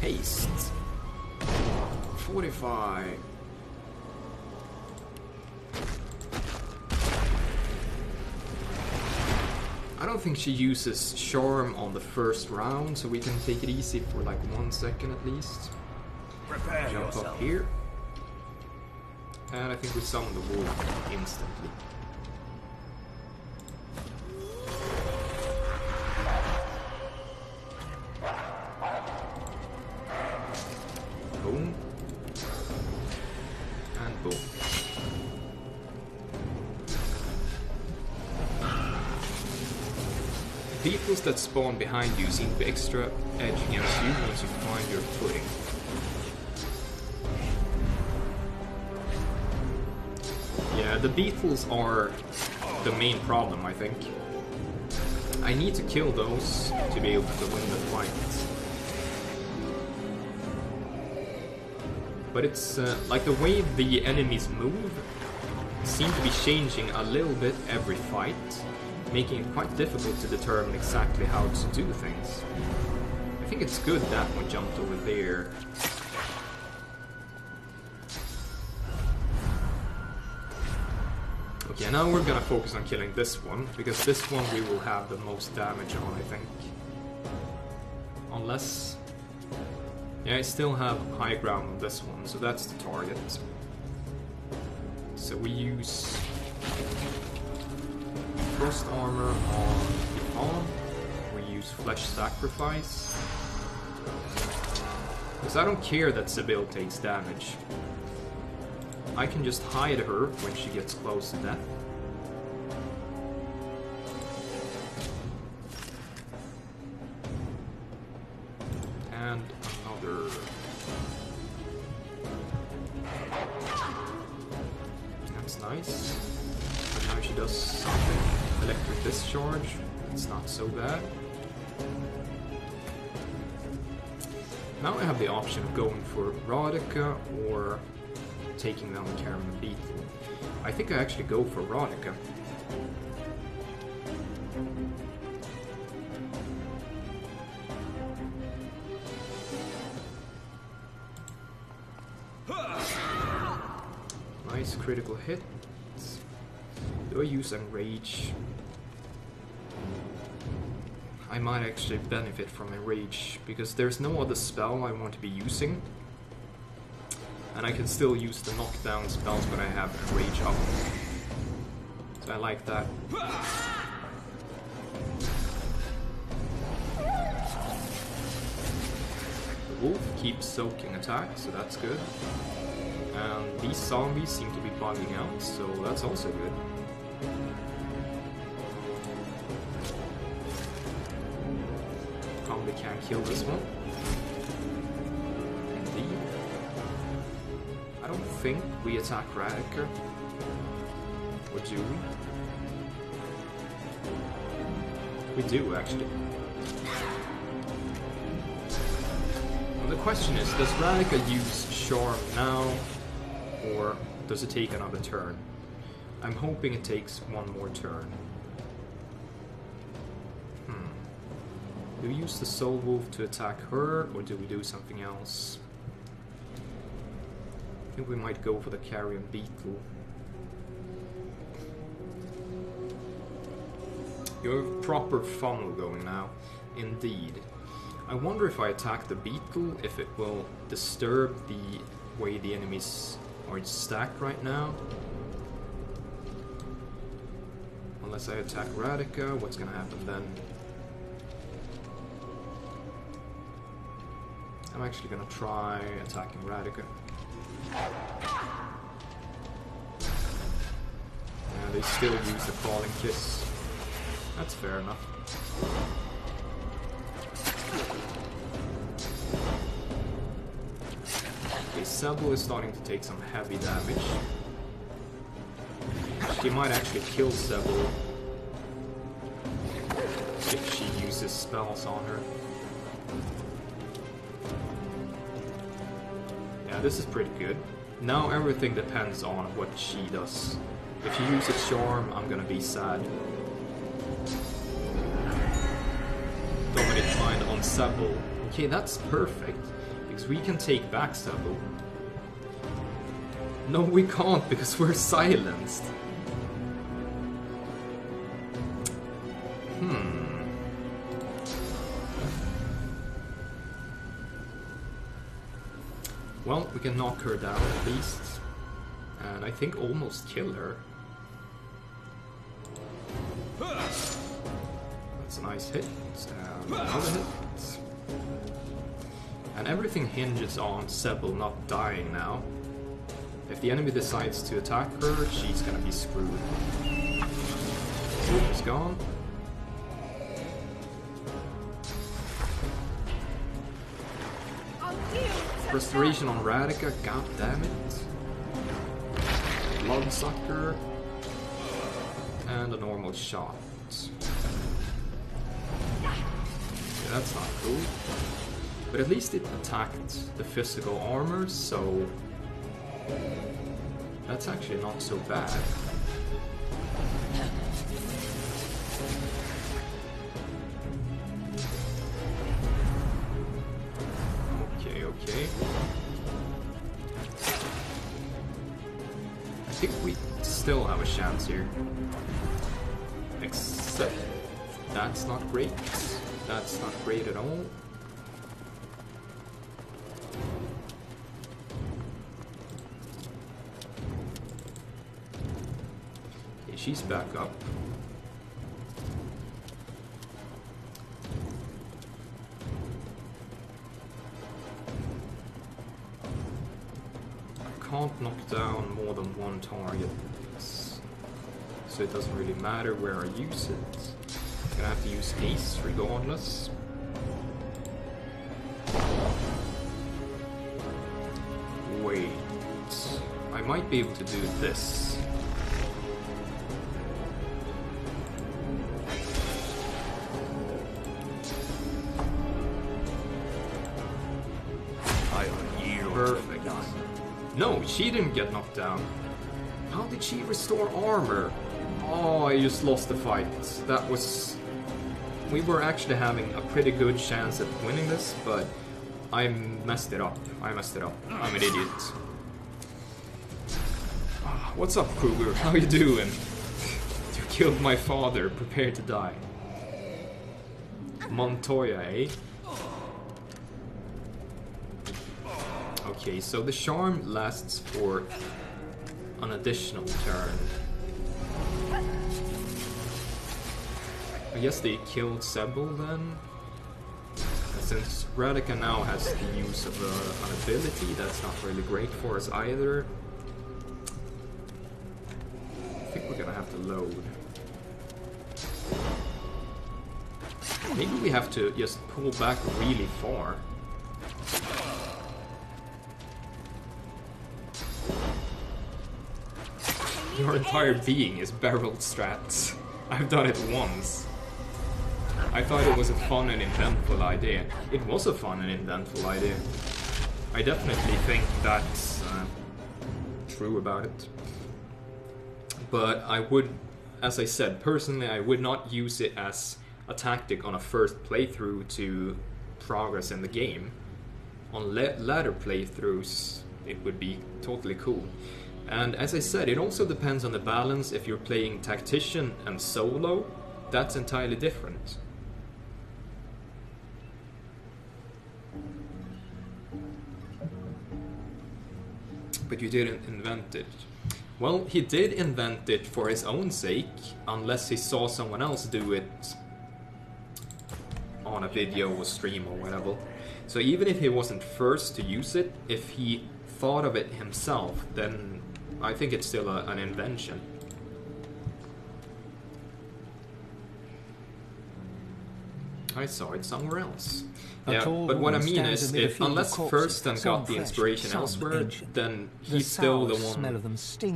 Haste. 45. I don't think she uses Charm on the first round, so we can take it easy for like 1 second at least. Prepare Jump yourself. up here. And I think we summon the wolf instantly. Boom. And boom. Beetles that spawn behind you seem to be extra edge against you once you find your footing. Yeah, the beetles are the main problem, I think. I need to kill those to be able to win the fight. But it's like the way the enemies move seem to be changing a little bit every fight, making it quite difficult to determine exactly how to do things. I think it's good that one jumped over there. Okay, now we're gonna focus on killing this one, because this one we will have the most damage on, I think. Unless... yeah, I still have high ground on this one, so that's the target. So we use Frost Armor on Yvonne. We use Flesh Sacrifice. Because I don't care that Sybil takes damage. I can just hide her when she gets close to death. And another... that's nice. But now she does something. Electric Discharge. It's not so bad. Now I have the option of going for Rodica or taking down the Karen Beetle. I think I actually go for Rodica. Nice critical hit. Do I use Enrage? I might actually benefit from Enrage, because there's no other spell I want to be using. And I can still use the knockdown spells when I have Enrage up. So I like that. The wolf keeps soaking attacks, so that's good. And these zombies seem to be bugging out, so that's also good. Probably can't kill this one. Indeed. I don't think we attack Radica. Or do we? We do, actually. Well, the question is, does Radica use Charm now? Or does it take another turn? I'm hoping it takes one more turn. Do we use the Soul Wolf to attack her, or do we do something else? I think we might go for the Carrion Beetle. You have a proper funnel going now. Indeed. I wonder if I attack the Beetle, if it will disturb the way the enemies are stacked right now. Unless I attack Radica, what's gonna happen then? I'm actually gonna try attacking Radica. Yeah, they still use the Falling Kiss. That's fair enough. Okay, Sebel is starting to take some heavy damage. She might actually kill Sebel if she uses spells on her. Yeah, this is pretty good. Now everything depends on what she does. If she uses Charm, I'm gonna be sad. Dominate Mind on Sebel. Okay, that's perfect, because we can take back Sebel. No, we can't, because we're silenced. Well, we can knock her down at least. And I think almost kill her. That's a nice hit. And another hit. And everything hinges on Sebel not dying now. If the enemy decides to attack her, she's gonna be screwed. Wolf is gone. Restoration on Radica, god damn it. Bloodsucker. And a normal shot. Yeah, that's not cool. But at least it attacked the physical armor, so that's actually not so bad. Okay. I think we still have a chance here. Except that's not great. That's not great at all. Okay, she's back up. Can't knock down more than one target, so it doesn't really matter where I use it. I'm gonna have to use haste regardless. Wait, I might be able to do this. Perfect. No, she didn't get knocked down. How did she restore armor? Oh, I just lost the fight. That was... We were actually having a pretty good chance at winning this, but I messed it up. I'm an idiot. What's up, Kruger? How you doing? You killed my father. Prepare to die. Montoya, eh? Okay, so the charm lasts for an additional turn. I guess they killed Sebel then? And since Radica now has the use of an ability, that's not really great for us either. I think we're gonna have to load. Maybe we have to just pull back really far. Your entire being is barrel strats. I've done it once. I thought it was a fun and inventful idea. It was a fun and inventful idea. I definitely think that's true about it. But I would, as I said, personally I would not use it as a tactic on a first playthrough to progress in the game. On later playthroughs it would be totally cool. And as I said, it also depends on the balance. If you're playing tactician and solo, that's entirely different. But you didn't invent it. Well, he did invent it for his own sake, unless he saw someone else do it on a video or stream or whatever. So even if he wasn't first to use it, if he thought of it himself, then I think it's still an invention. I saw it somewhere else. Yeah, but what I mean is, unless Thurston got the inspiration elsewhere, then he's still the one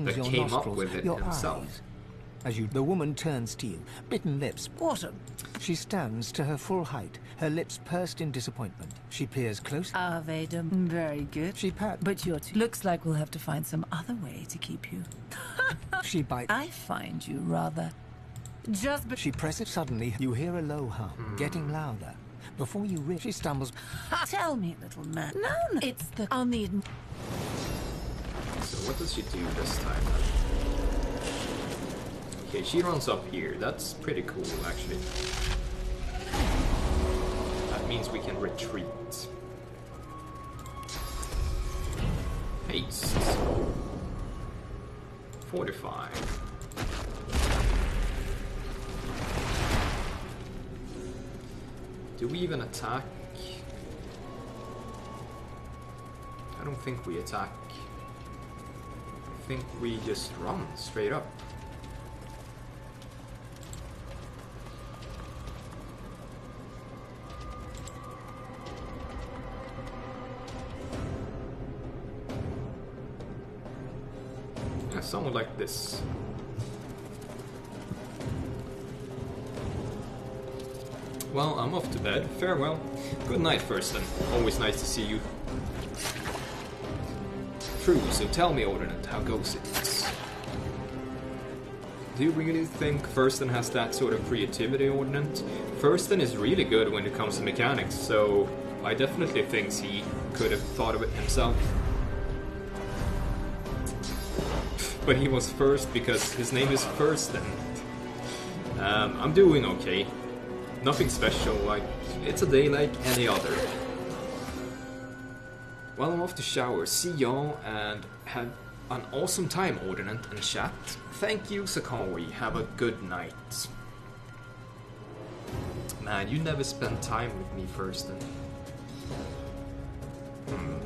that came up with it himself. As the woman turns to you, bitten lips. Autumn. She stands to her full height, her lips pursed in disappointment. She peers close. Arvedum. Very good. She pats. But you're too... Looks like we'll have to find some other way to keep you. She bites. I find you rather... Just... She presses. Suddenly, you hear a low hum, getting louder. Before you reach, she stumbles. Tell me, little man. No, it's the... I'll need... So what does she do this time? Okay, she runs up here. That's pretty cool, actually. That means we can retreat. Haste. Fortify. Do we even attack? I don't think we attack. I think we just run straight up. Yeah, somewhat like this. Well, I'm off to bed. Farewell. Good night, Thurston. Always nice to see you. True, so tell me, Ordinate, how goes it? Do you really think Thurston has that sort of creativity, Ordinate? Thurston is really good when it comes to mechanics, so I definitely think he could have thought of it himself. But he was first because his name is Thurston. I'm doing okay. Nothing special, like, it's a day like any other. Well, I'm off to shower. See y'all, and have an awesome time, Ordinate and chat. Thank you, Sakawi. Have a good night. Man, you never spend time with me, Thurston.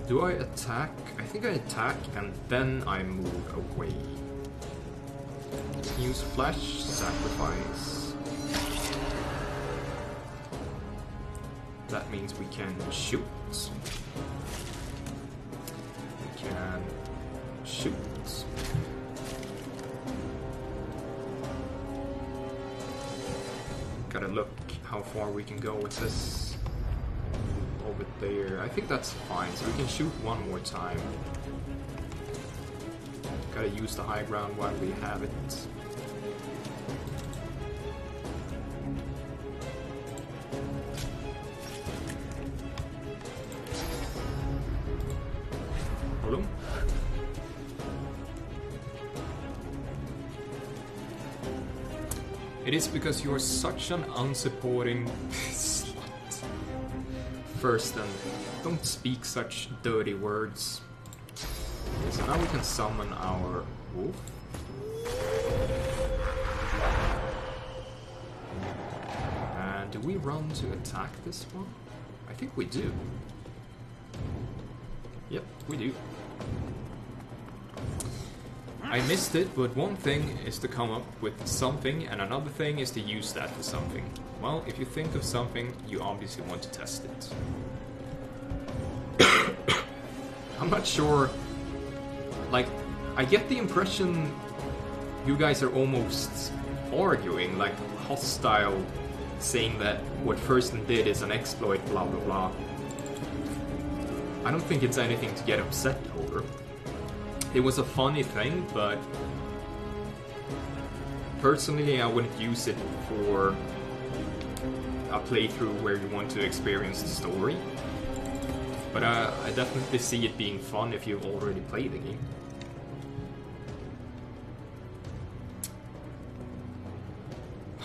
Do I attack? I think I attack, and then I move away. Use flash, sacrifice. That means we can shoot. We can shoot. Gotta look how far we can go with this. Over there. I think that's fine, so we can shoot one more time. Gotta use the high ground while we have it. It is because you're such an unsupporting slut. Thurston, don't speak such dirty words. Okay, so now we can summon our wolf. And do we run to attack this one? I think we do. Yep, we do. I missed it, but one thing is to come up with something, and another thing is to use that for something. Well, if you think of something, you obviously want to test it. I'm not sure. Like, I get the impression you guys are almost arguing, like hostile, saying that what Thurston did is an exploit, blah blah blah. I don't think it's anything to get upset over. It was a funny thing, but Personally, I wouldn't use it for a playthrough where you want to experience the story. But I definitely see it being fun if you've already played the game.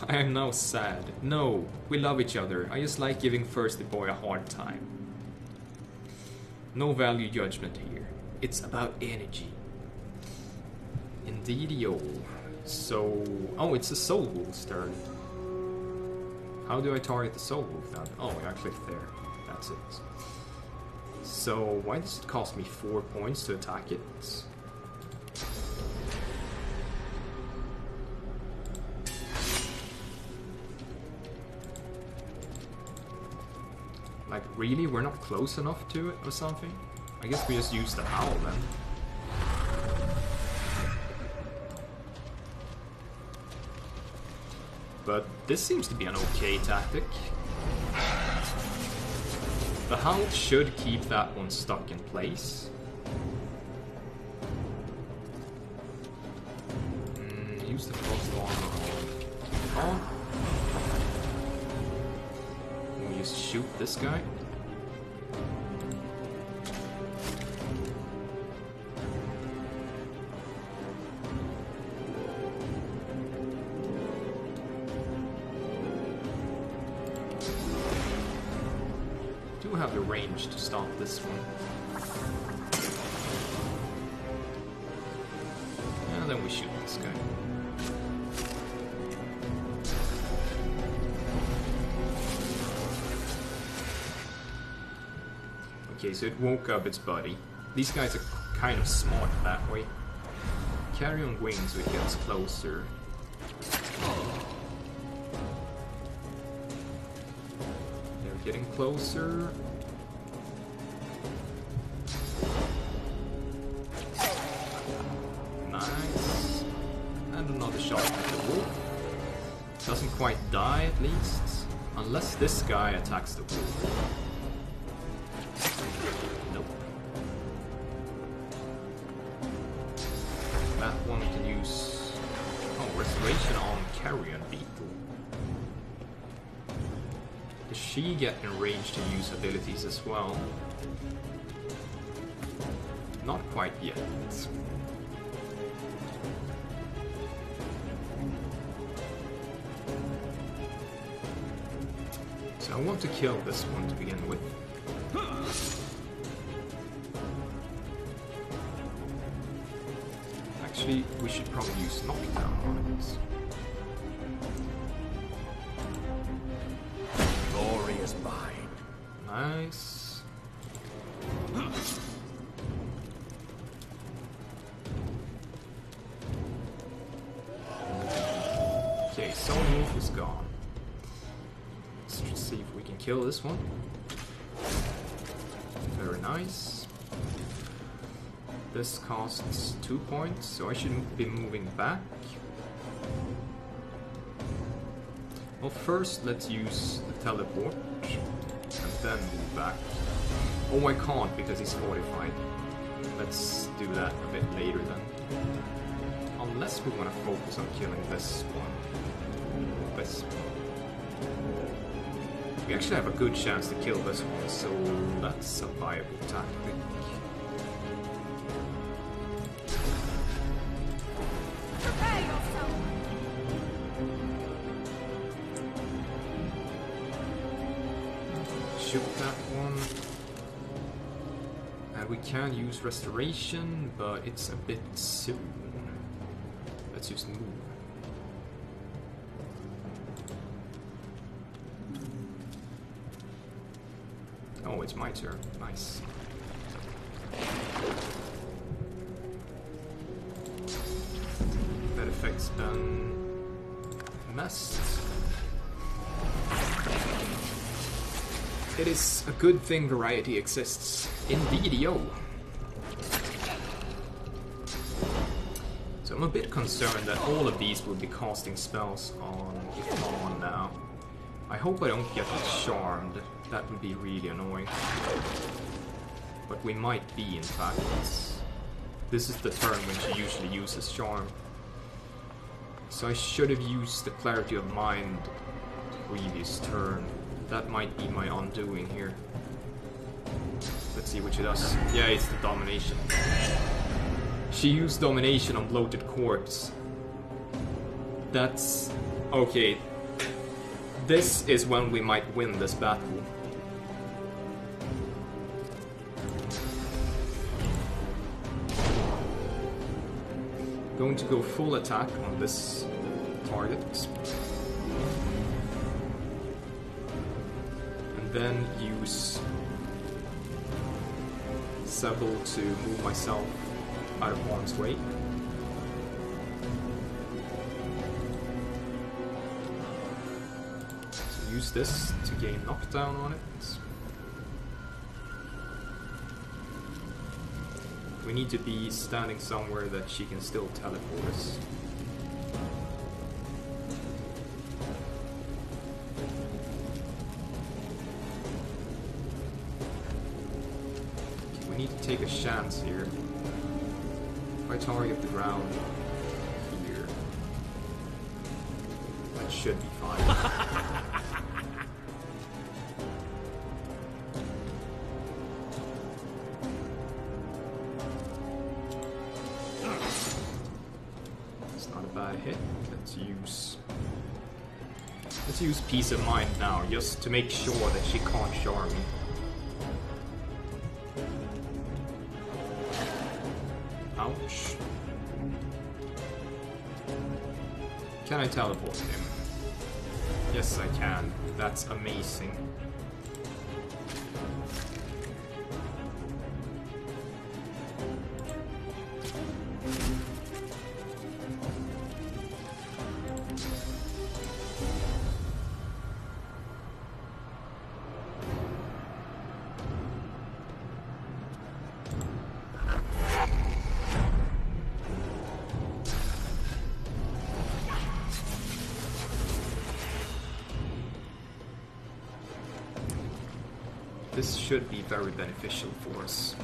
I am now sad. No, we love each other. I just like giving Thirsty Boy a hard time. No value judgment here. It's about energy. Indeed-o. So... oh, it's the Soul Wolf's turn. How do I target the Soul Wolf then? Oh, I clicked there. That's it. So, why does it cost me 4 points to attack it? Like, really? We're not close enough to it or something? I guess we just use the Howl then. But this seems to be an okay tactic. The Howl should keep that one stuck in place. Use the Frost Armor on. We just shoot this guy. Have the range to stop this one. And then we shoot this guy. Okay, so it woke up its buddy. These guys are kind of smart that way. Carry on wings so it gets closer. They're getting closer. Nice. And another shot at the wolf. Doesn't quite die at least. Unless this guy attacks the wolf. Nope. That one can use... oh, Restoration on Carrion Beetle. Does she get in range to use abilities as well? Not quite yet. So I want to kill this one to begin with. Actually, we should probably use knockdown on it. Glory is mine. Nice. Okay, Soul Wolf is gone. Let's just see if we can kill this one. Very nice. This costs 2 points, so I should be moving back. Well, first let's use the teleport, and then move back. Oh, I can't because he's fortified. Let's do that a bit later then. Unless we want to focus on killing this one. This one. We actually have a good chance to kill this one, so that's a viable tactic. Prepare yourself. Shoot that one. And we can use Restoration, but it's a bit soon. Let's just move. Oh, it's my turn. Nice. That effect's been messed. It is a good thing variety exists. Indeed-o. So I'm a bit concerned that all of these will be casting spells on Ifan now. I hope I don't get charmed. That would be really annoying. But we might be, in fact. This is the turn when she usually uses charm. So I should have used the Clarity of Mind previous turn. That might be my undoing here. Let's see what she does. Yeah, it's the Domination. She used Domination on Bloated Corpse. That's... okay. This is when we might win this battle. Going to go full attack on this target. And then use Sebel to move myself out of harm's way. So use this to gain knockdown on it. We need to be standing somewhere that she can still teleport us. We need to take a chance here. If I target the ground here, that should be fine. Hit. Let's use Peace of Mind now, just to make sure that she can't char me. Ouch. Can I teleport him? Yes, I can. That's amazing. This should be very beneficial for us.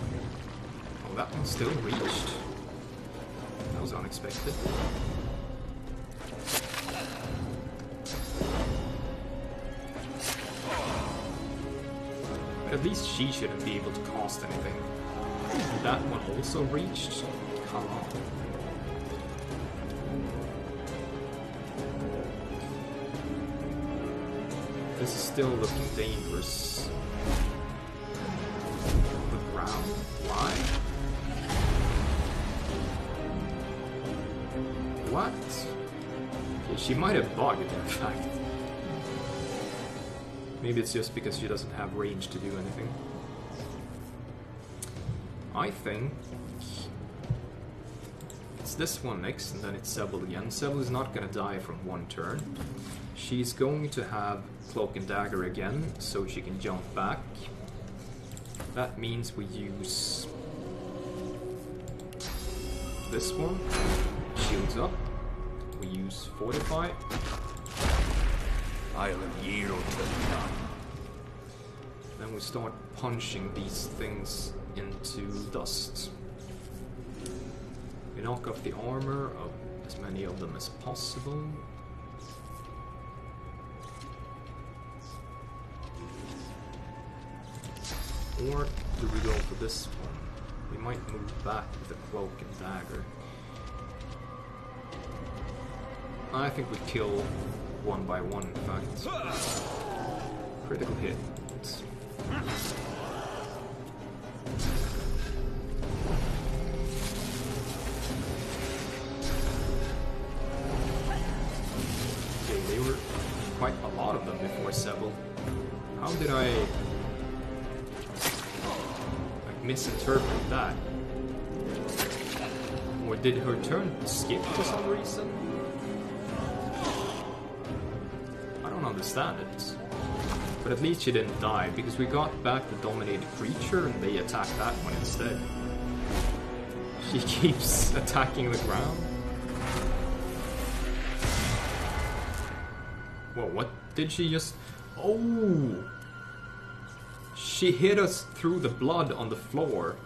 Oh, that one still reached. That was unexpected. But at least she shouldn't be able to cast anything. That one also reached? Come on. This is still looking dangerous. Why? What? Okay, she might have bugged, in fact. Maybe it's just because she doesn't have range to do anything. I think it's this one next, and then it's Sebel again. Sebel is not gonna die from one turn. She's going to have Cloak and Dagger again, so she can jump back. That means we use this one, shields up. We use Fortify. I'll yield to none. Then we start punching these things into dust. We knock off the armor of as many of them as possible. Or do we go for this one? We might move back with the Cloak and Dagger. I think we kill one by one, in fact. Critical hit. Okay, they were quite a lot of them before Sebel. How did I misinterpret that? Or did her turn skip for some reason? I don't understand it. But at least she didn't die, because we got back the Dominated Creature and they attacked that one instead. She keeps attacking the ground. Whoa, what did she just... Oh! She hit us through the blood on the floor.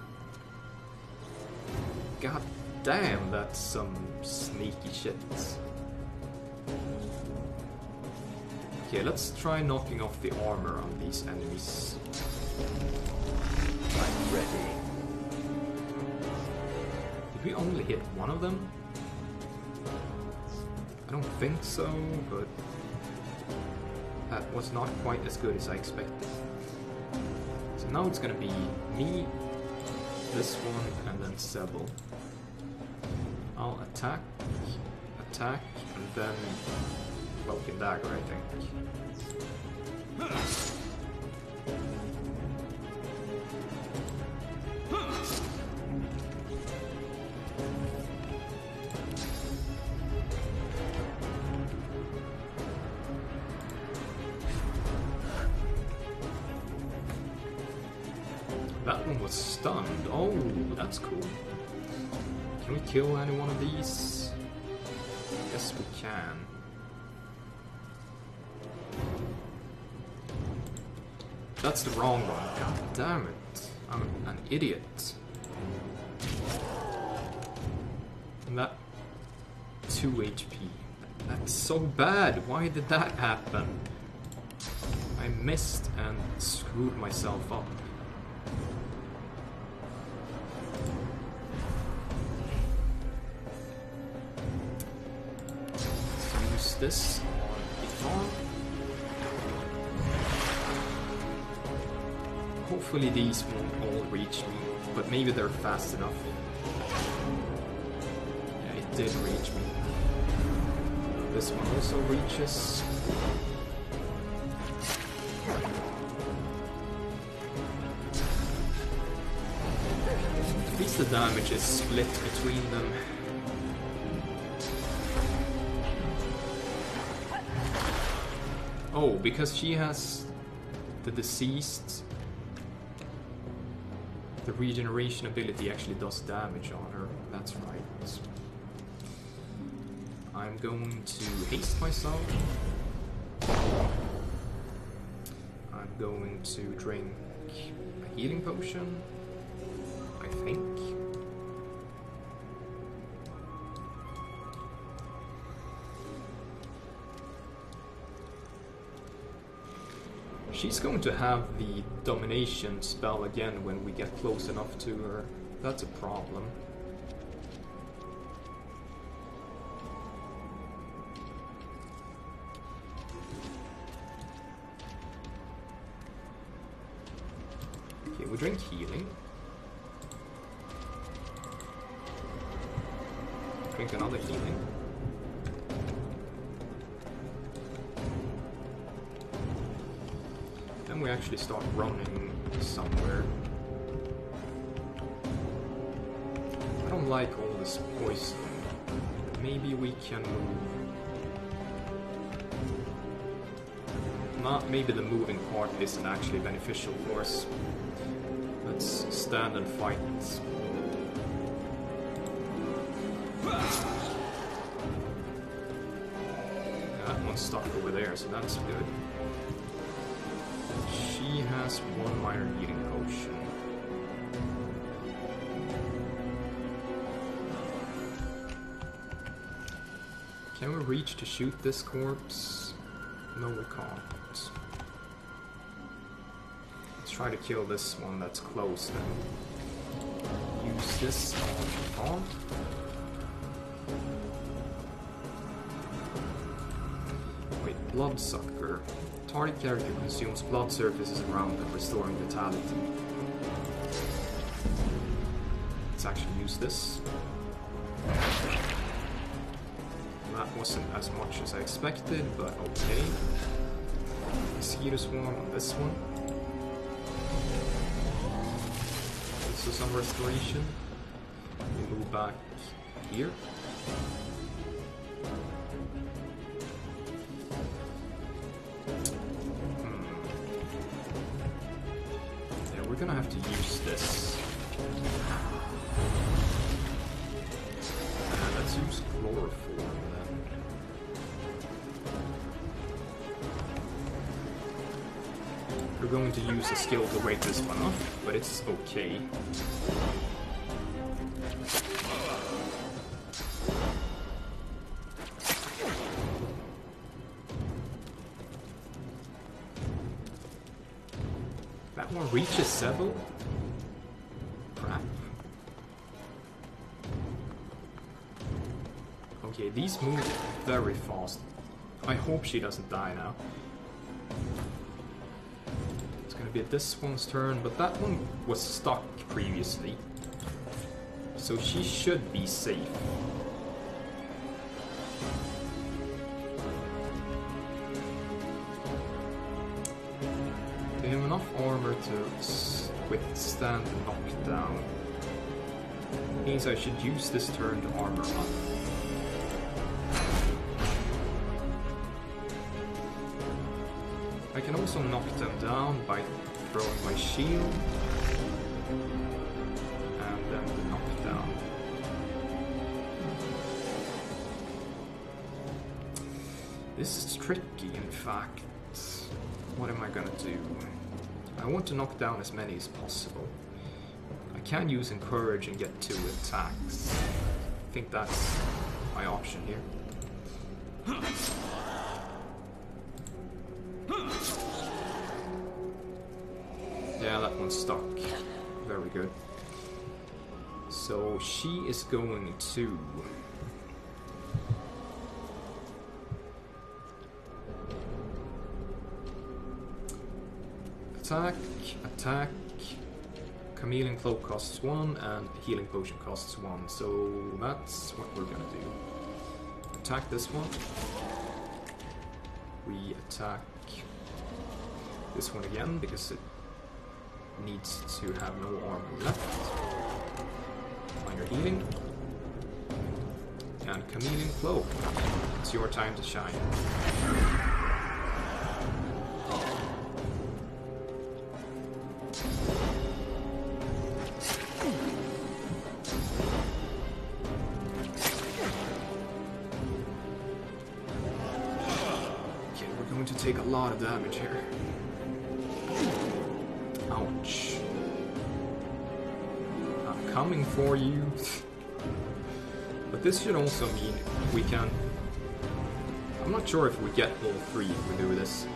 God damn, that's some sneaky shit. Okay, let's try knocking off the armor on these enemies. I'm ready. Did we only hit one of them? I don't think so, but that was not quite as good as I expected. So now it's gonna be me, this one, and then Sebel. I'll attack, and then Cloak and Dagger, I think. That one was stunned. Oh, that's cool. Can we kill any one of these? Yes, we can. That's the wrong one. God damn it. I'm an idiot. And that 2 HP. That's so bad. Why did that happen? I missed and screwed myself up. Use this on Ifan. Hopefully these won't all reach me, but maybe they're fast enough. Yeah, it did reach me. This one also reaches. At least the damage is split between them. Oh, because she has the deceased, the regeneration ability actually does damage on her. That's right. I'm going to haste myself. I'm going to drink a healing potion, I think. She's going to have the domination spell again when we get close enough to her. That's a problem. Okay, we drink healing. Drink another healing. Then we actually start running somewhere. I don't like all this poison. Maybe we can move. Maybe the moving part isn't actually beneficial for us. Let's stand and fight. That one's stuck over there, so that's good. She has one minor healing potion. Can we reach to shoot this corpse? No, we can't. Let's try to kill this one that's close then. Use this on. Wait, Bloodsucker. Target character consumes blood surfaces around them, restoring vitality. Let's actually use this. That wasn't as much as I expected, but okay. Mosquito swarm on this one. Also some restoration. We move back here. We're gonna have to use this. Let's use chloroform then. We're going to use a skill to wake this one up, but it's okay. reaches Seville? Crap. Okay, these move very fast. I hope she doesn't die now. It's gonna be this one's turn, but that one was stuck previously. So she should be safe. They have enough armor to withstand the knockdown. Means I should use this turn to armor up. I can also knock them down by throwing my shield. And then the knockdown. This is tricky, in fact. What am I gonna do? I want to knock down as many as possible. I can use Encourage and get 2 attacks. I think that's my option here. Yeah, that one's stuck. Very good. So she is going to... attack, attack. Chameleon Cloak costs 1 and Healing Potion costs 1. So that's what we're gonna do. Attack this one. We attack this one again because it needs to have no armor left. Minor healing. And Chameleon Cloak. It's your time to shine. Okay, we're going to take a lot of damage here. Ouch. I'm coming for you. But this should also mean we can... I'm not sure if we get all 3 if we do this.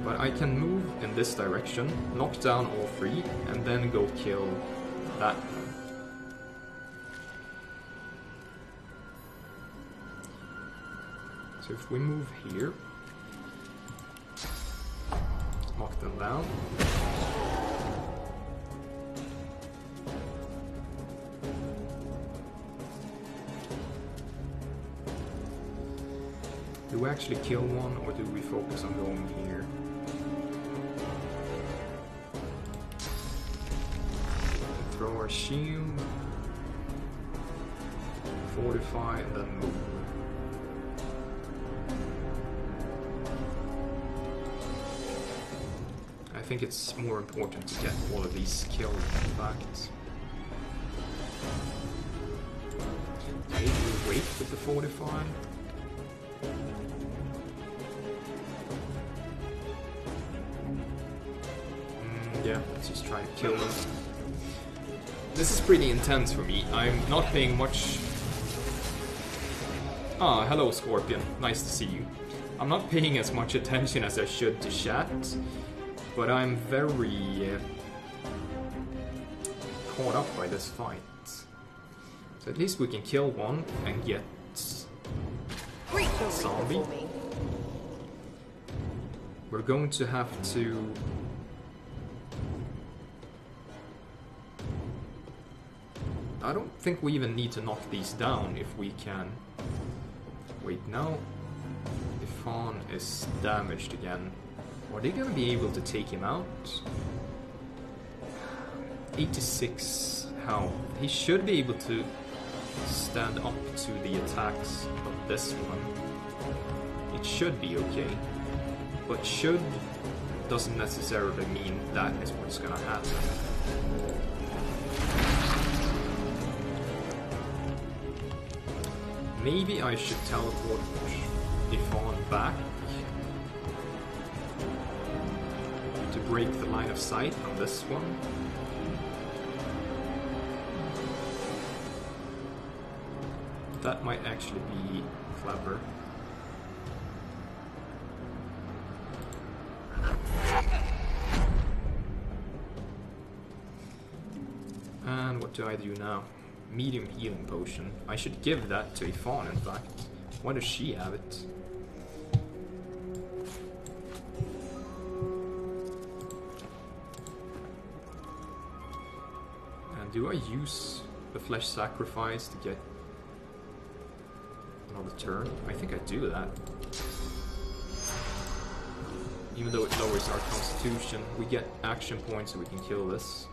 But I can move in this direction, knock down all 3, and then go kill that one. So if we move here, knock them down. Do we actually kill one, or do we focus on going here? Throw our shield, fortify, and then move. I think it's more important to get all of these killed, in fact. Maybe we wait with the fortify. Yeah, let's just try to kill them. This is pretty intense for me. I'm not paying much... Ah, hello Scorpion. Nice to see you. I'm not paying as much attention as I should to chat, but I'm very caught up by this fight. So at least we can kill one and get a zombie. We're going to have to... I don't think we even need to knock these down if we can... Wait, now Ifan is damaged again. Are they gonna be able to take him out? 86 health. He should be able to stand up to the attacks of this one. It should be okay. But should doesn't necessarily mean that is what's gonna happen. Maybe I should teleport Ifan back to break the line of sight on this one. That might actually be clever. And what do I do now? Medium healing potion. I should give that to Ifan, in fact. Why does she have it? And do I use the flesh sacrifice to get another turn? I think I do that. Even though it lowers our constitution, we get action points so we can kill this.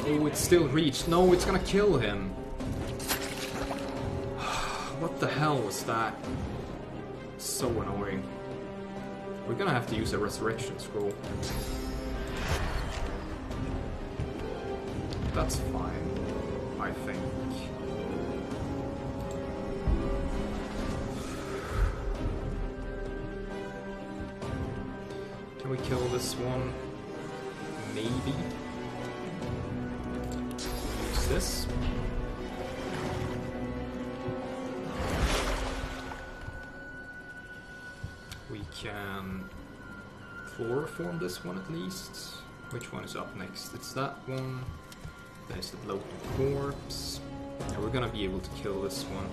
Oh, it's still reached. No, it's gonna kill him. What the hell was that? So annoying. We're gonna have to use a resurrection scroll. That's fine, I think. Can we kill this one? Maybe. Use this. We can chloroform this one at least. Which one is up next? It's that one. Then it's the bloated corpse. And we're gonna be able to kill this one.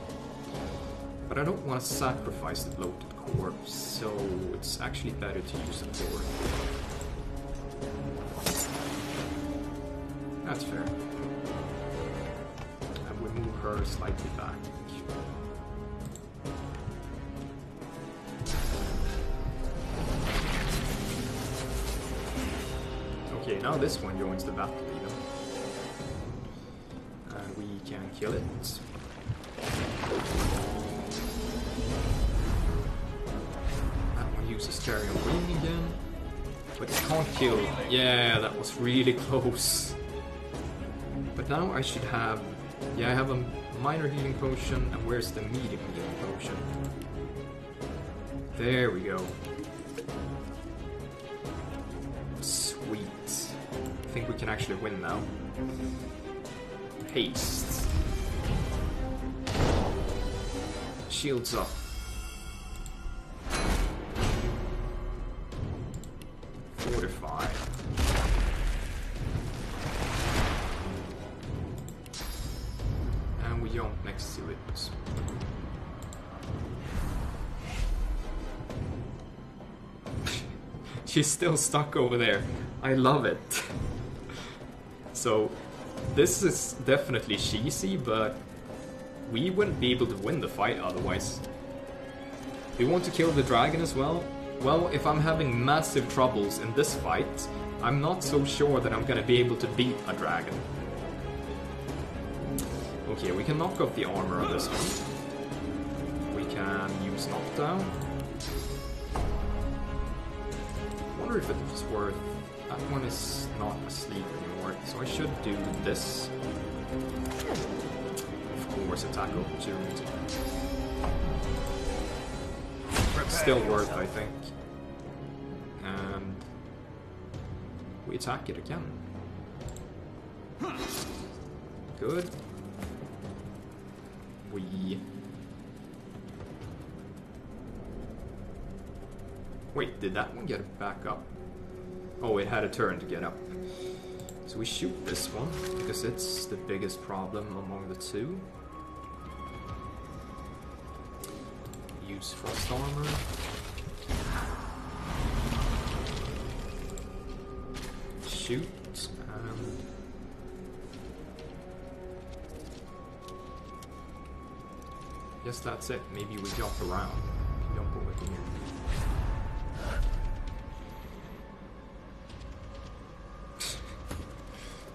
But I don't want to sacrifice the bloated corpse, so it's actually better to use a core. That's fair. And we move her slightly back. Okay, now this one joins the battle even. And we can kill it. That one uses Carrion Ring again. But it can't kill. Yeah, that was really close. But now I should have... Yeah, I have a minor healing potion. And where's the medium healing potion? There we go. Sweet. I think we can actually win now. Haste. Shields up. Fortify. And we jump next to it. She's still stuck over there. I love it. So, this is definitely cheesy, but we wouldn't be able to win the fight otherwise. We want to kill the dragon as well? Well, if I'm having massive troubles in this fight, I'm not so sure that I'm gonna be able to beat a dragon. Okay, we can knock off the armor on this one. We can use knockdown. I wonder if it was worth... That one is not asleep anymore, so I should do this. Of course, attack opportunity. Still worth, I think. And we attack it again. Good. We... Wait, did that one get back up? Oh, it had a turn to get up. So we shoot this one, because it's the biggest problem among the two. Use frost armor. Shoot, and... Guess that's it. Maybe we jump around. Jump over here.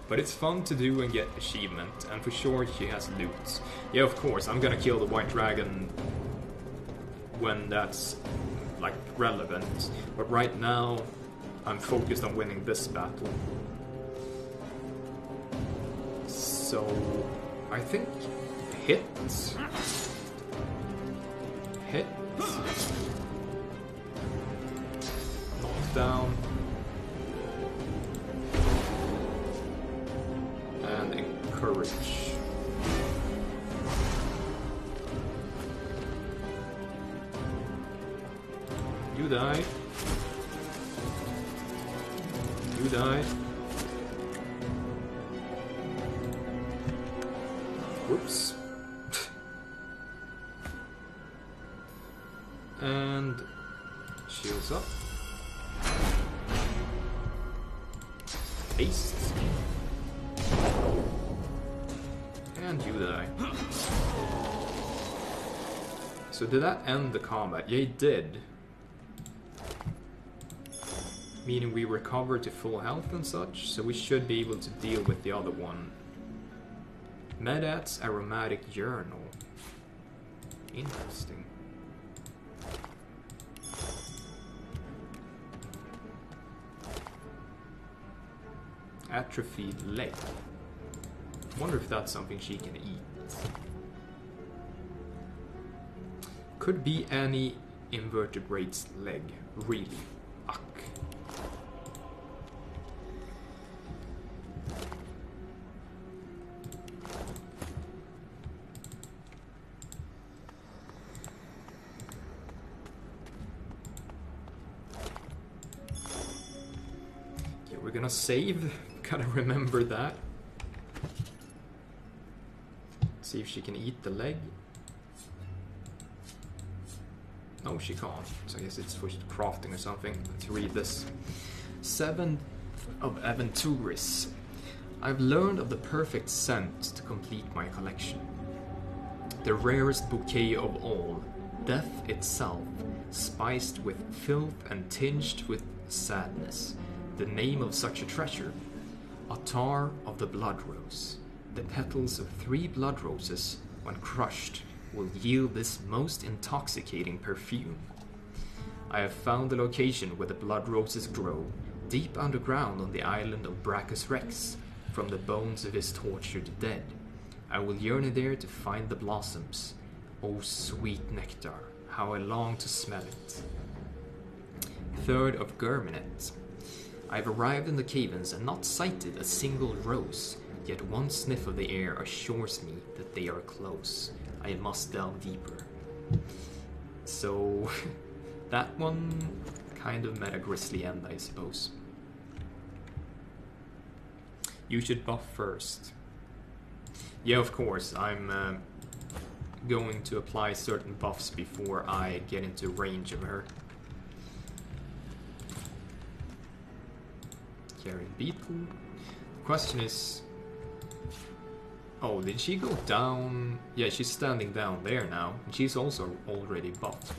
But it's fun to do and get achievement, and for sure she has loot. Yeah, of course, I'm gonna kill the white dragon when that's, like, relevant. But right now, I'm focused on winning this battle. So, I think hit. Hit. Knock down. And encourage. You die. You die. Whoops. And shields up. Haste. And you die. So did that end the combat? Yeah, it did. Meaning we recover to full health and such, so we should be able to deal with the other one. Medat's Aromatic Journal. Interesting. Atrophied leg. Wonder if that's something she can eat. Could be any invertebrate's leg, really. Uck. Okay, we're gonna save. Gotta remember that. See if she can eat the leg. No, she can't. So I guess it's for crafting or something. Let's read this. 7 of Aventuris. I've learned of the perfect scent to complete my collection. The rarest bouquet of all, death itself, spiced with filth and tinged with sadness. The name of such a treasure. Attar of the blood rose. The petals of 3 blood roses, when crushed, will yield this most intoxicating perfume. I have found the location where the blood roses grow, deep underground on the island of Brachus Rex, from the bones of his tortured dead. I will journey there to find the blossoms. Oh, sweet nectar, how I long to smell it. 3rd of Germinet. I have arrived in the caverns and not sighted a single rose, yet one sniff of the air assures me that they are close. I must delve deeper. So, that one kind of met a grisly end, I suppose. You should buff first. Yeah, of course, I'm going to apply certain buffs before I get into range of her. Carrion Beetle. The question is... Oh, did she go down? Yeah, she's standing down there now. And she's also already buffed.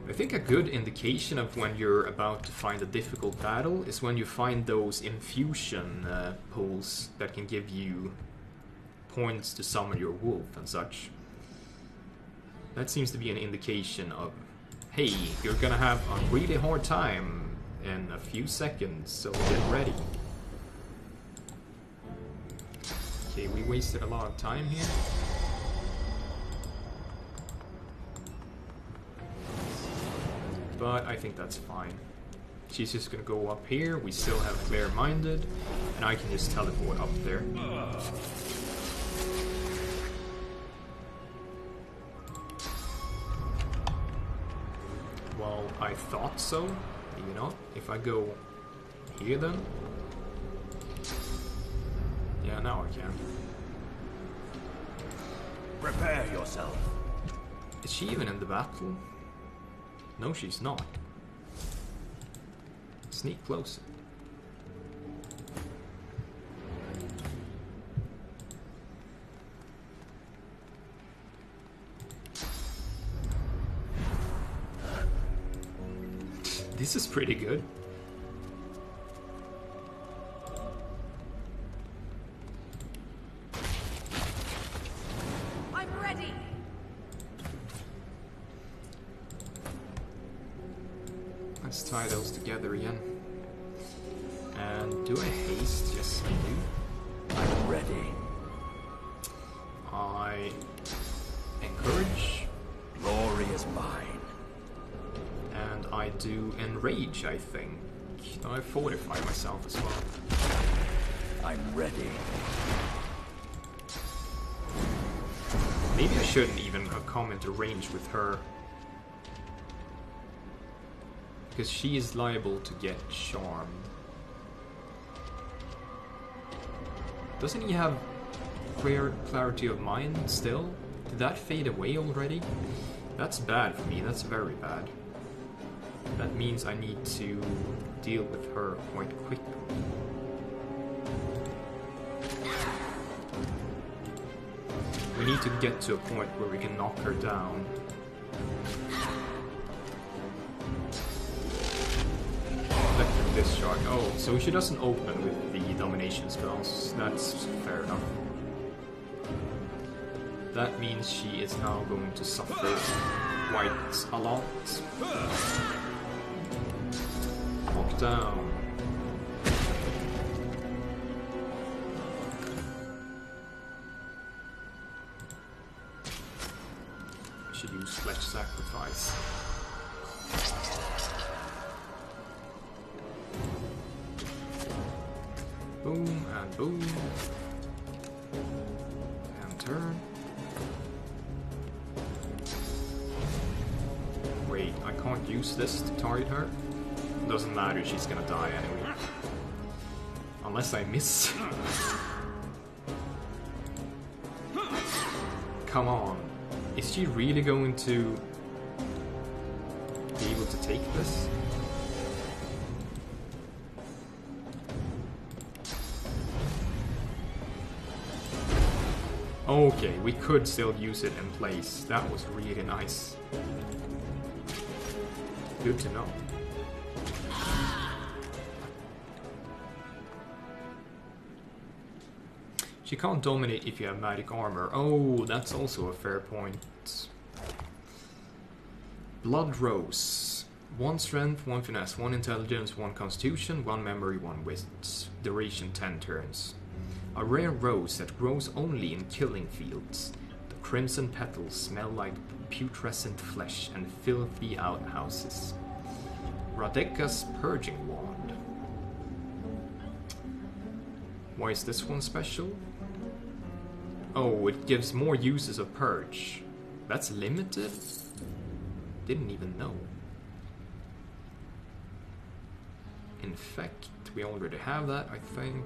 I think a good indication of when you're about to find a difficult battle is when you find those infusion pools that can give you points to summon your wolf and such. That seems to be an indication of, hey, you're gonna have a really hard time in a few seconds, so get ready. Okay, we wasted a lot of time here. But I think that's fine. She's just gonna go up here, we still have Clear-Minded, and I can just teleport up there. Well, I thought so. Maybe not. If I go here then? Yeah, now I can. Prepare yourself. Is she even in the battle? No, she's not. Sneak closer. This is pretty good. I'm ready. Let's tie those together again. And do I haste? Yes, I do. I'm ready. I encourage. Glory is mine. And I do enrage, I think. I fortify myself as well. I'm ready. Maybe I shouldn't even come into range with her. Because she is liable to get charmed. Doesn't he have clarity of mind still? Did that fade away already? That's bad for me, that's very bad. That means I need to deal with her quite quickly. We need to get to a point where we can knock her down. Electric discharge. Oh, so she doesn't open with the domination spells. That's fair enough. That means she is now going to suffer quite a lot. Knock down. Should use Flesh Sacrifice. Boom and boom. And turn. Wait, I can't use this to target her? Doesn't matter, she's gonna die anyway. Unless I miss. Come on. Is she really going to be able to take this? Okay, we could still use it in place. That was really nice. Good to know. She can't dominate if you have magic armor. Oh, that's also a fair point. Blood Rose. 1 strength, 1 finesse, 1 intelligence, 1 constitution, 1 memory, 1 wit. Duration 10 turns. A rare rose that grows only in killing fields. The crimson petals smell like putrescent flesh and filthy outhouses. Radeka's Purging Wand. Why is this one special? Oh, it gives more uses of Purge. That's limited? Didn't even know. Infect, we already have that, I think.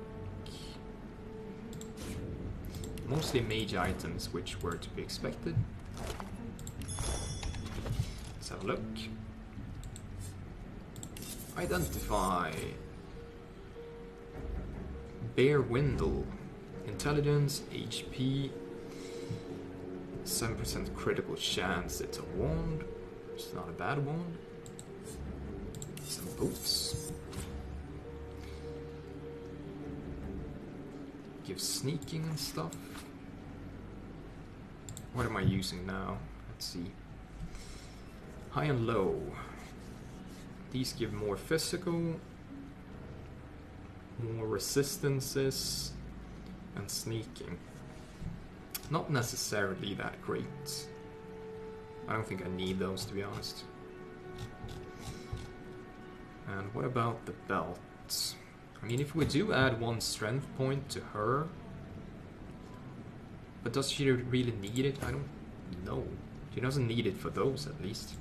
Mostly mage items, which were to be expected. Let's have a look. Identify. Bear Windle. Intelligence, HP, 7% critical chance. It's a wand. It's not a bad wand. Some boots. Gives sneaking and stuff. What am I using now? Let's see. High and low. These give more physical, more resistances, and sneaking. Not necessarily that great. I don't think I need those, to be honest. And what about the belt? I mean, if we do add 1 strength point to her, but does she really need it? I don't know. She doesn't need it for those, at least.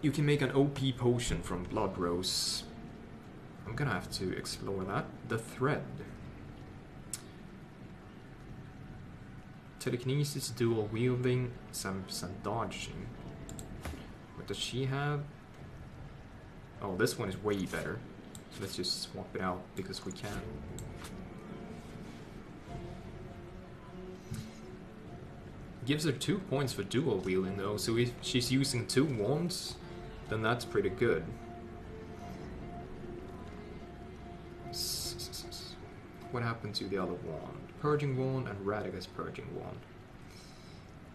You can make an OP potion from Blood Rose. I'm gonna have to explore that. The Thread. Telekinesis, dual wielding, 7% dodging. What does she have? Oh, this one is way better. So let's just swap it out because we can. Gives her 2 points for dual wielding though, so if she's using 2 wands, then that's pretty good. What happened to the other wand? Purging Wand and Radeka's Purging Wand.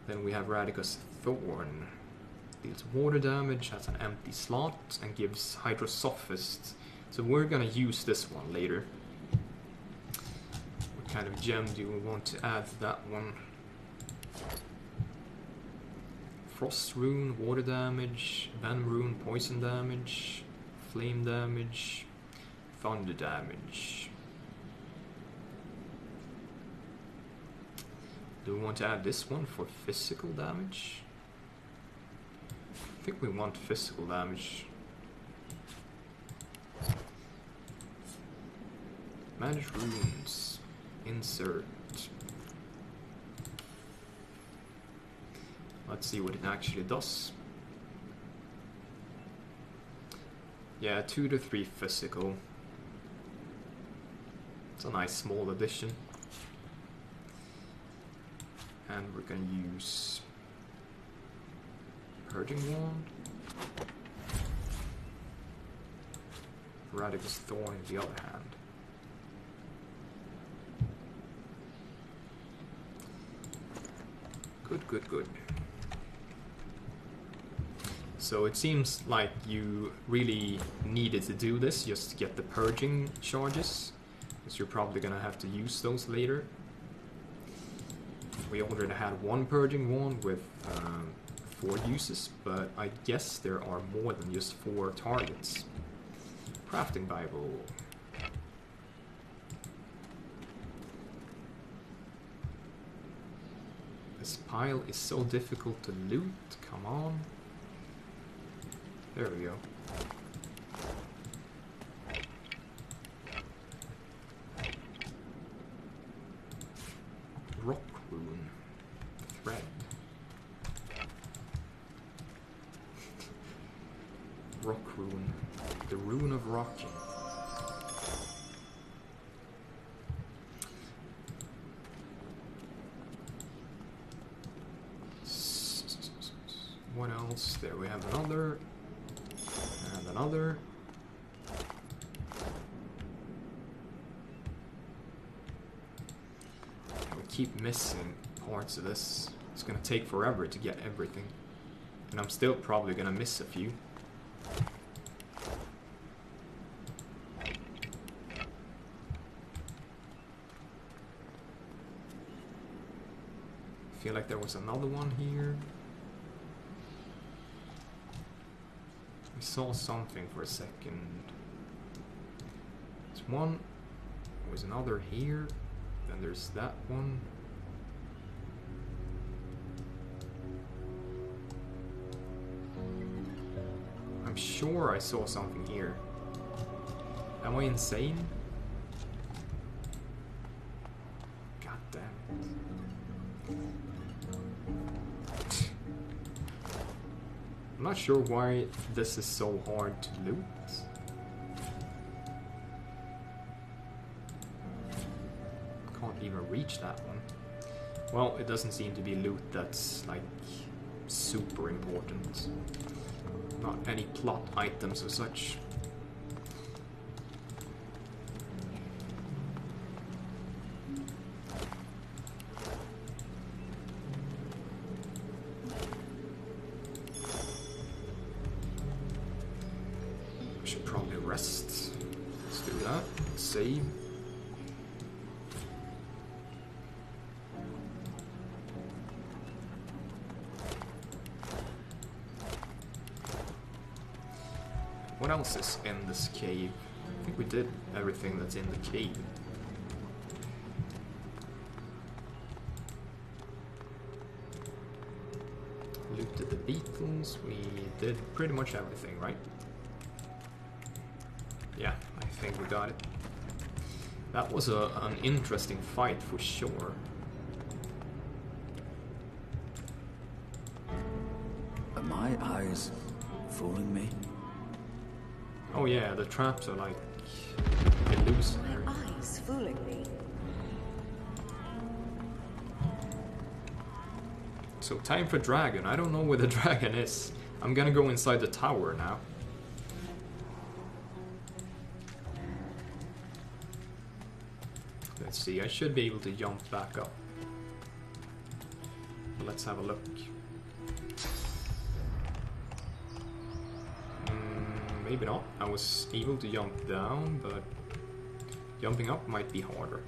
Then we have Radicus Thorn. Deals water damage, has an empty slot, and gives Hydrosophist. So we're gonna use this one later. What kind of gem do we want to add to that one? Frost Rune, water damage, Venom Rune, poison damage, flame damage, thunder damage. Do we want to add this one for physical damage? I think we want physical damage. Manage runes. Insert. Let's see what it actually does. Yeah, 2 to 3 physical. It's a nice small addition. And we're gonna use Purging Wand. Radicus Thorn in the other hand. Good, good, good. So it seems like you really needed to do this just to get the purging charges, because you're probably gonna have to use those later. We already had one purging wand with 4 uses, but I guess there are more than just 4 targets. Crafting Bible. This pile is so difficult to loot, come on. There we go. Rock Rune. Thread. Rock Rune. The Rune of Rocking. What else? There we have another. And another. We keep missing parts of this. It's gonna take forever to get everything. And I'm still probably gonna miss a few. I feel like there was another one here. We saw something for a second. There's one. There's another here. Then there's that one. I'm sure I saw something here. Am I insane? God damn it. I'm not sure why this is so hard to loot. Can't even reach that one. Well, it doesn't seem to be loot that's like super important. Not any plot items or such. Should probably rest. Let's do that. Save. What else is in this cave? I think we did everything that's in the cave. Looted the beetles. We did pretty much everything, right? Yeah, I think we got it. That was an interesting fight for sure. Are my eyes fooling me? Oh yeah, the traps are like illusionary. My eyes fooling me. So time for dragon. I don't know where the dragon is. I'm gonna go inside the tower now. Let's see, I should be able to jump back up. let's have a look. Maybe not. I was able to jump down, but jumping up might be harder.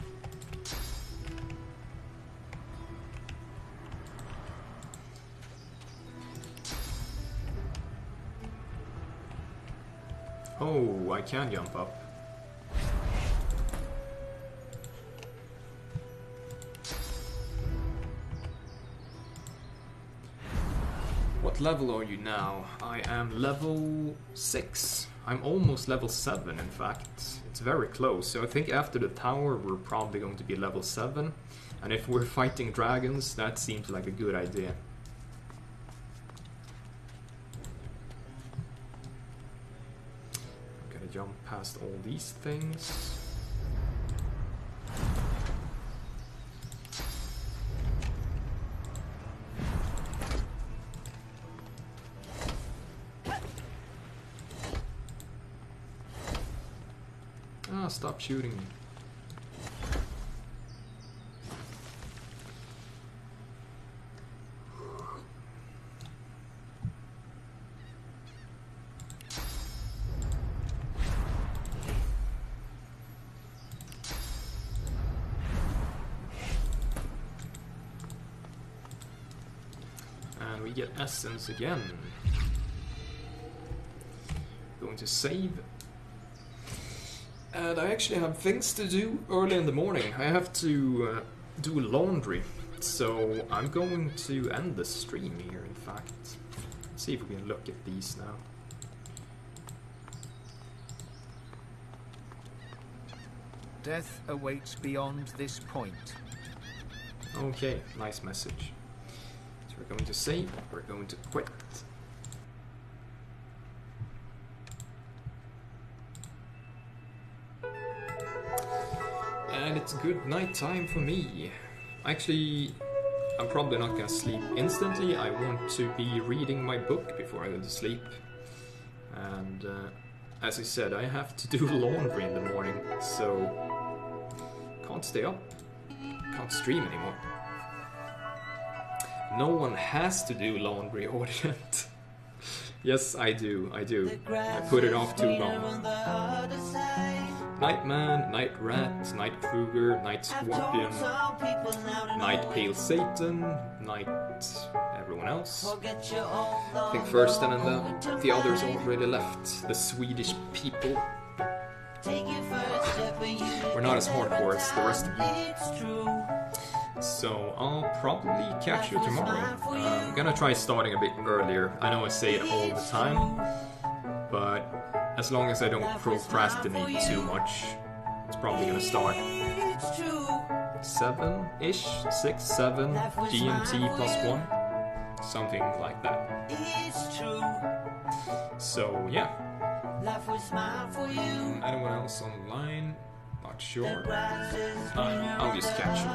Oh, I can jump up. What level are you now? I am level 6. I'm almost level 7, in fact. It's very close. So I think after the tower we're probably going to be level 7. And if we're fighting dragons, that seems like a good idea. I'm gonna jump past all these things. Stop shooting me. And we get essence again. Going to save. And I actually have things to do early in the morning. I have to do laundry. So I'm going to end the stream here, in fact. Let's see if we can look at these now. Death awaits beyond this point. Okay, nice message. So we're going to save, we're going to quit. And it's good night time for me. Actually, I'm probably not gonna sleep instantly. I want to be reading my book before I go to sleep. And as I said, I have to do laundry in the morning, so can't stay up, can't stream anymore. No one has to do laundry, audience. Yes, I do. I put it off too long. Nightman, Night Rat, Night Kruger, Night Scorpion, Night Pale Satan, Night everyone else. I think first and then the others already left. The Swedish people. We're not as hardcore as the rest of you. So I'll probably catch you tomorrow. I'm gonna try starting a bit earlier. I know I say it all the time, but as long as I don't procrastinate too much, it's probably gonna start 7-ish, 6, 7, GMT +1, something like that. So yeah. Anyone else online? Not sure. I'll just catch you.